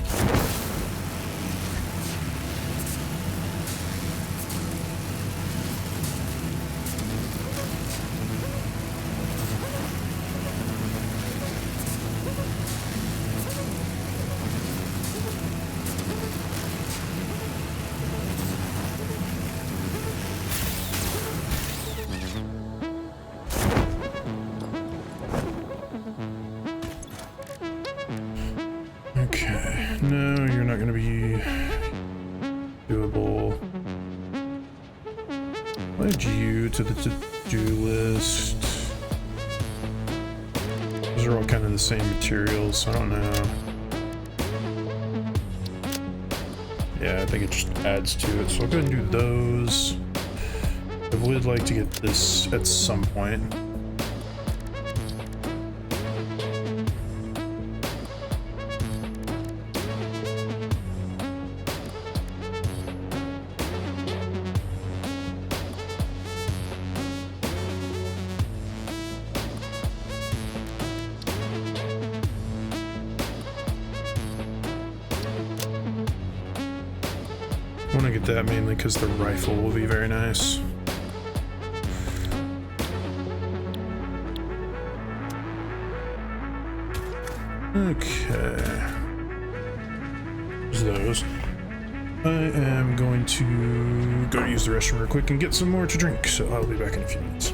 not going to be doable. Add you to the to-do list. Those are all kind of the same materials, so I don't know. Yeah, I think it just adds to it, so I'll go ahead and do those. I would like to get this at some point. I want to get that mainly because the rifle will be very nice. Okay. There's those. I am going to go use the restroom real quick and get some more to drink, so I'll be back in a few minutes.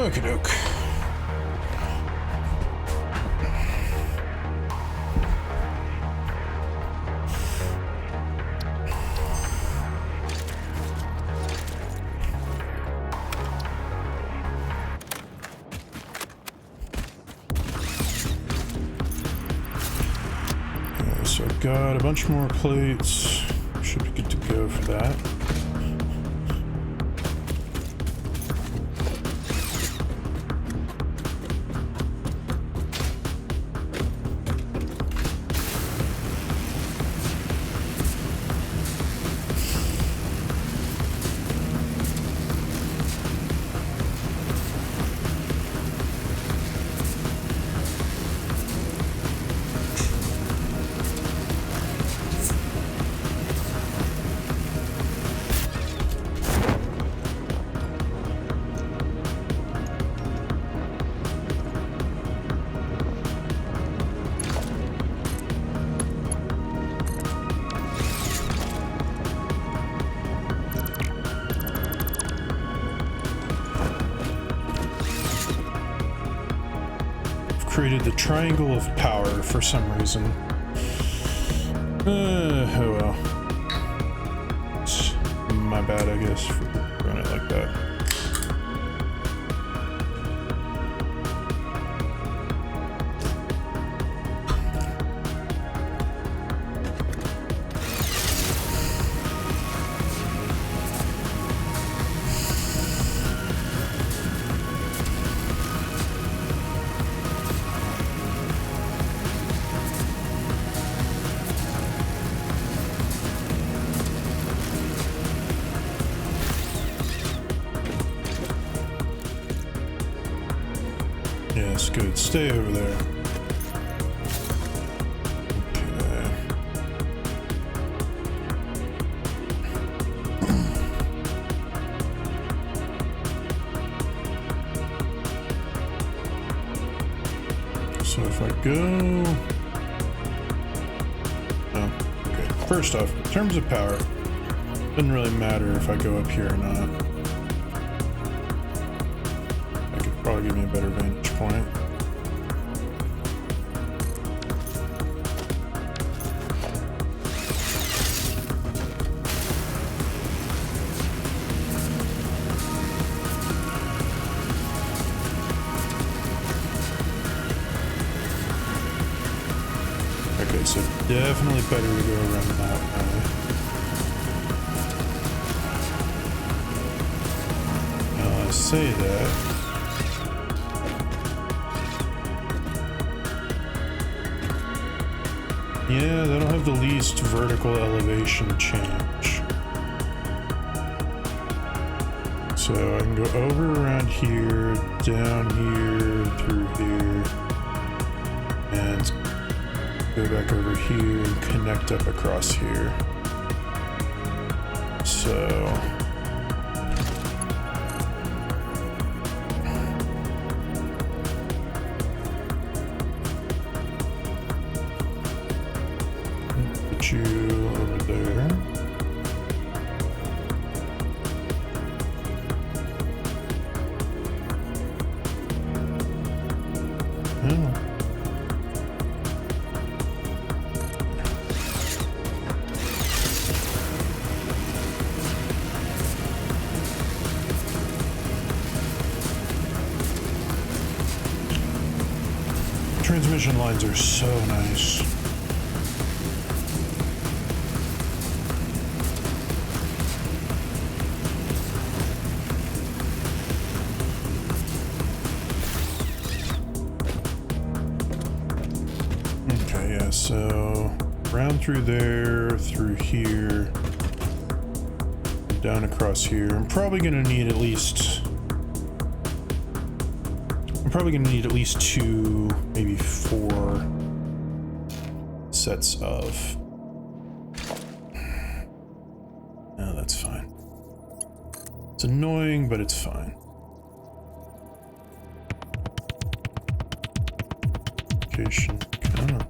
Okie doke. So I've got a bunch more plates. Should be good to go for that. Created the triangle of power for some reason. Oh well. It's my bad, I guess, for doing it like that. Yes, good. Stay over there. Okay. So if I go... Oh, okay. First off, in terms of power, doesn't really matter if I go up here or not. Probably give me a better vantage point. Okay, so definitely better to go around that way. Now I say that. Yeah, that'll have the least vertical elevation change. So I can go over around here, down here, through here, and go back over here and connect up across here. So... you over there. Oh. Transmission lines are so nice. So, round through there, through here, down across here. I'm probably going to need at least 2, maybe 4 sets of... No, that's fine. It's annoying, but it's fine. Location, come on.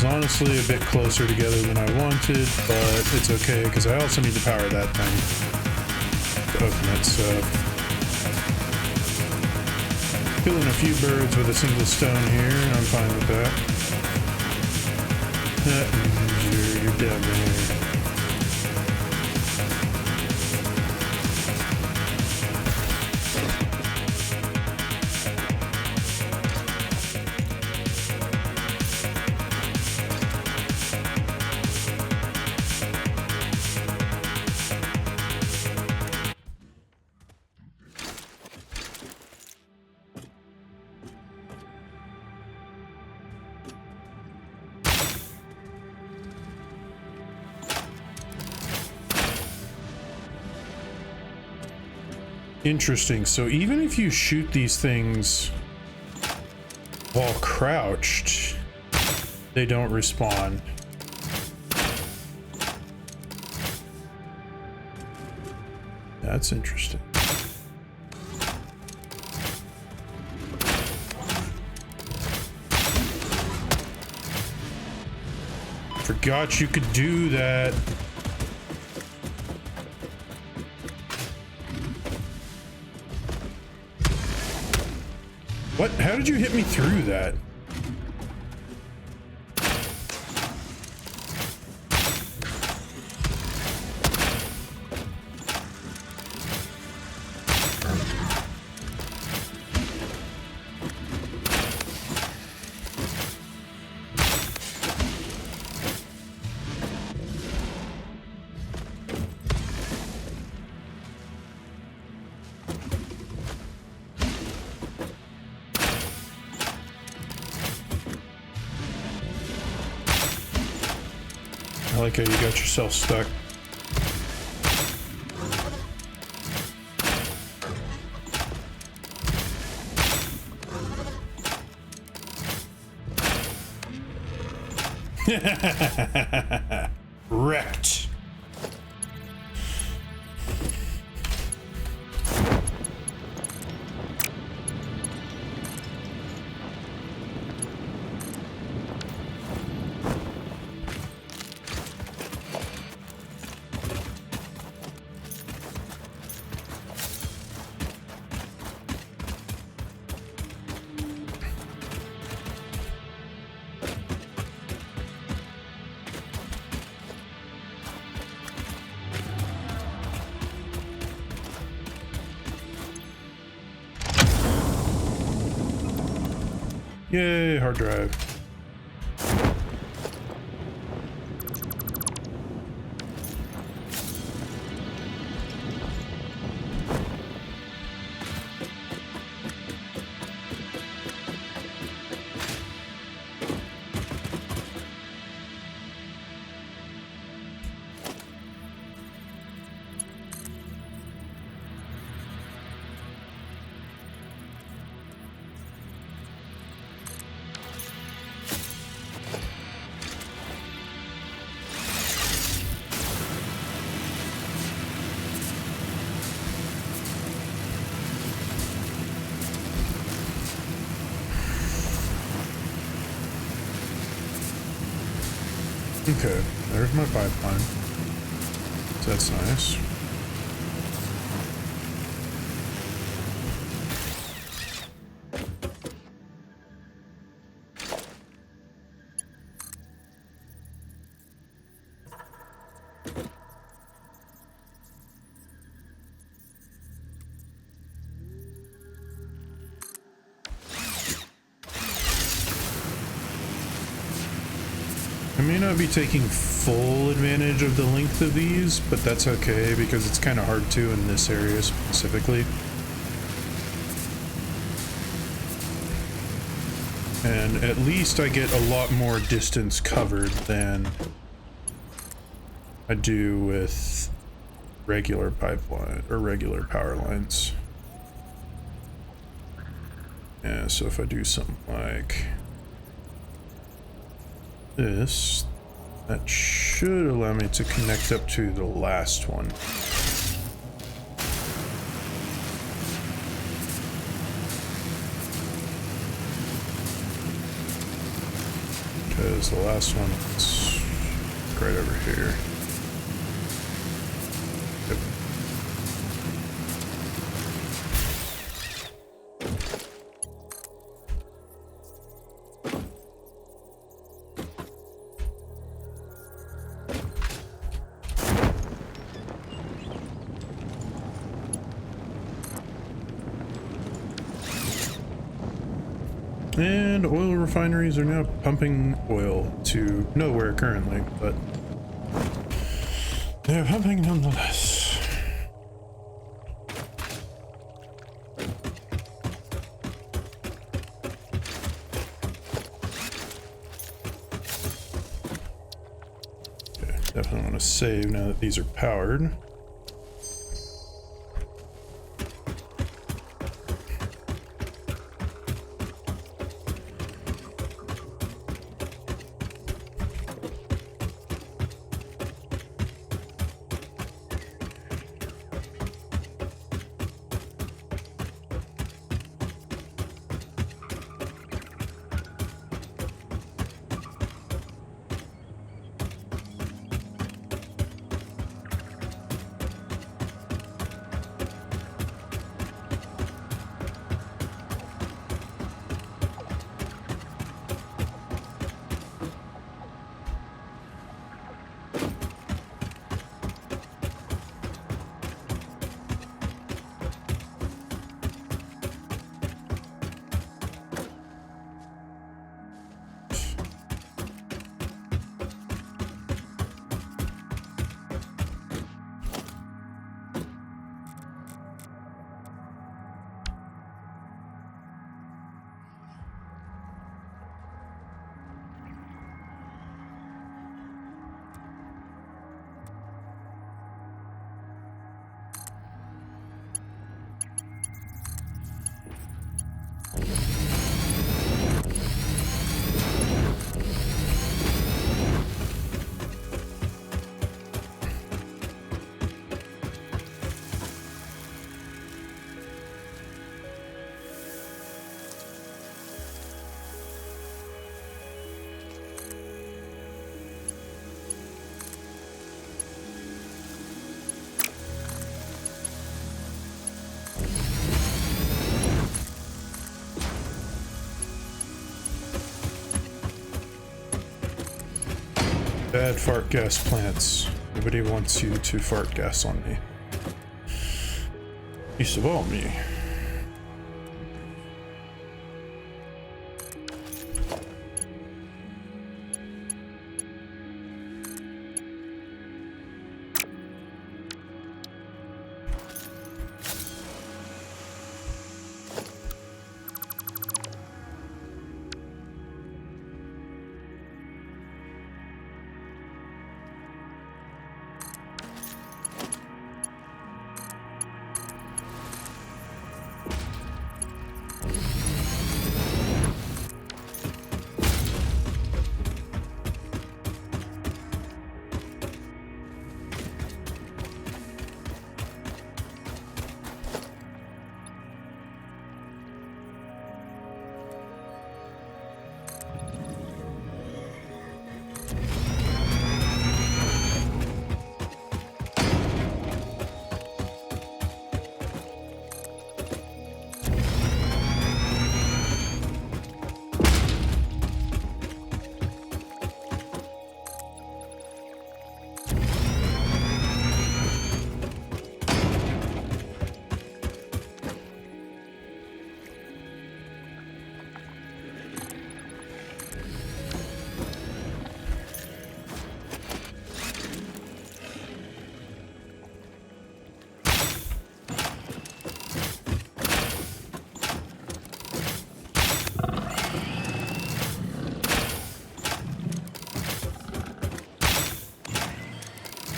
is honestly a bit closer together than I wanted, but it's okay because I also need to power that thing to open it, so killing a few birds with a single stone here, I'm fine with that. That means you're down there. Interesting. So even if you shoot these things while crouched, they don't respawn. That's interesting. Forgot you could do that. What? How did you hit me through that? I like how you got yourself stuck. Wrecked. Yay, hard drive. Okay, there's my pipeline. So that's nice. I may not be taking full advantage of the length of these, but that's okay because it's kind of hard to in this area specifically. And at least I get a lot more distance covered than I do with regular pipeline or regular power lines. Yeah, so if I do something like this, that should allow me to connect up to the last one. because the last one is right over here. Yep. And oil refineries are now pumping oil to nowhere currently, but they're pumping nonetheless. Okay, definitely want to save now that these are powered. Bad fart gas plants. Nobody wants you to fart gas on me. Least of all me.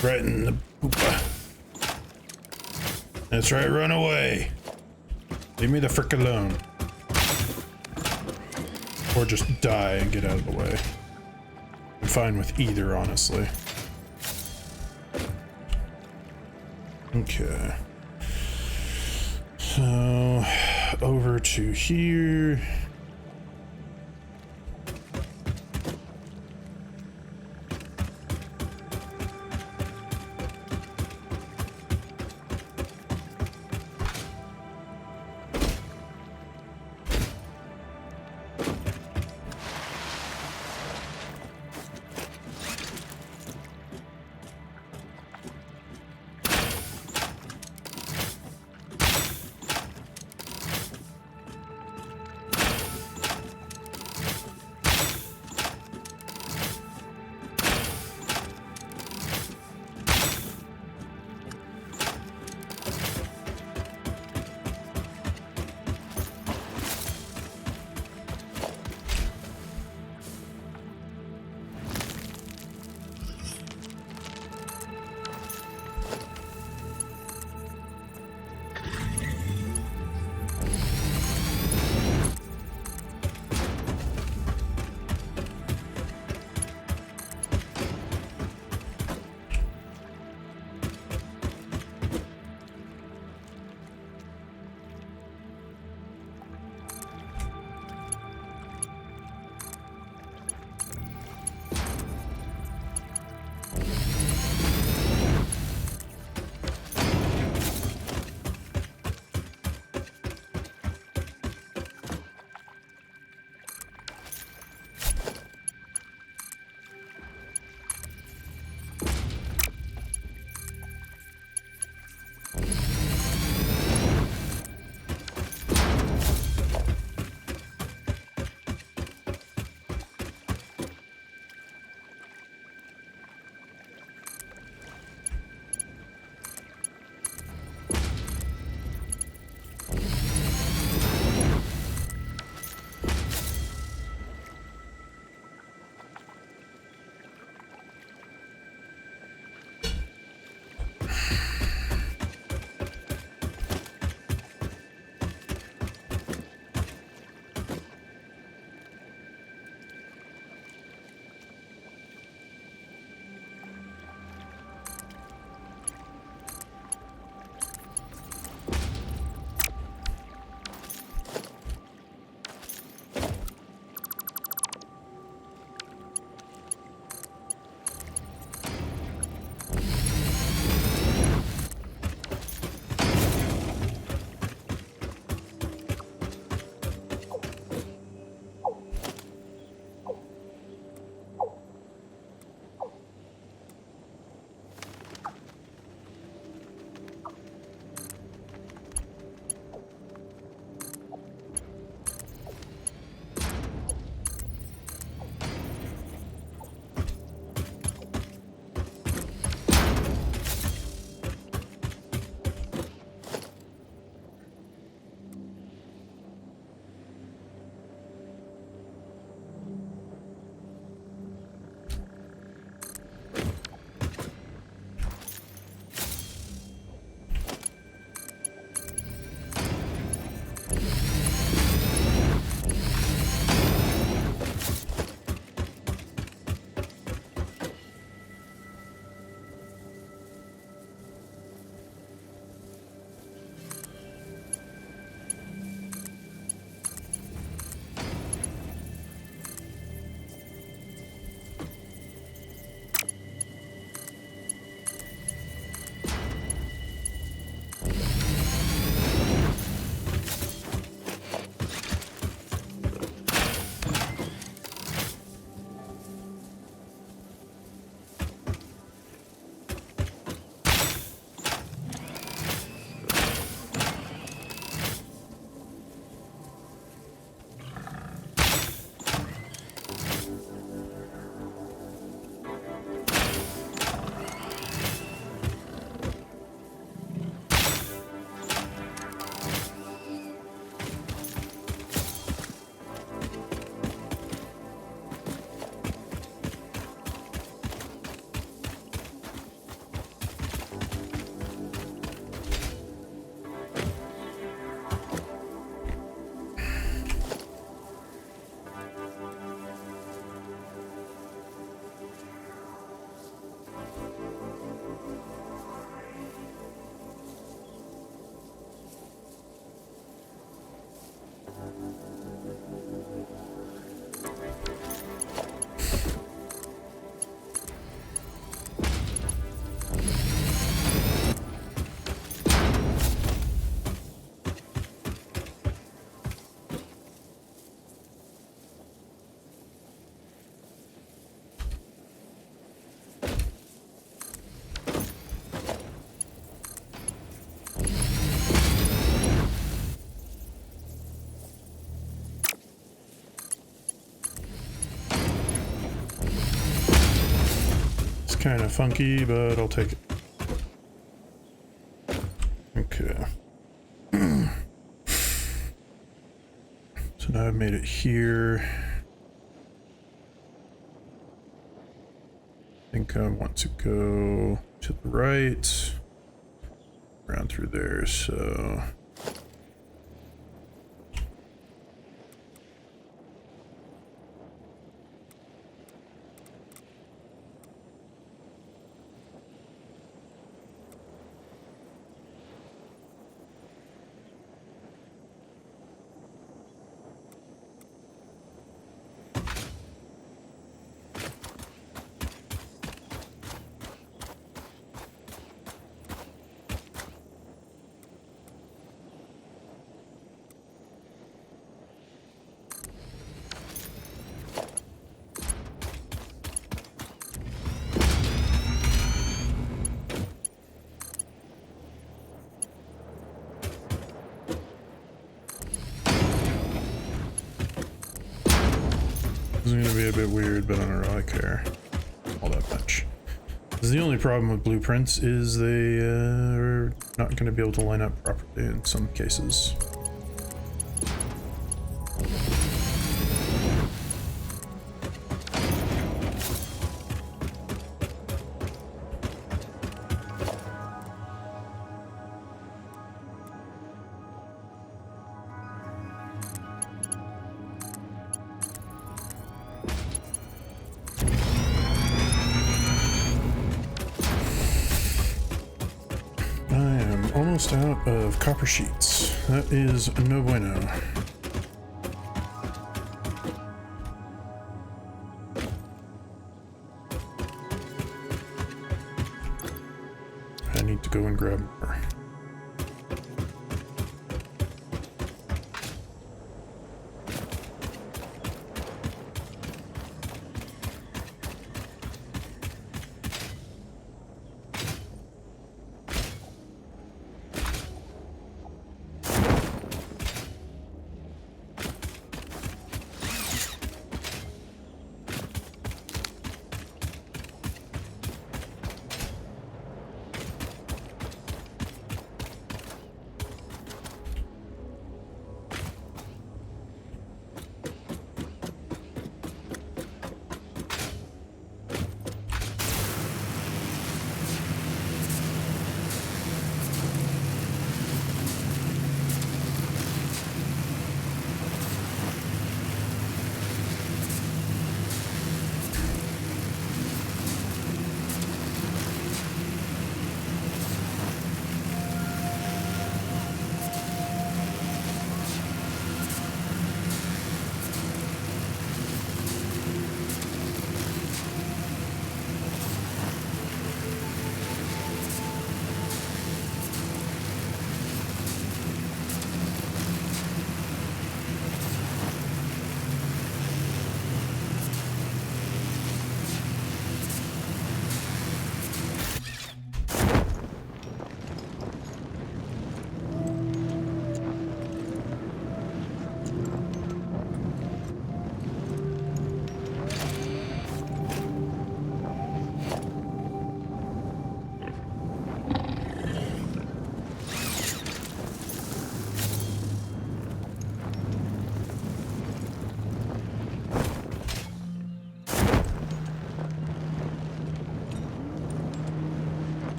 Right in the poopa. That's right, run away. Leave me the frick alone. Or just die and get out of the way. I'm fine with either, honestly. Okay. So, over to here. Kind of funky, but I'll take it. Okay. So now I've made it here. I think I want to go to the right, around through there, so... This is gonna be a bit weird, but I don't really care all that much. The only problem with blueprints is they are not going to be able to line up properly in some cases. Almost out of copper sheets. That is no bueno. I need to go and grab more.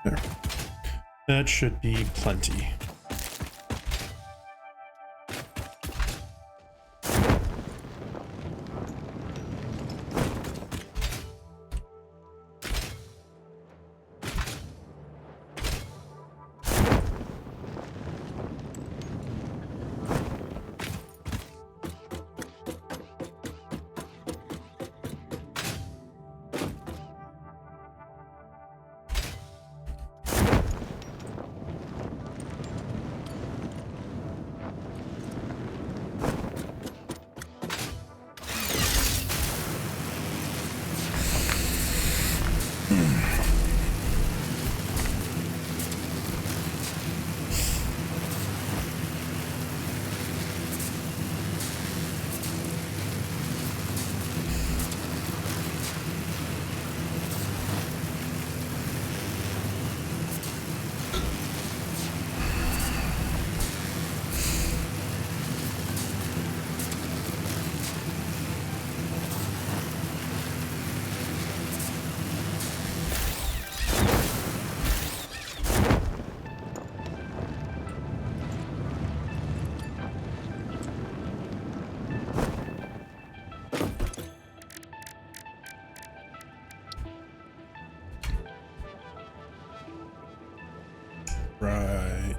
There. That should be plenty. Right.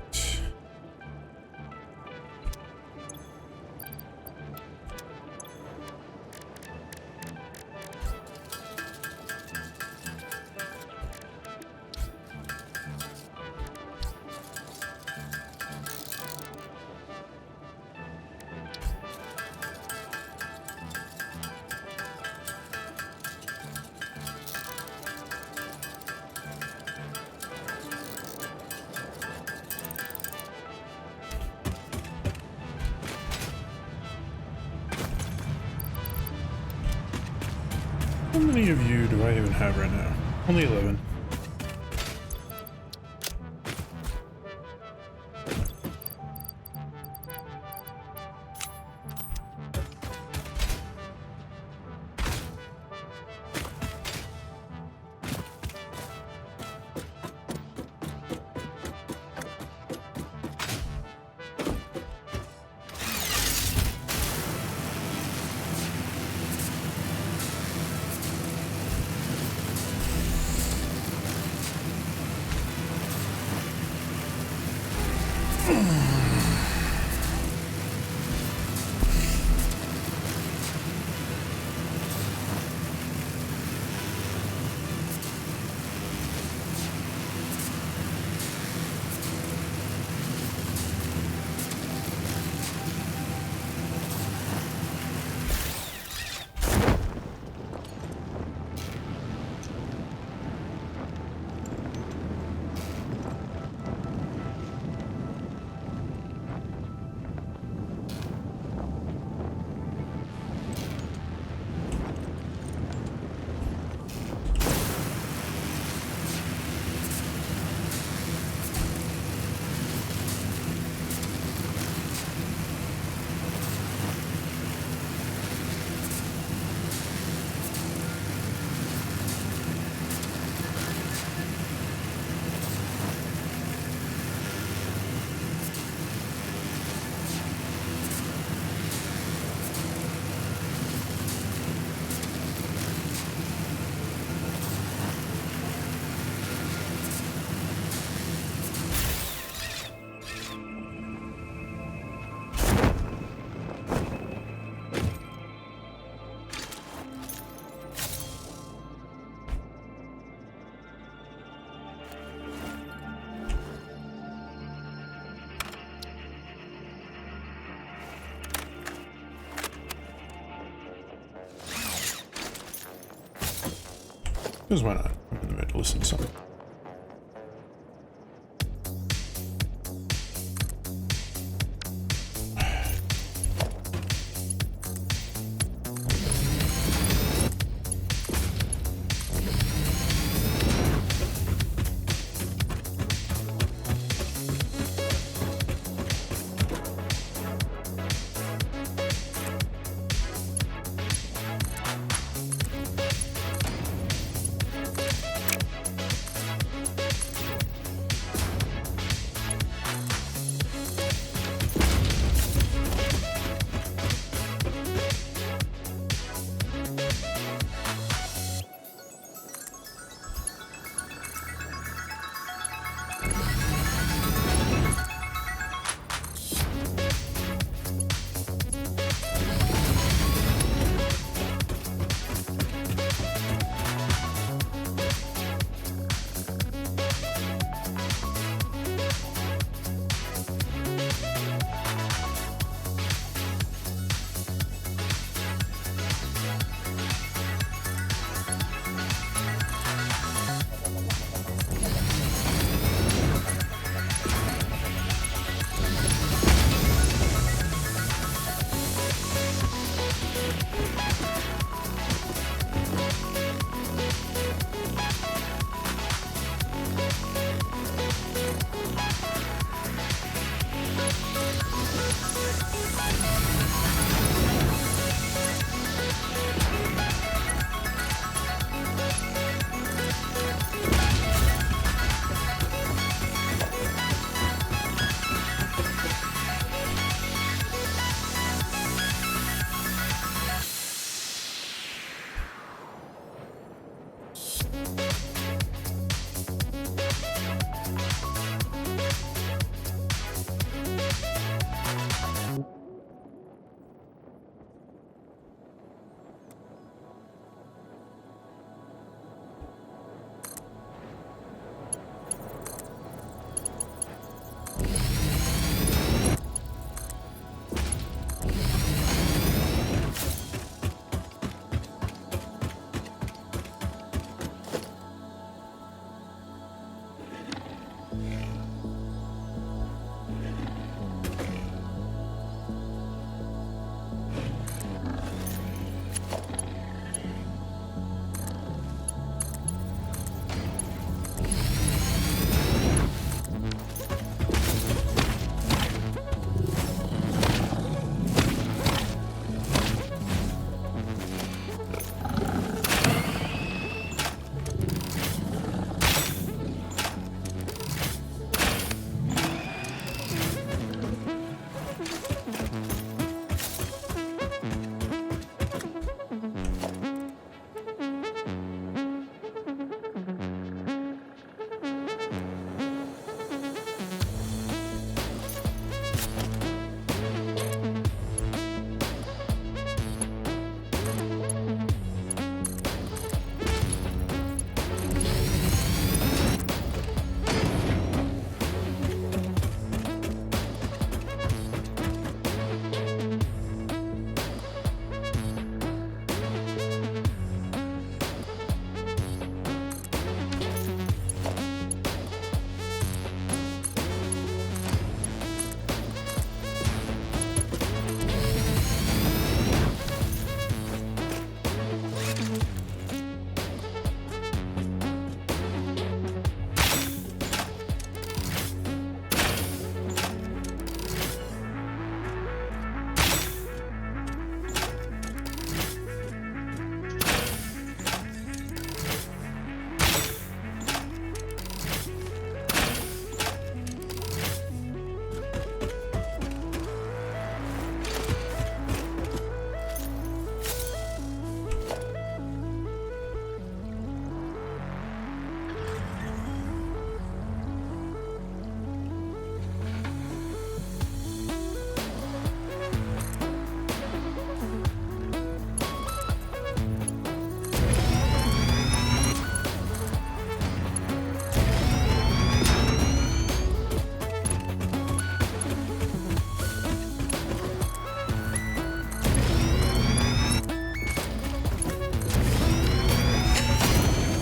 How many of you do I even have right now? Only 11. Because why not? I'm in the mood to listen to something.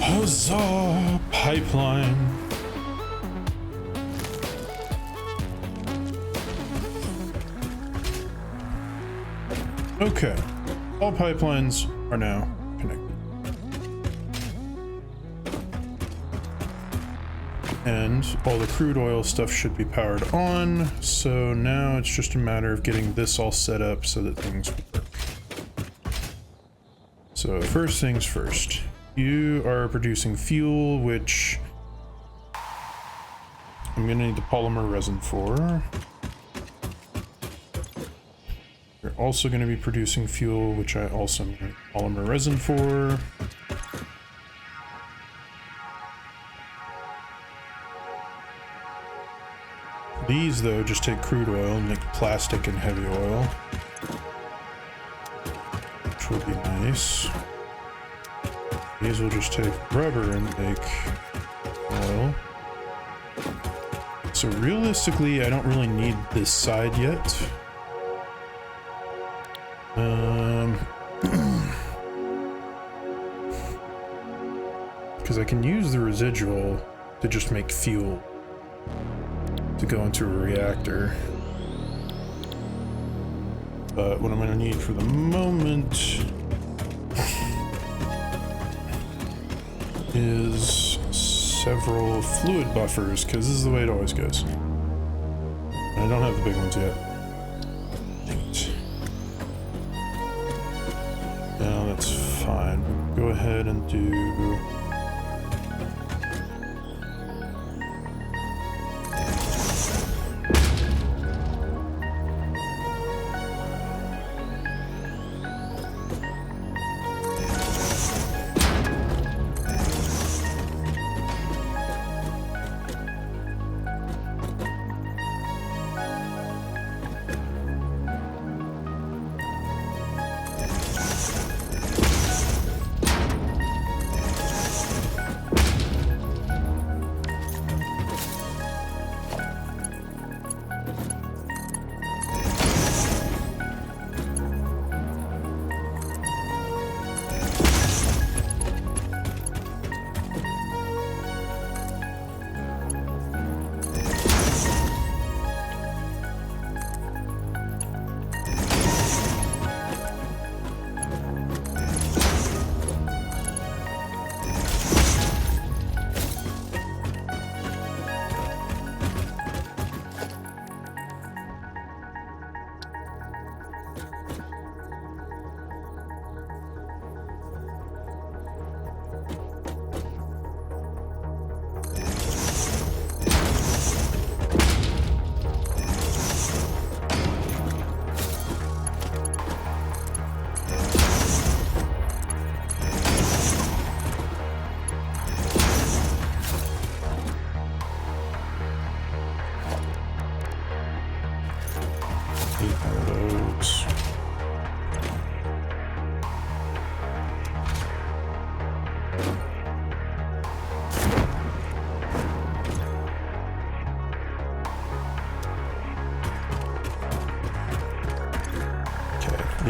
Huzzah! Pipeline. Okay. All pipelines are now connected. And all the crude oil stuff should be powered on. So now it's just a matter of getting this all set up so that things work. So first things first. You are producing fuel, which I'm gonna need the polymer resin for. You're also gonna be producing fuel, which I also need polymer resin for. These, though, just take crude oil and make plastic and heavy oil, which will be nice. These will just take rubber and make oil. So realistically, I don't really need this side yet. Because I can use the residual to just make fuel to go into a reactor. But what I'm going to need for the moment is several fluid buffers, because this is the way it always goes. I don't have the big ones yet. No, that's fine. Go ahead and do...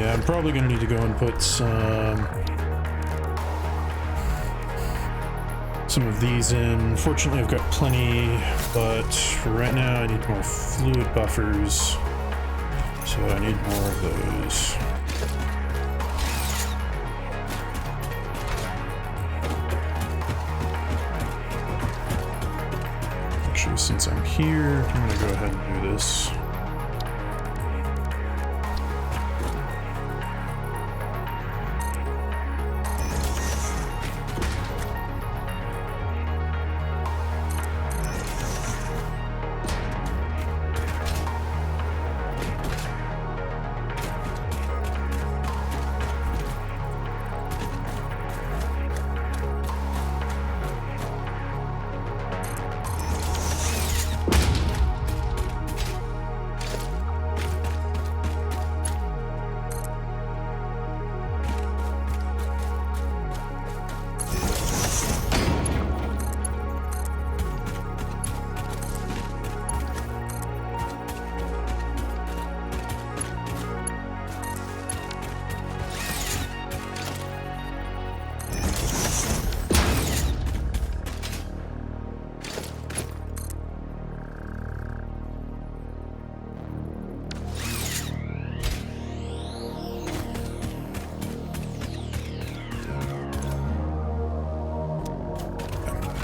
Yeah, I'm probably gonna need to go and put some of these in. Fortunately, I've got plenty, but for right now, I need more fluid buffers. So I need more of those. Actually, since I'm here, I'm gonna go ahead and do this.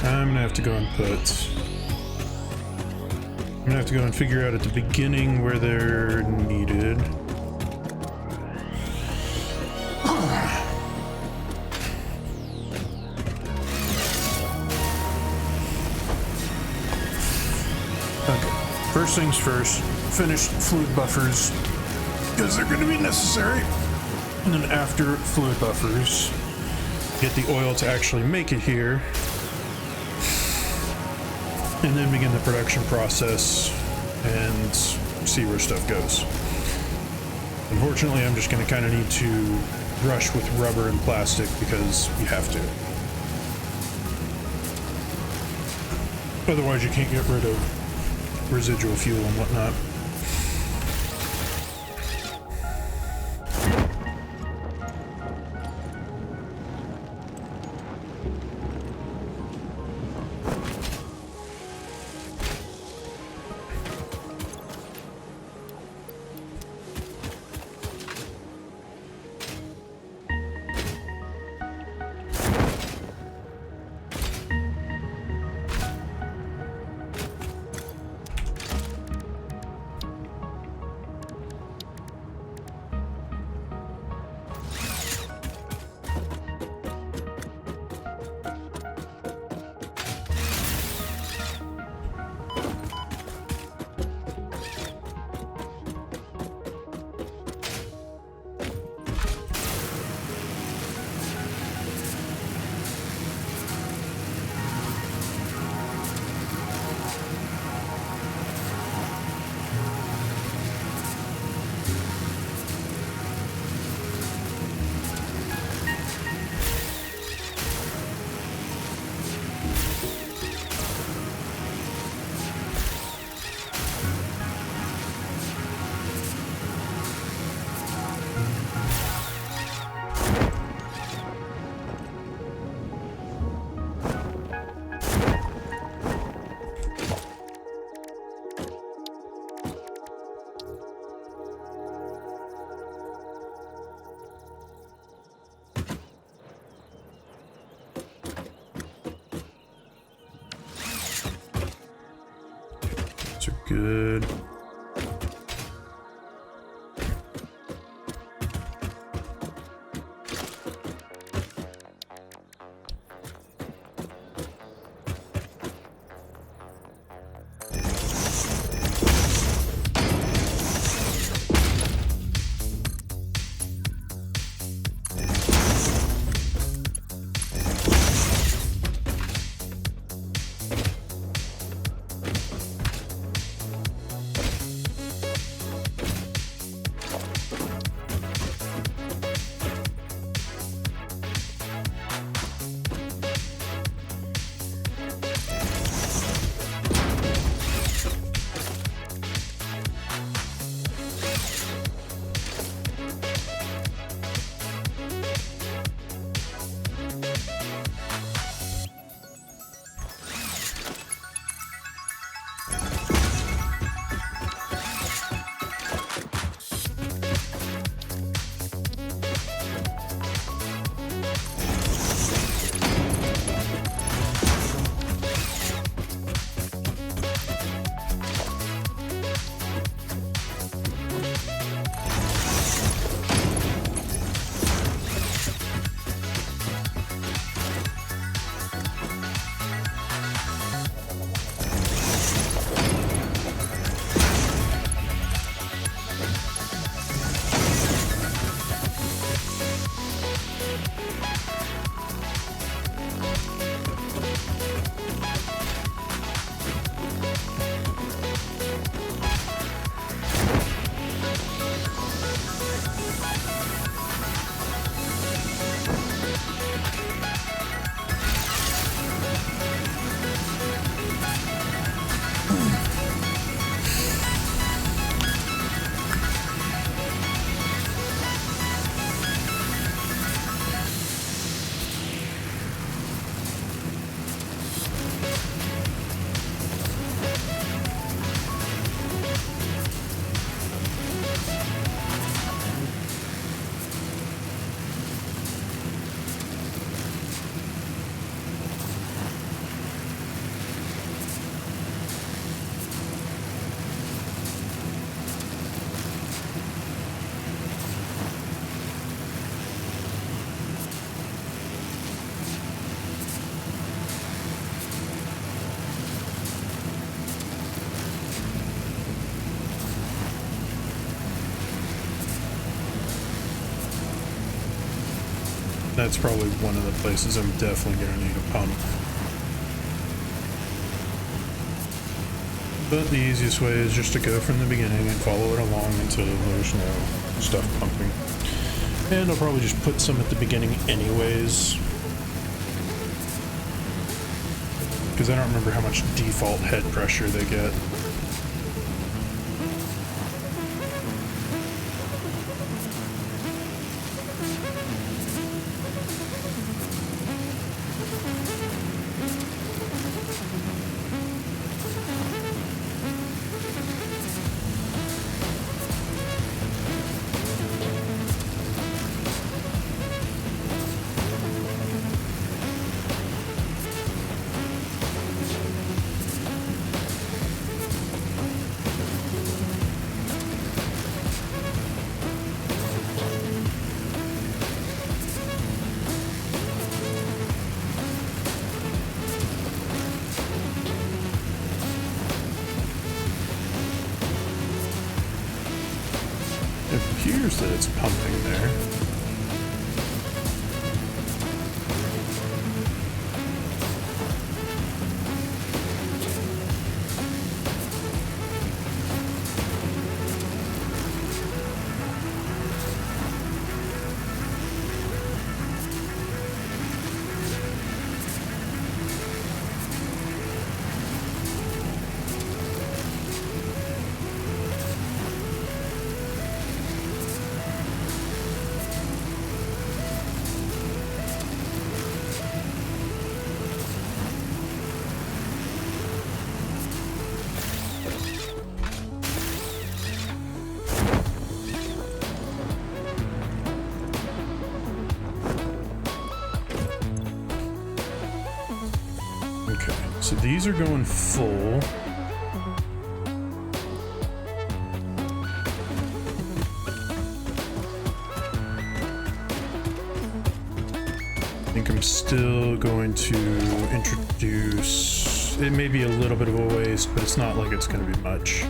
I'm gonna have to go and figure out at the beginning where they're needed. Okay, first things first, finish fluid buffers, because they're gonna be necessary. And then after fluid buffers, get the oil to actually make it here. And then begin the production process and see where stuff goes. Unfortunately, I'm just going to kind of need to rush with rubber and plastic because you have to. Otherwise, you can't get rid of residual fuel and whatnot. Good. That's probably one of the places I'm definitely going to need a pump. But the easiest way is just to go from the beginning and follow it along until there's no stuff pumping. And I'll probably just put some at the beginning anyways. Because I don't remember how much default head pressure they get. It appears that it's pumping there. So these are going full. I think I'm still going to introduce, it may be a little bit of a waste, but it's not like it's going to be much.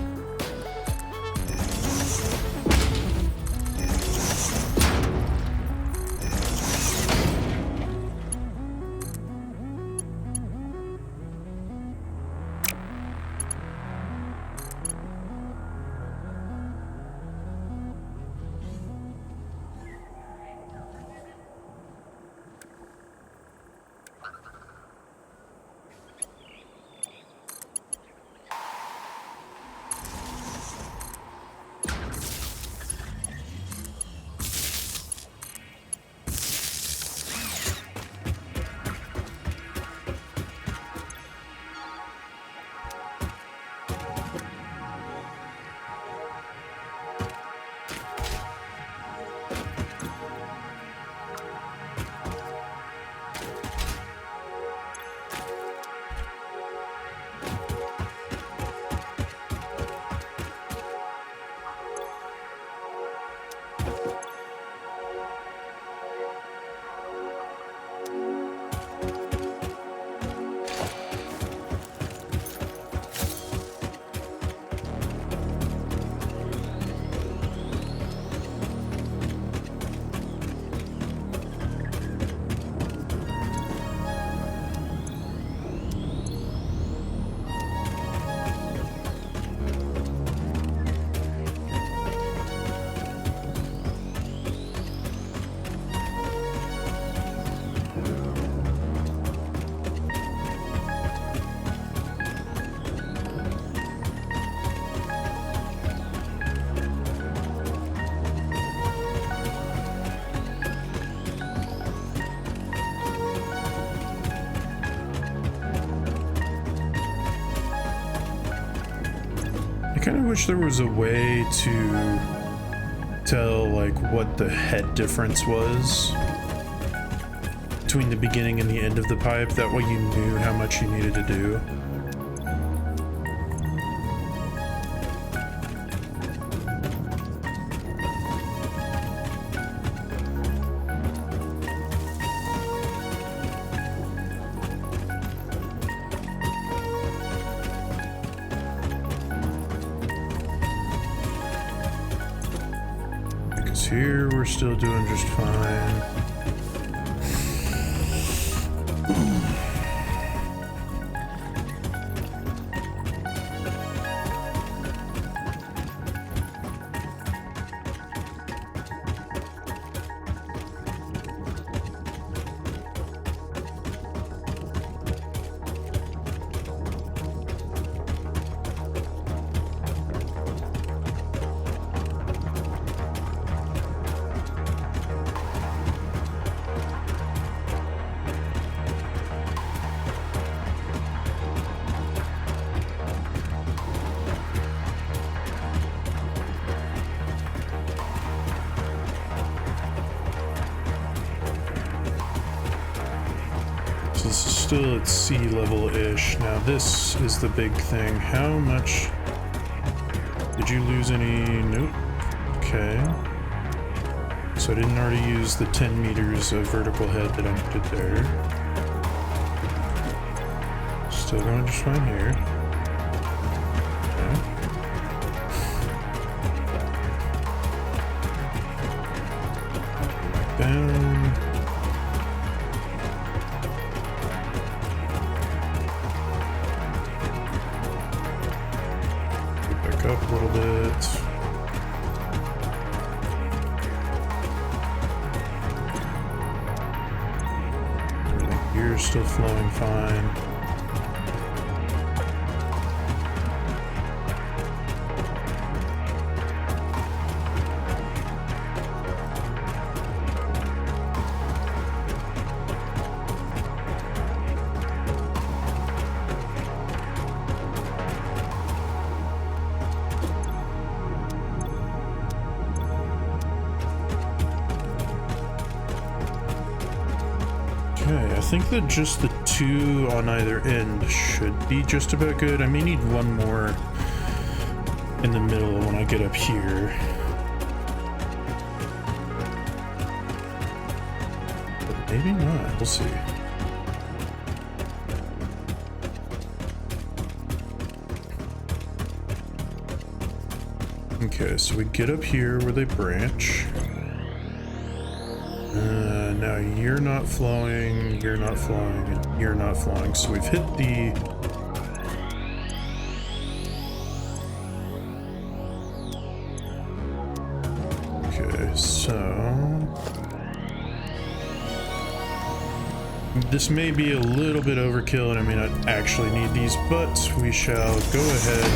I kind of wish there was a way to tell like what the head difference was between the beginning and the end of the pipe. That way you knew how much you needed to do. Here we're still doing just fine. still at sea level-ish. Now this is the big thing. How much... Did you lose any... Nope. Okay. So I didn't already use the 10 meters of vertical head that I did there. Still going just fine here. Okay. Down. Back up a little bit. Gear's still flowing fine. I think that just the two on either end should be just about good. I may need one more in the middle when I get up here. But maybe not. We'll see. Okay, so we get up here where they branch. Now you're not flowing, you're not flowing, and you're not flowing. So we've hit the... Okay, so... This may be a little bit overkill and I may not actually need these, but we shall go ahead.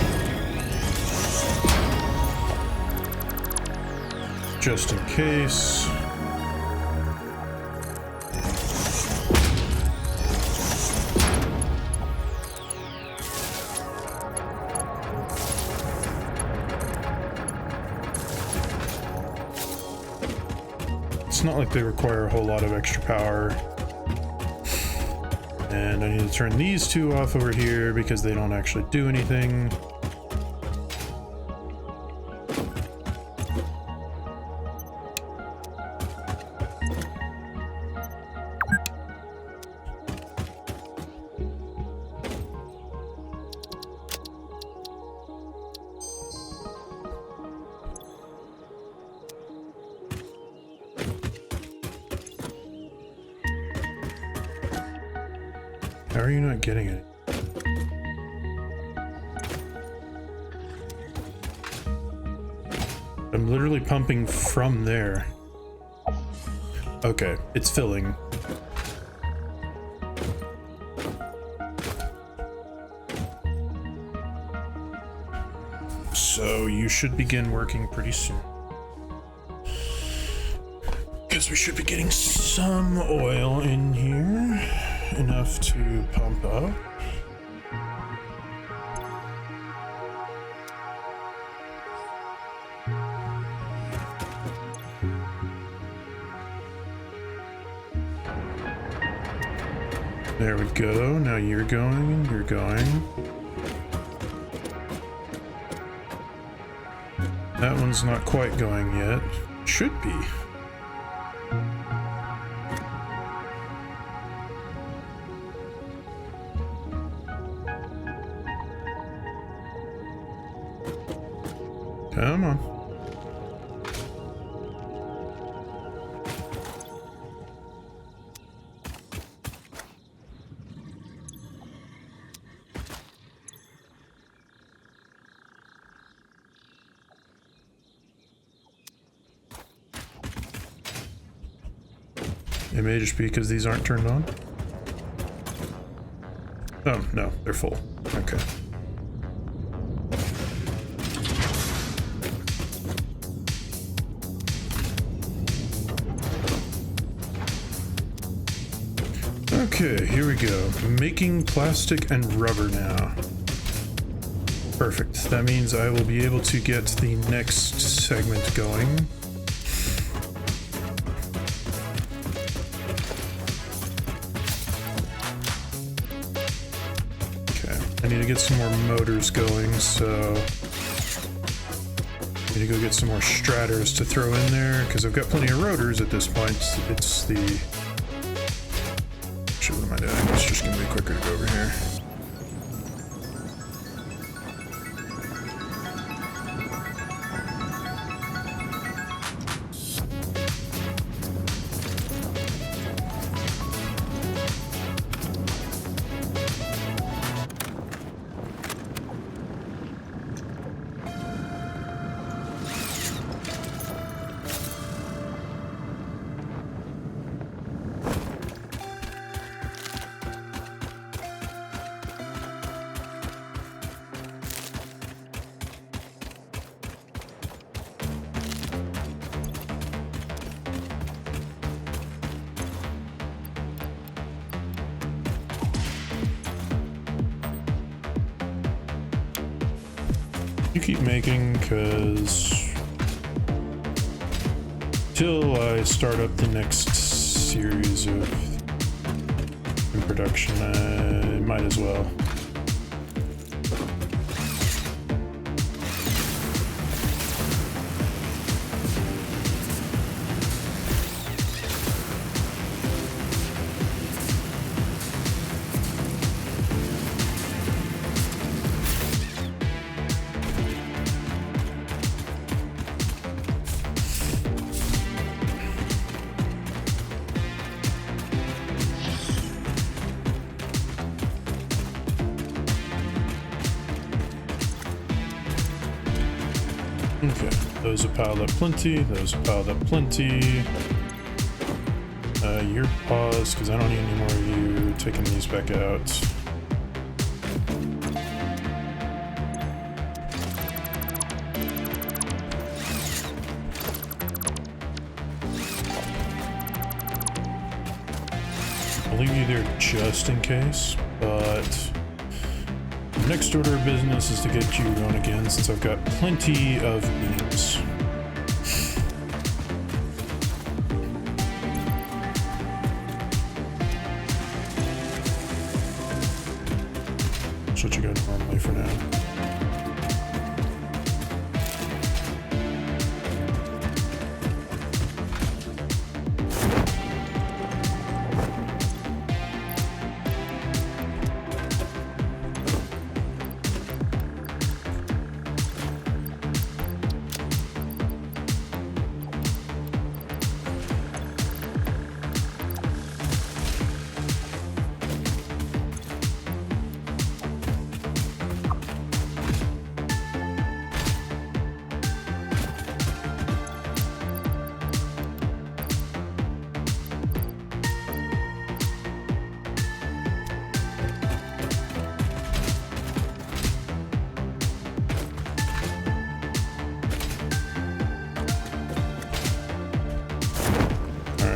Just in case. It's not like they require a whole lot of extra power. And I need to turn these two off over here because they don't actually do anything. How are you not getting it? I'm literally pumping from there. Okay, it's filling. So you should begin working pretty soon. Because we should be getting some oil in here. Enough to pump up. There we go. Now you're going and you're going. That one's not quite going yet. Should be. Come on. It may just be because these aren't turned on. Oh, no, they're full. Okay. Okay, here we go. Making plastic and rubber now. Perfect. That means I will be able to get the next segment going. I need to get some more motors going, so I need to go get some more strators to throw in there, because I've got plenty of rotors at this point. It's the... Actually, what am I doing? It's just going to be quicker to go over here. You keep making, because till I start up the next series of in production, I might as well. Okay, those have piled up plenty, those have piled up plenty. You're paused, because I don't need any more of you. Taking these back out. I'll leave you there just in case, but next order of business is to get you going again, since I've got plenty of beams. That's what you got normally for now.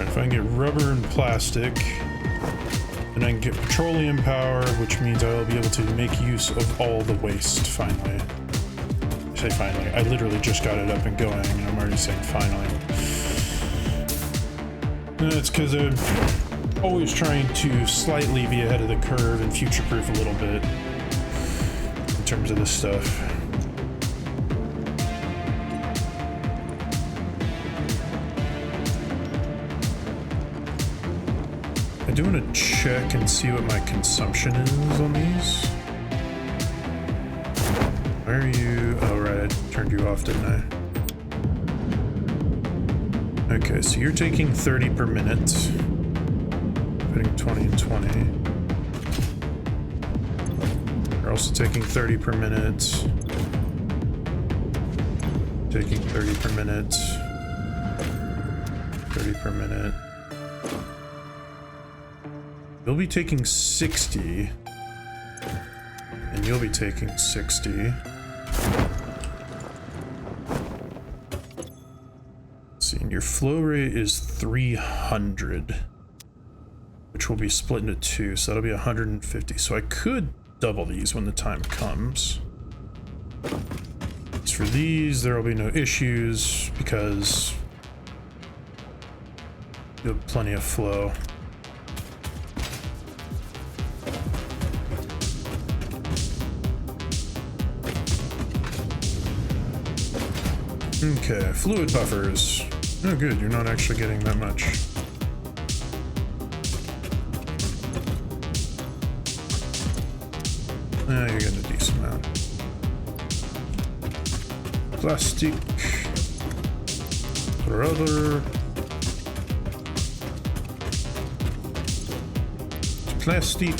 If I can get rubber and plastic, and I can get petroleum power, which means I will be able to make use of all the waste finally. I say finally, I literally just got it up and going, and I'm already saying finally. And that's because I'm always trying to slightly be ahead of the curve and future-proof a little bit in terms of this stuff. I do want to check and see what my consumption is on these. Where are you? Oh, right, I turned you off, didn't I? Okay, so you're taking 30 per minute. Putting 20 and 20. You're also taking 30 per minute. Taking 30 per minute. 30 per minute. You'll be taking 60, and you'll be taking 60. Let's see, and your flow rate is 300, which will be split into two, so that'll be 150. So I could double these when the time comes. As for these, there will be no issues because you have plenty of flow. Okay, fluid buffers. Oh good, you're not actually getting that much. You're getting a decent amount. Plastic. Rubber. Plastic.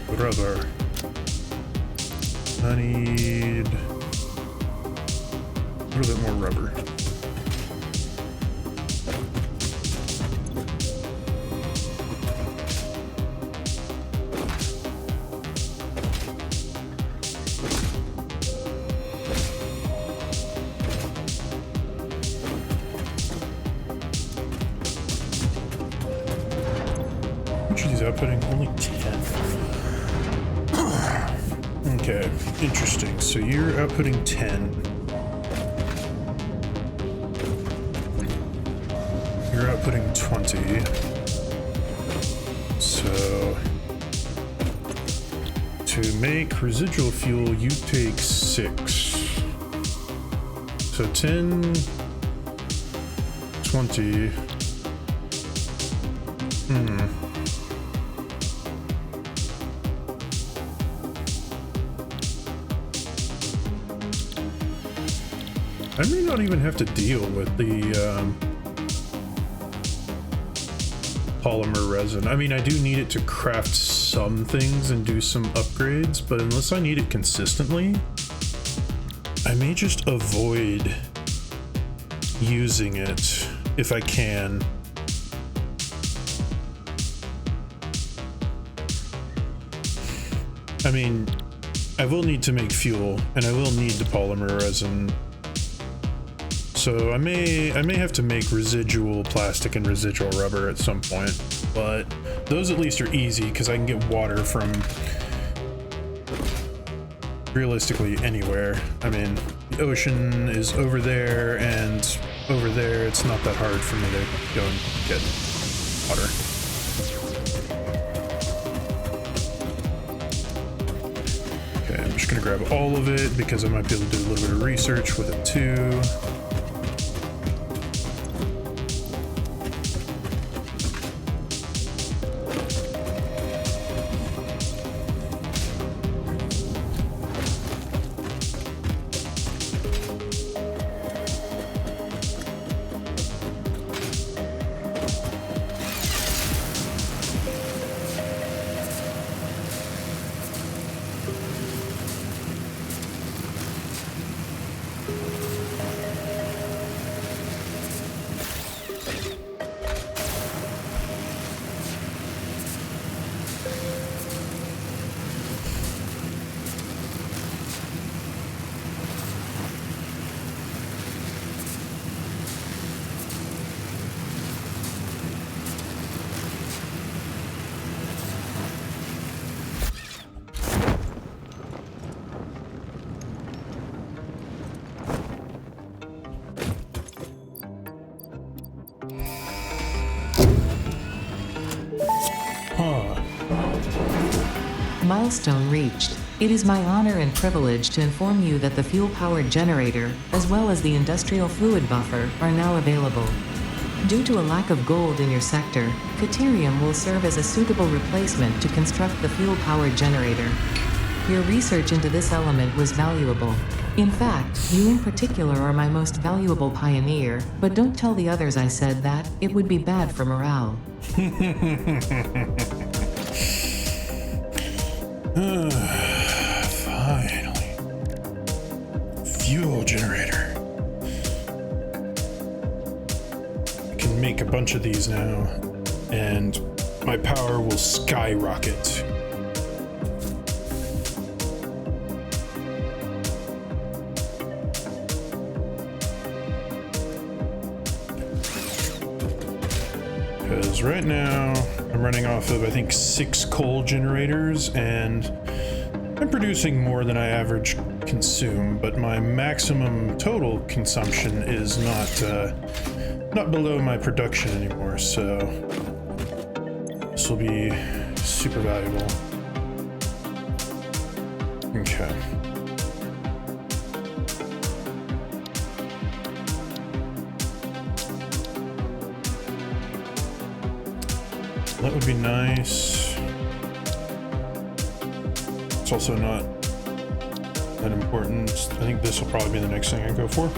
Rubber. I need a little bit more rubber. Outputting only 10. Okay, interesting. So you're outputting 10. You're outputting 20. So to make residual fuel, you take 6. So 10, 20. I may not even have to deal with the polymer resin. I mean, I do need it to craft some things and do some upgrades, but unless I need it consistently, I may just avoid using it if I can. I mean, I will need to make fuel, and I will need the polymer resin. So I may have to make residual plastic and residual rubber at some point, but those at least are easy because I can get water from realistically anywhere. I mean, the ocean is over there and over there. It's not that hard for me to go and get water. Okay, I'm just gonna grab all of it because I might be able to do a little bit of research with it too. Milestone reached. It is my honor and privilege to inform you that the fuel-powered generator, as well as the industrial fluid buffer, are now available. Due to a lack of gold in your sector, Caterium will serve as a suitable replacement to construct the fuel-powered generator. Your research into this element was valuable. In fact, you in particular are my most valuable pioneer, but don't tell the others I said that, it would be bad for morale. Finally. Fuel generator. I can make a bunch of these now, and my power will skyrocket. Because right now I'm running off of, I think, 6 coal generators, and I'm producing more than I average consume, but my maximum total consumption is not below my production anymore, so this will be super valuable. Okay. That would be nice. It's also not that important. I think this will probably be the next thing I go for.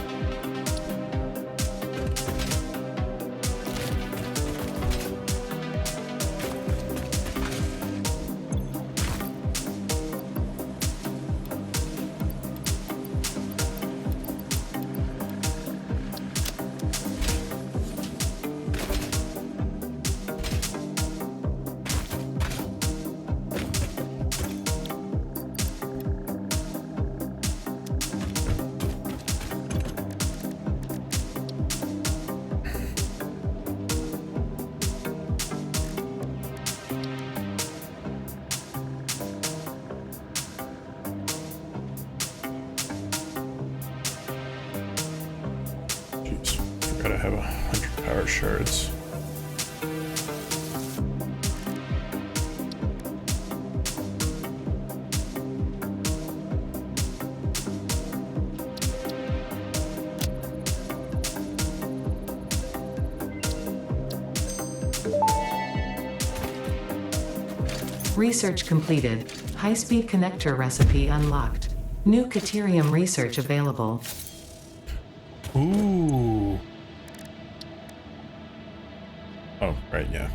Gotta have 100 power shards. Research completed. High-speed connector recipe unlocked. New Caterium research available. Ooh. Oh, right, yeah.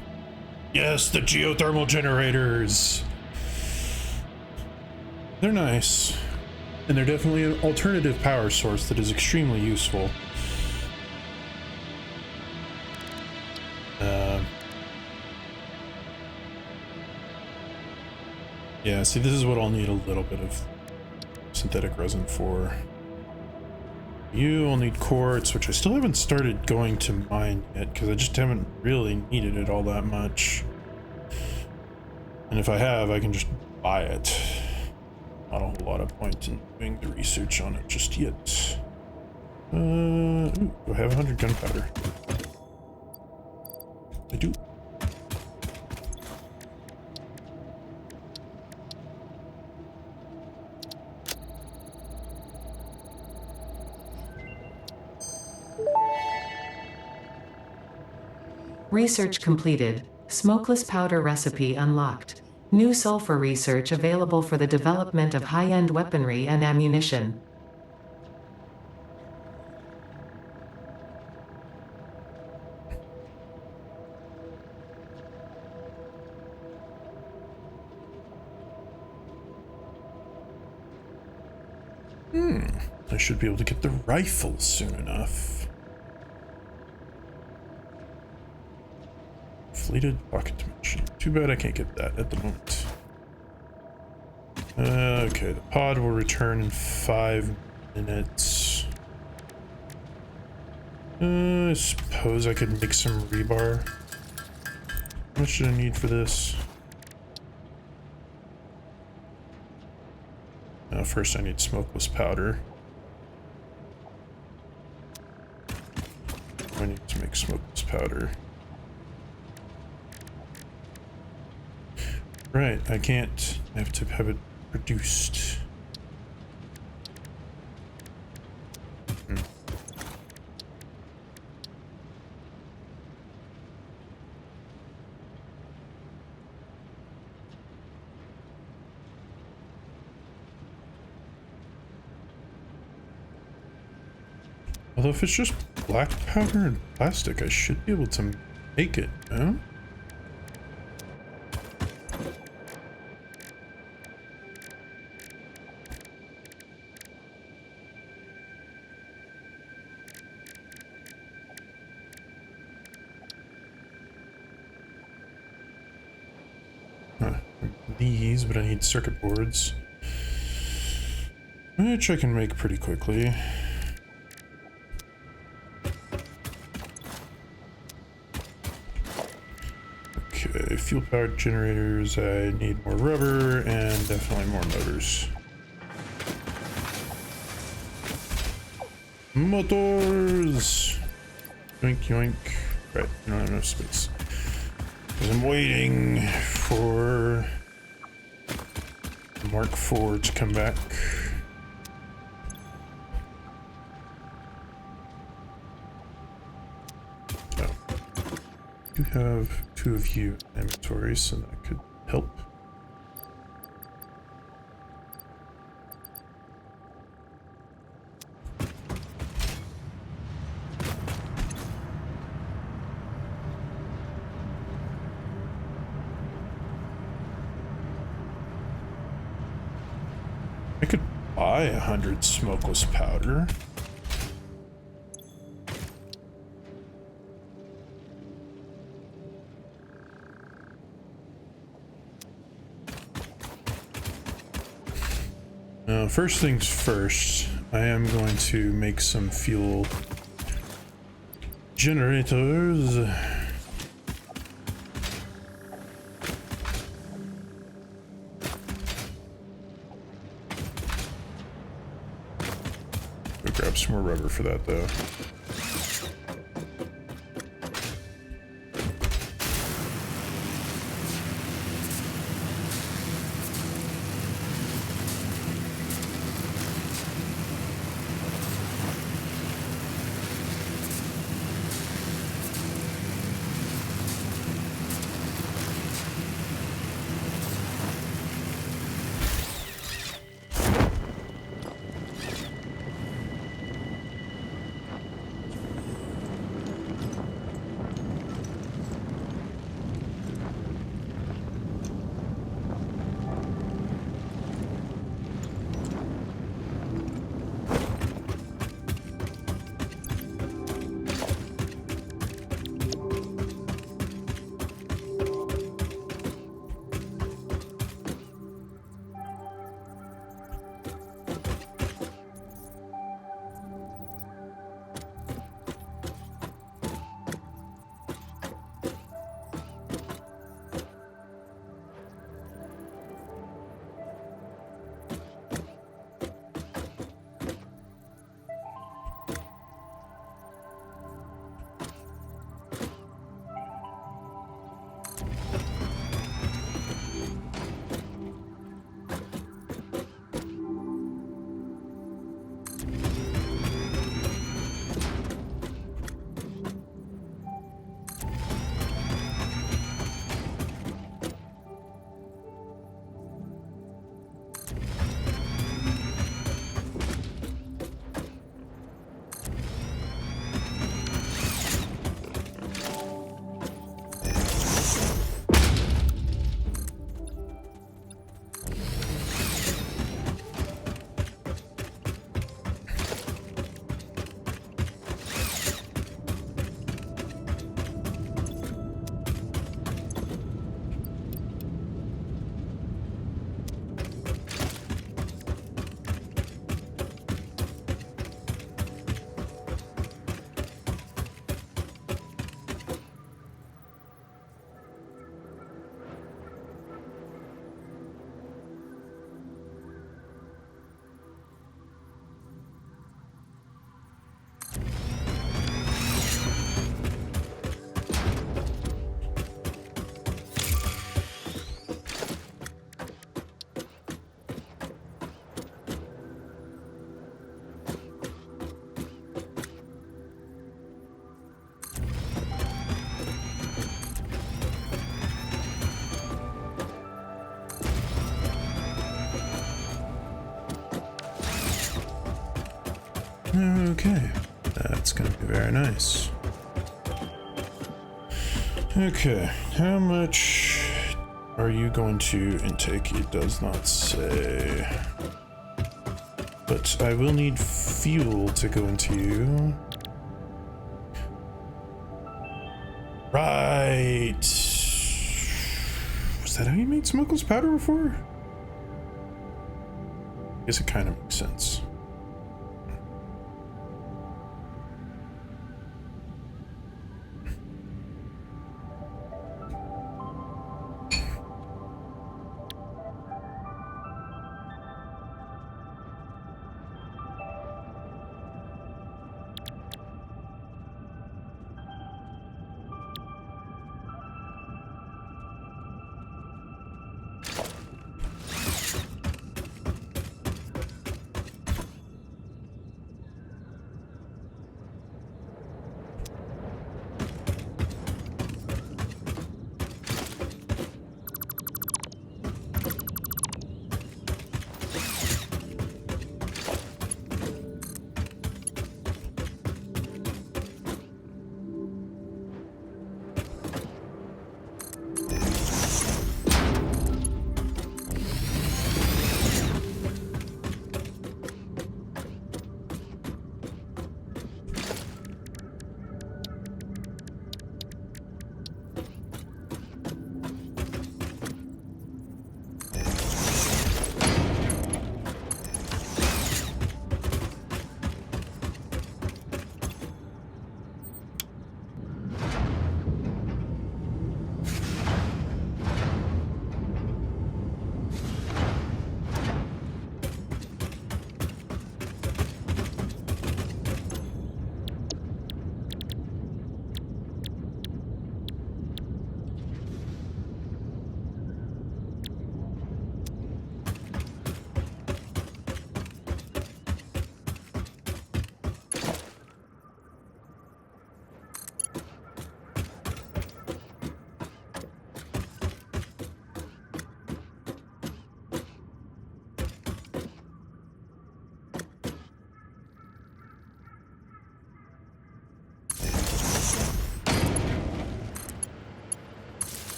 Yes, the geothermal generators. They're nice. And they're definitely an alternative power source that is extremely useful. Yeah, see, this is what I'll need a little bit of synthetic resin for. I'll need quartz, which I still haven't started going to mine yet, because I just haven't really needed it all that much. And if I have, I can just buy it. Not a whole lot of point in doing the research on it just yet. Ooh, do I have 100 gunpowder? I do. Research completed. Smokeless powder recipe unlocked. New sulfur research available for the development of high-end weaponry and ammunition. I should be able to get the rifle soon enough. Fleeted pocket dimension. Too bad I can't get that at the moment. Okay, the pod will return in 5 minutes. I suppose I could make some rebar. How much do I need for this? First I need smokeless powder. I need to make smokeless powder. Right, I can't. I have to have it produced. Although if it's just black powder and plastic, I should be able to make it, no? These, but I need circuit boards, which I can make pretty quickly. Okay, fuel powered generators. I need more rubber and definitely more motors. Motors! Yoink, yoink. Right, I don't have enough space. Because I'm waiting for Mark IV to come back. Oh. You have 2 of you in inventory, so that could help. I could buy 100 smokeless powder. First things first, I am going to make some fuel generators. Go grab some more rubber for that though. Okay, that's gonna be very nice. Okay, how much are you going to intake? It does not say. But I will need fuel to go into you. Right. Was that how you made smokeless powder before? I guess it kind of makes sense.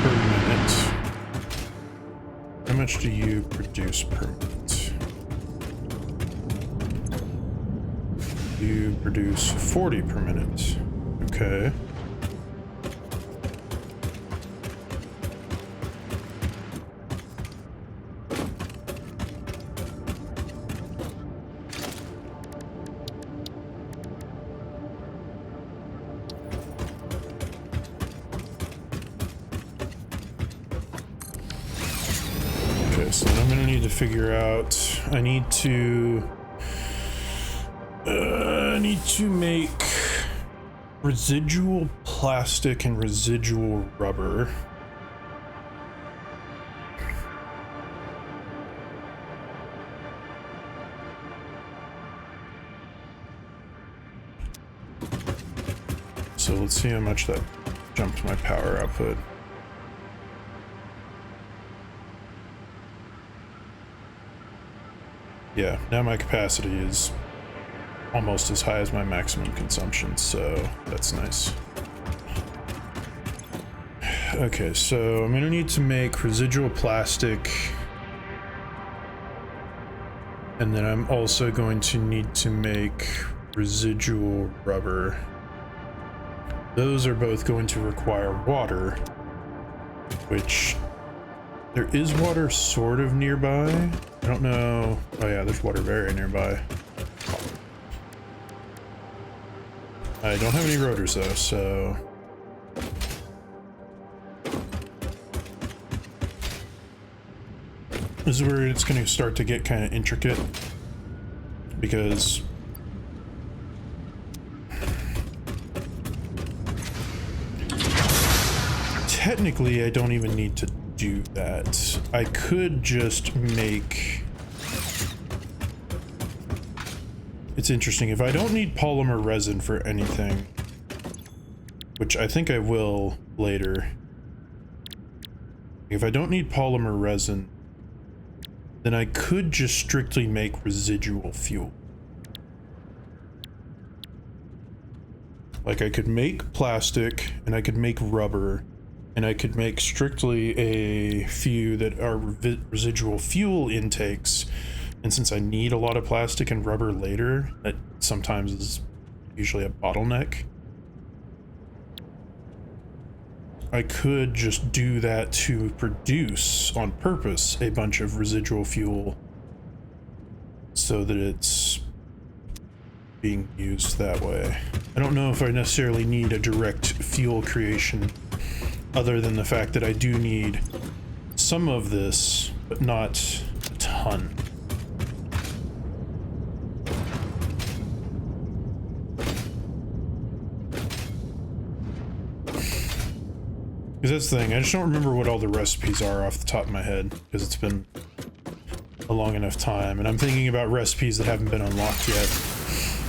per minute. How much do you produce per minute? You produce 40 per minute. Okay. So then I'm gonna need to figure out, I need to make residual plastic and residual rubber. So let's see how much that jumped my power output. Yeah, now my capacity is almost as high as my maximum consumption, so that's nice. Okay, so I'm gonna need to make residual plastic, and then I'm also going to need to make residual rubber. Those are both going to require water, which there is water sort of nearby. I don't know. Oh yeah, there's water very nearby. I don't have any rotors though, so... This is where it's going to start to get kind of intricate, because technically I don't even need to do that. I could just make... It's interesting, if I don't need polymer resin for anything, which I think I will later, if I don't need polymer resin, then I could just strictly make residual fuel. Like I could make plastic, and I could make rubber, and I could make strictly a few that are residual fuel intakes. And since I need a lot of plastic and rubber later, that sometimes is usually a bottleneck, I could just do that to produce on purpose a bunch of residual fuel so that it's being used that way. I don't know if I necessarily need a direct fuel creation, other than the fact that I do need some of this, but not a ton. Because that's the thing, I just don't remember what all the recipes are off the top of my head, because it's been a long enough time, and I'm thinking about recipes that haven't been unlocked yet.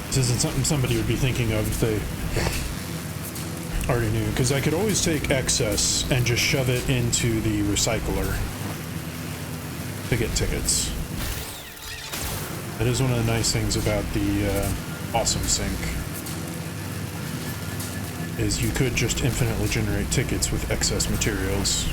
This isn't something somebody would be thinking of if they already knew, because I could always take excess and just shove it into the recycler to get tickets. That is one of the nice things about the Awesome Sync, is you could just infinitely generate tickets with excess materials.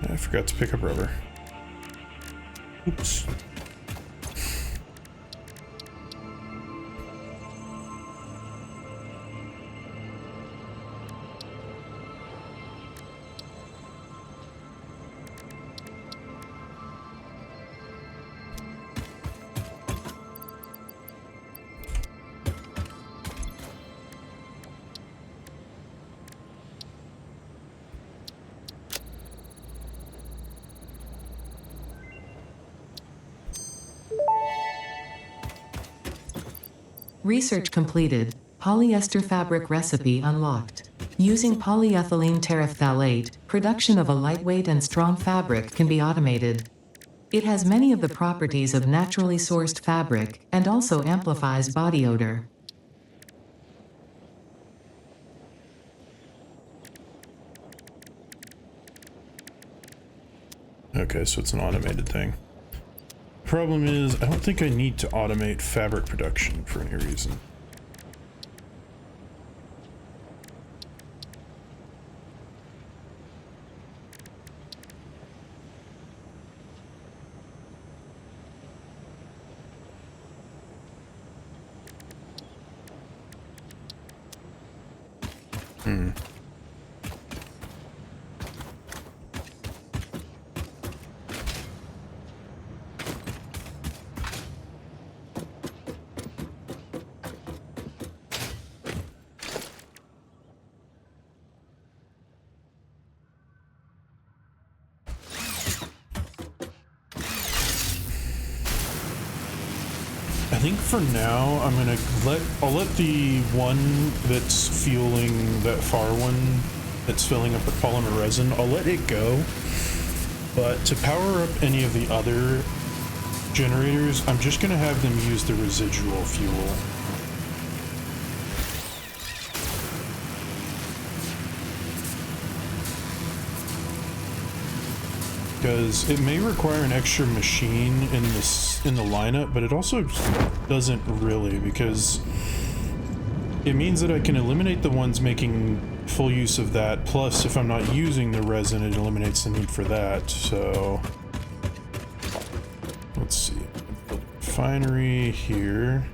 I forgot to pick up rubber. Oops. Research completed. Polyester fabric recipe unlocked. Using polyethylene terephthalate, production of a lightweight and strong fabric can be automated. It has many of the properties of naturally sourced fabric, and also amplifies body odor. Okay, so it's an automated thing. Problem is, I don't think I need to automate fabric production for any reason. I think for now, I'll let the one that's fueling that far one that's filling up with polymer resin, I'll let it go. But to power up any of the other generators, I'm just gonna have them use the residual fuel. Because it may require an extra machine in the lineup, but it also doesn't really, because it means that I can eliminate the ones making full use of that, plus if I'm not using the resin, it eliminates the need for that. So let's see, refinery here.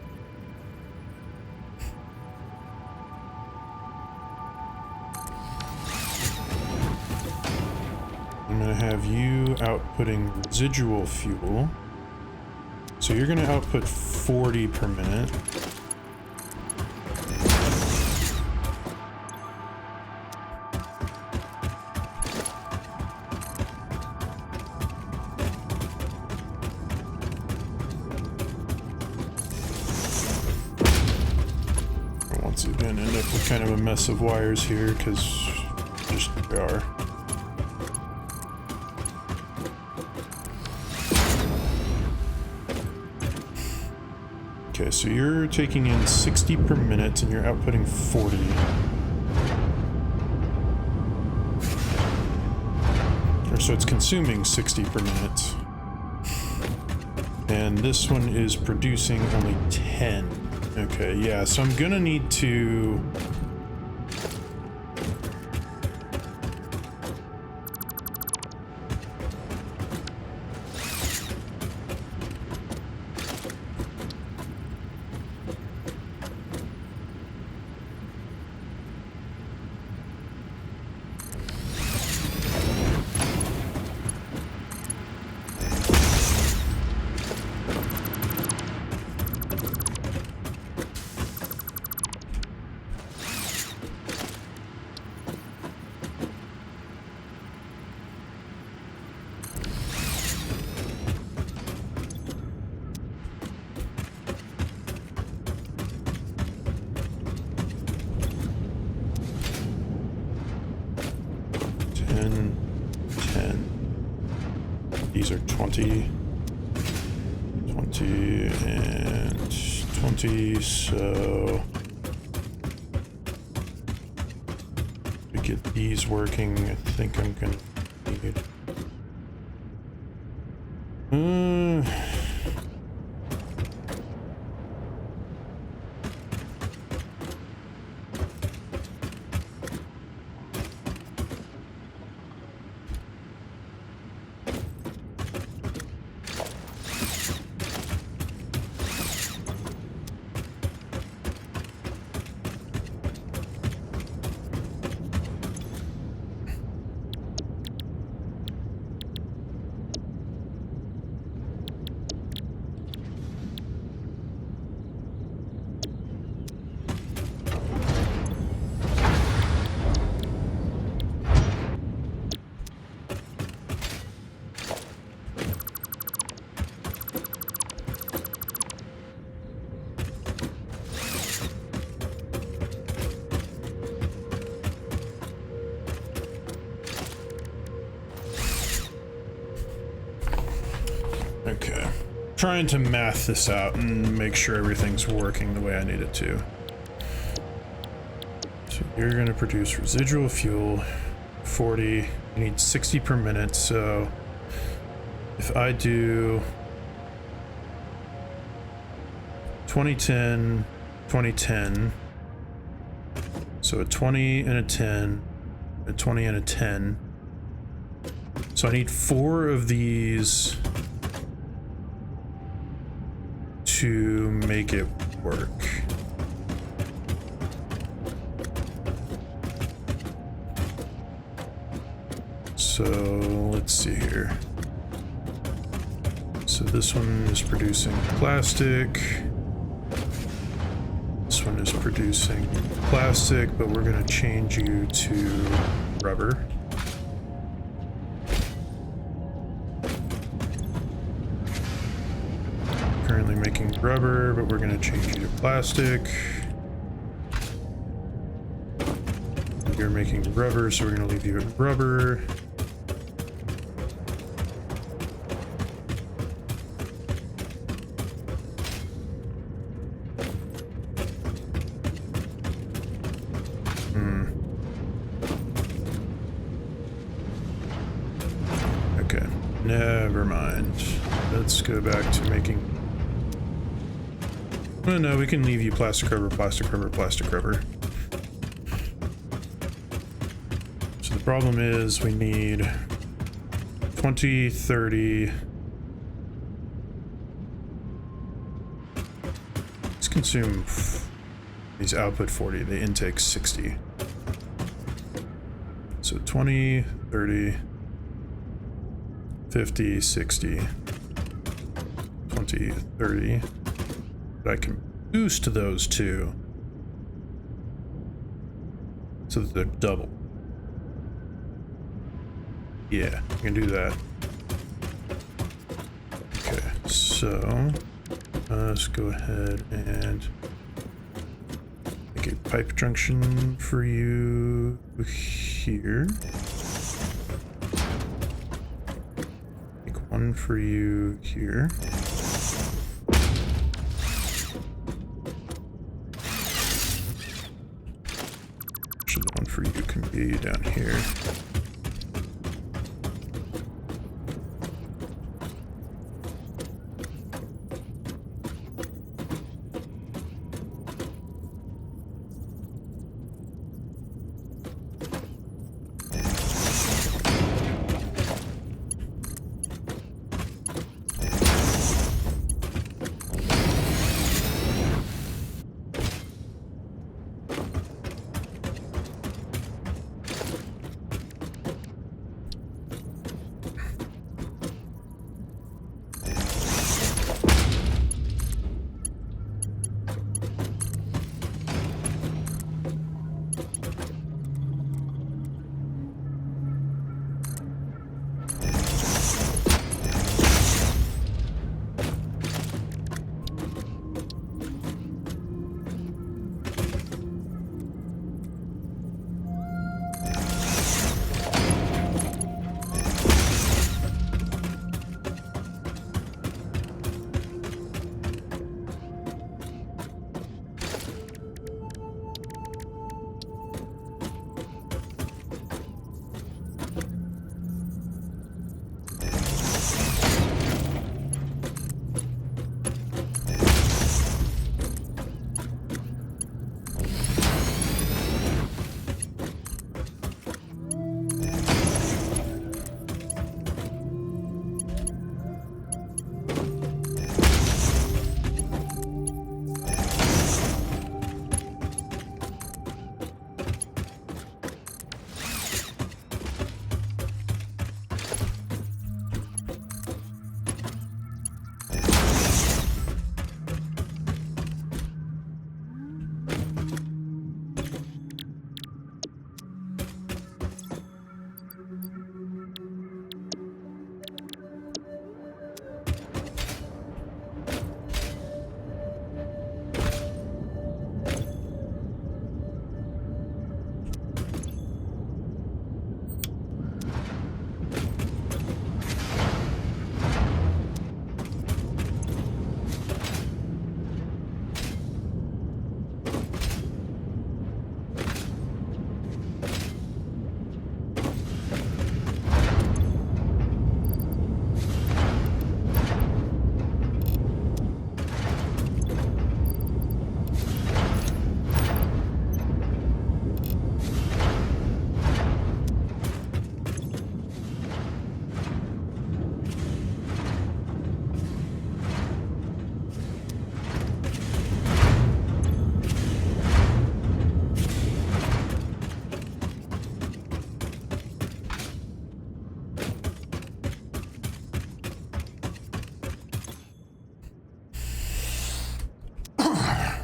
I'm gonna have you outputting residual fuel. So you're gonna output 40 per minute. Once again, end up with kind of a mess of wires here, because just they are. Okay, so you're taking in 60 per minute and you're outputting 40. Or so it's consuming 60 per minute. And this one is producing only 10. Okay, yeah, so I'm gonna need to... These are 20, 20, and 20, so to get these working, I think I'm gonna need... trying to math this out and make sure everything's working the way I need it to. So you're going to produce residual fuel, 40. You need 60 per minute, so if I do 2010, 2010, so a 20 and a 10, a 20 and a 10. So I need 4 of these to make it work. So let's see here. So this one is producing plastic. This one is producing plastic, but we're going to change you to rubber. Currently making rubber, but we're going to change you to plastic. You're making rubber, so we're going to leave you at rubber. Okay, never mind. Let's go back to making... Oh no, we can leave you plastic rubber, plastic rubber, plastic rubber. So the problem is we need 20, 30. Let's consume these output 40, the intake 60. So 20, 30, 50, 60, 20, 30. But I can boost those two so that they're double. Yeah, I can do that. Okay, so let's go ahead and make a pipe junction for you here. Make one for you here. Actually, the one for you can be down here.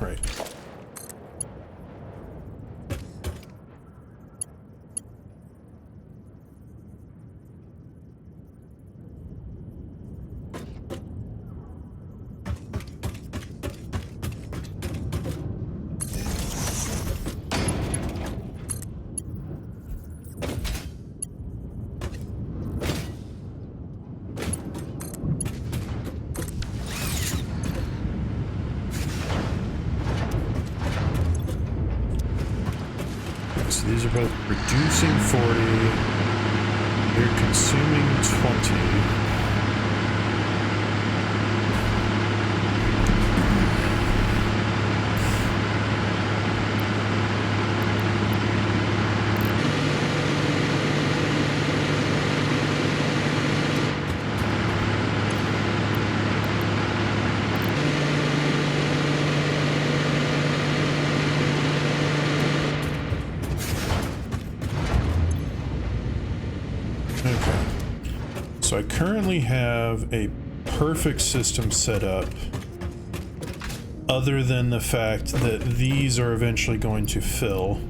right. So these are both producing 40. They're consuming 20. Okay. So I currently have a perfect system set up, other than the fact that these are eventually going to fill.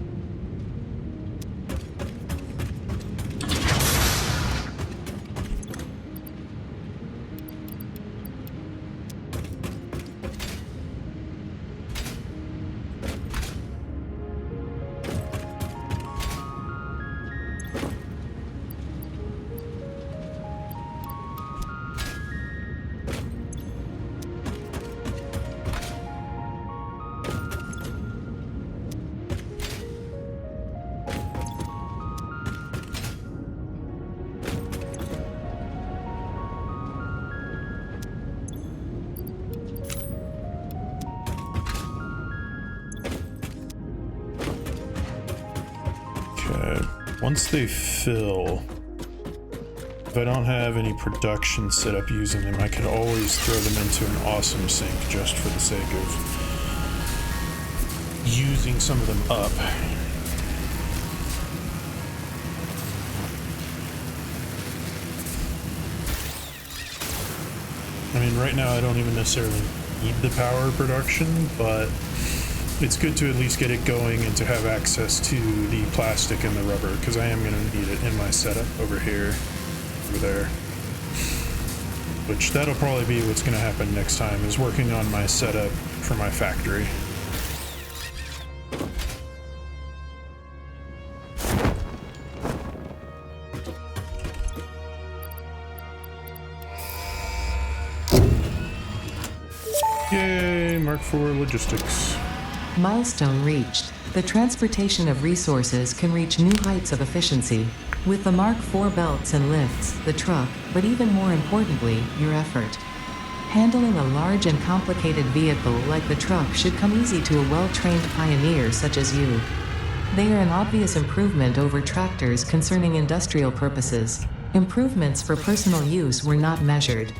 Once they fill, if I don't have any production set up using them, I could always throw them into an awesome sink just for the sake of using some of them up. I mean, right now I don't even necessarily need the power production, but it's good to at least get it going and to have access to the plastic and the rubber, because I am going to need it in my setup over here, over there. Which that'll probably be what's going to happen next time, is working on my setup for my factory. Yay, Mark IV logistics. Milestone reached. The transportation of resources can reach new heights of efficiency. With the Mark IV belts and lifts, the truck, but even more importantly, your effort. Handling a large and complicated vehicle like the truck should come easy to a well-trained pioneer such as you. They are an obvious improvement over tractors concerning industrial purposes. Improvements for personal use were not measured.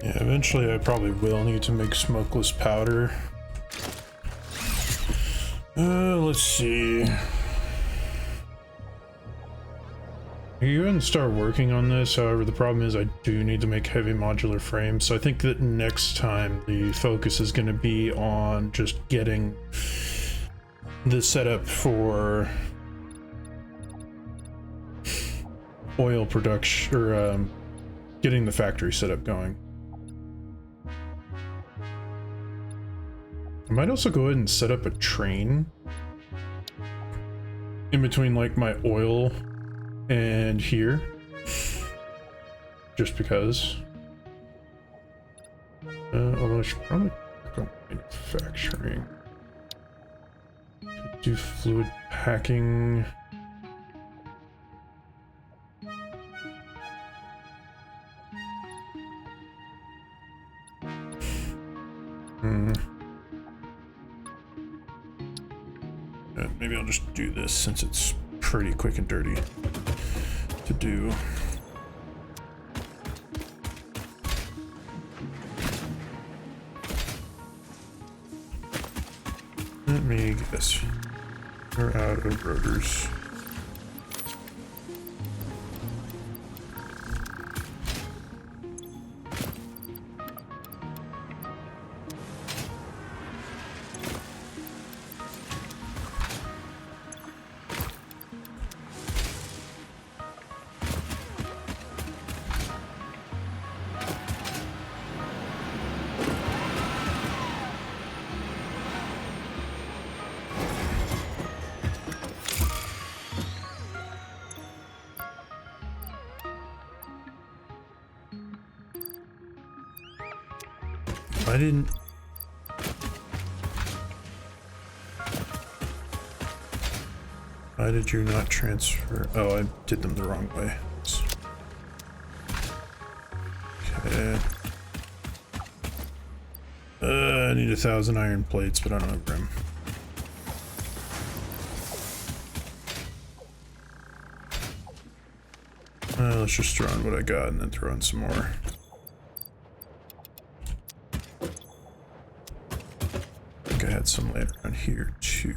Yeah, eventually I probably will need to make smokeless powder. Let's see. You go ahead and start working on this. However, the problem is I do need to make heavy modular frames. So I think that next time the focus is going to be on just getting the setup for oil production, or getting the factory setup going. I might also go ahead and set up a train in between like my oil and here, just because. Although I should probably work on manufacturing. Could do fluid packing. Maybe I'll just do this since it's pretty quick and dirty to do. Let me guess. We're out of rotors. I didn't. Why did you not transfer? Oh, I did them the wrong way. Okay. I need 1,000 iron plates, but I don't have room. Let's just throw in what I got and then throw in some more. I think I had some laying around here too.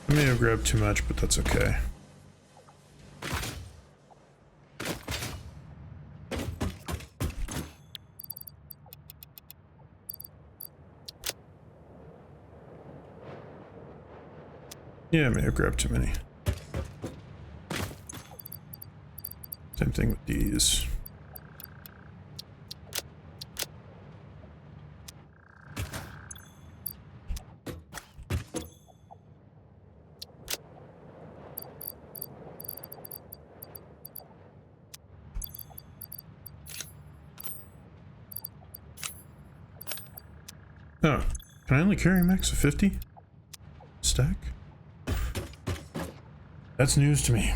I may have grabbed too much, but that's okay. Yeah, I may have grabbed too many. Same thing with these. Oh, can I only carry a max of 50? Stack? That's news to me.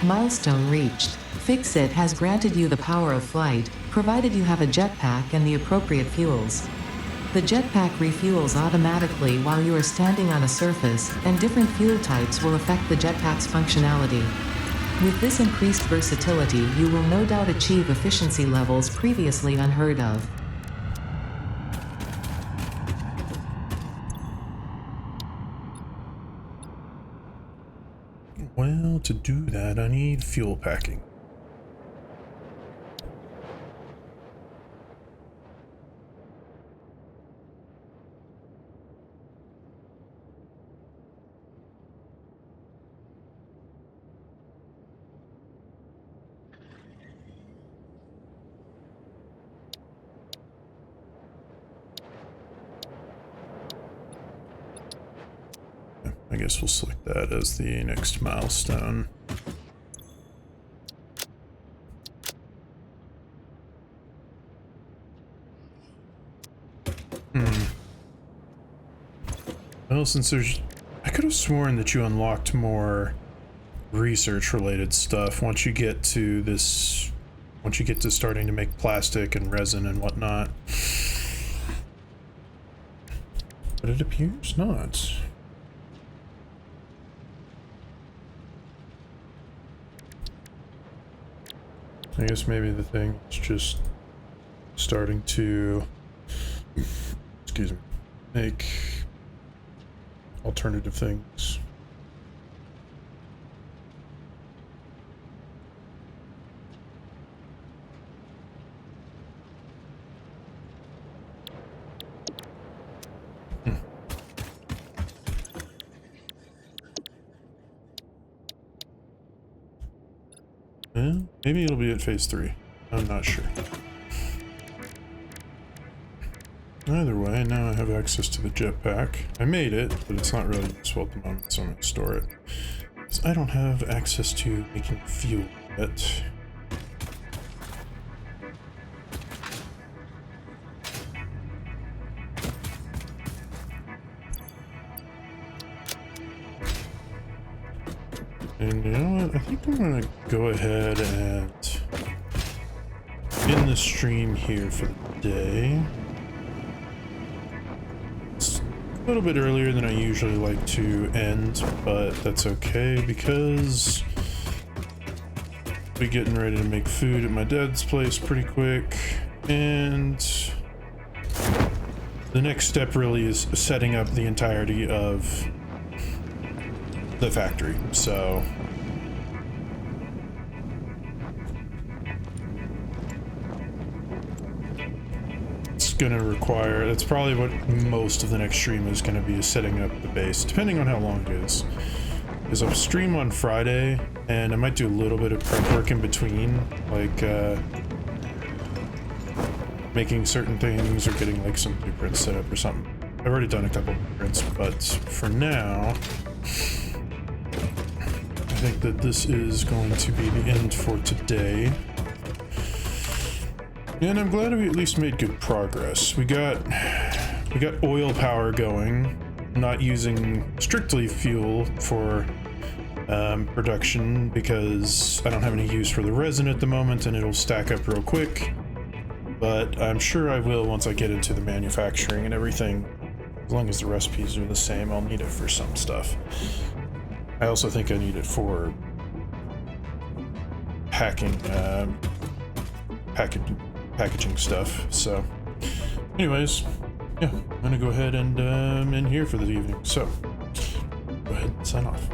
Milestone reached. Fix-It has granted you the power of flight, provided you have a jetpack and the appropriate fuels. The jetpack refuels automatically while you are standing on a surface, and different fuel types will affect the jetpack's functionality. With this increased versatility, you will no doubt achieve efficiency levels previously unheard of. Well, to do that, I need fuel packing. I guess we'll select that as the next milestone. Well, since I could have sworn that you unlocked more research-related stuff once you get to this, once you get to starting to make plastic and resin and whatnot. But it appears not. I guess maybe the thing is just starting to, excuse me, make alternative things. Well, maybe it'll be at phase 3. I'm not sure. Either way, now I have access to the jetpack. I made it, but it's not really useful at the moment, so I'm going to store it. Because I don't have access to making fuel yet. And you know what? I think I'm going to go ahead and end the stream here for the day. It's a little bit earlier than I usually like to end, but that's okay because we're getting ready to make food at my dad's place pretty quick, and the next step really is setting up the entirety of the factory. So it's gonna require, that's probably what most of the next stream is gonna be, is setting up the base, depending on how long it is. Because I'll stream on Friday and I might do a little bit of prep work in between, like making certain things or getting like some blueprints set up or something. I've already done a couple of blueprints, but for now I think that this is going to be the end for today. And I'm glad we at least made good progress. We got oil power going, not using strictly fuel for production because I don't have any use for the resin at the moment and it'll stack up real quick. But I'm sure I will once I get into the manufacturing and everything. As long as the recipes are the same, I'll need it for some stuff. I also think I need it for packing, packaging stuff. So, anyways, yeah, I'm gonna go ahead and end here for the evening. So, go ahead and sign off.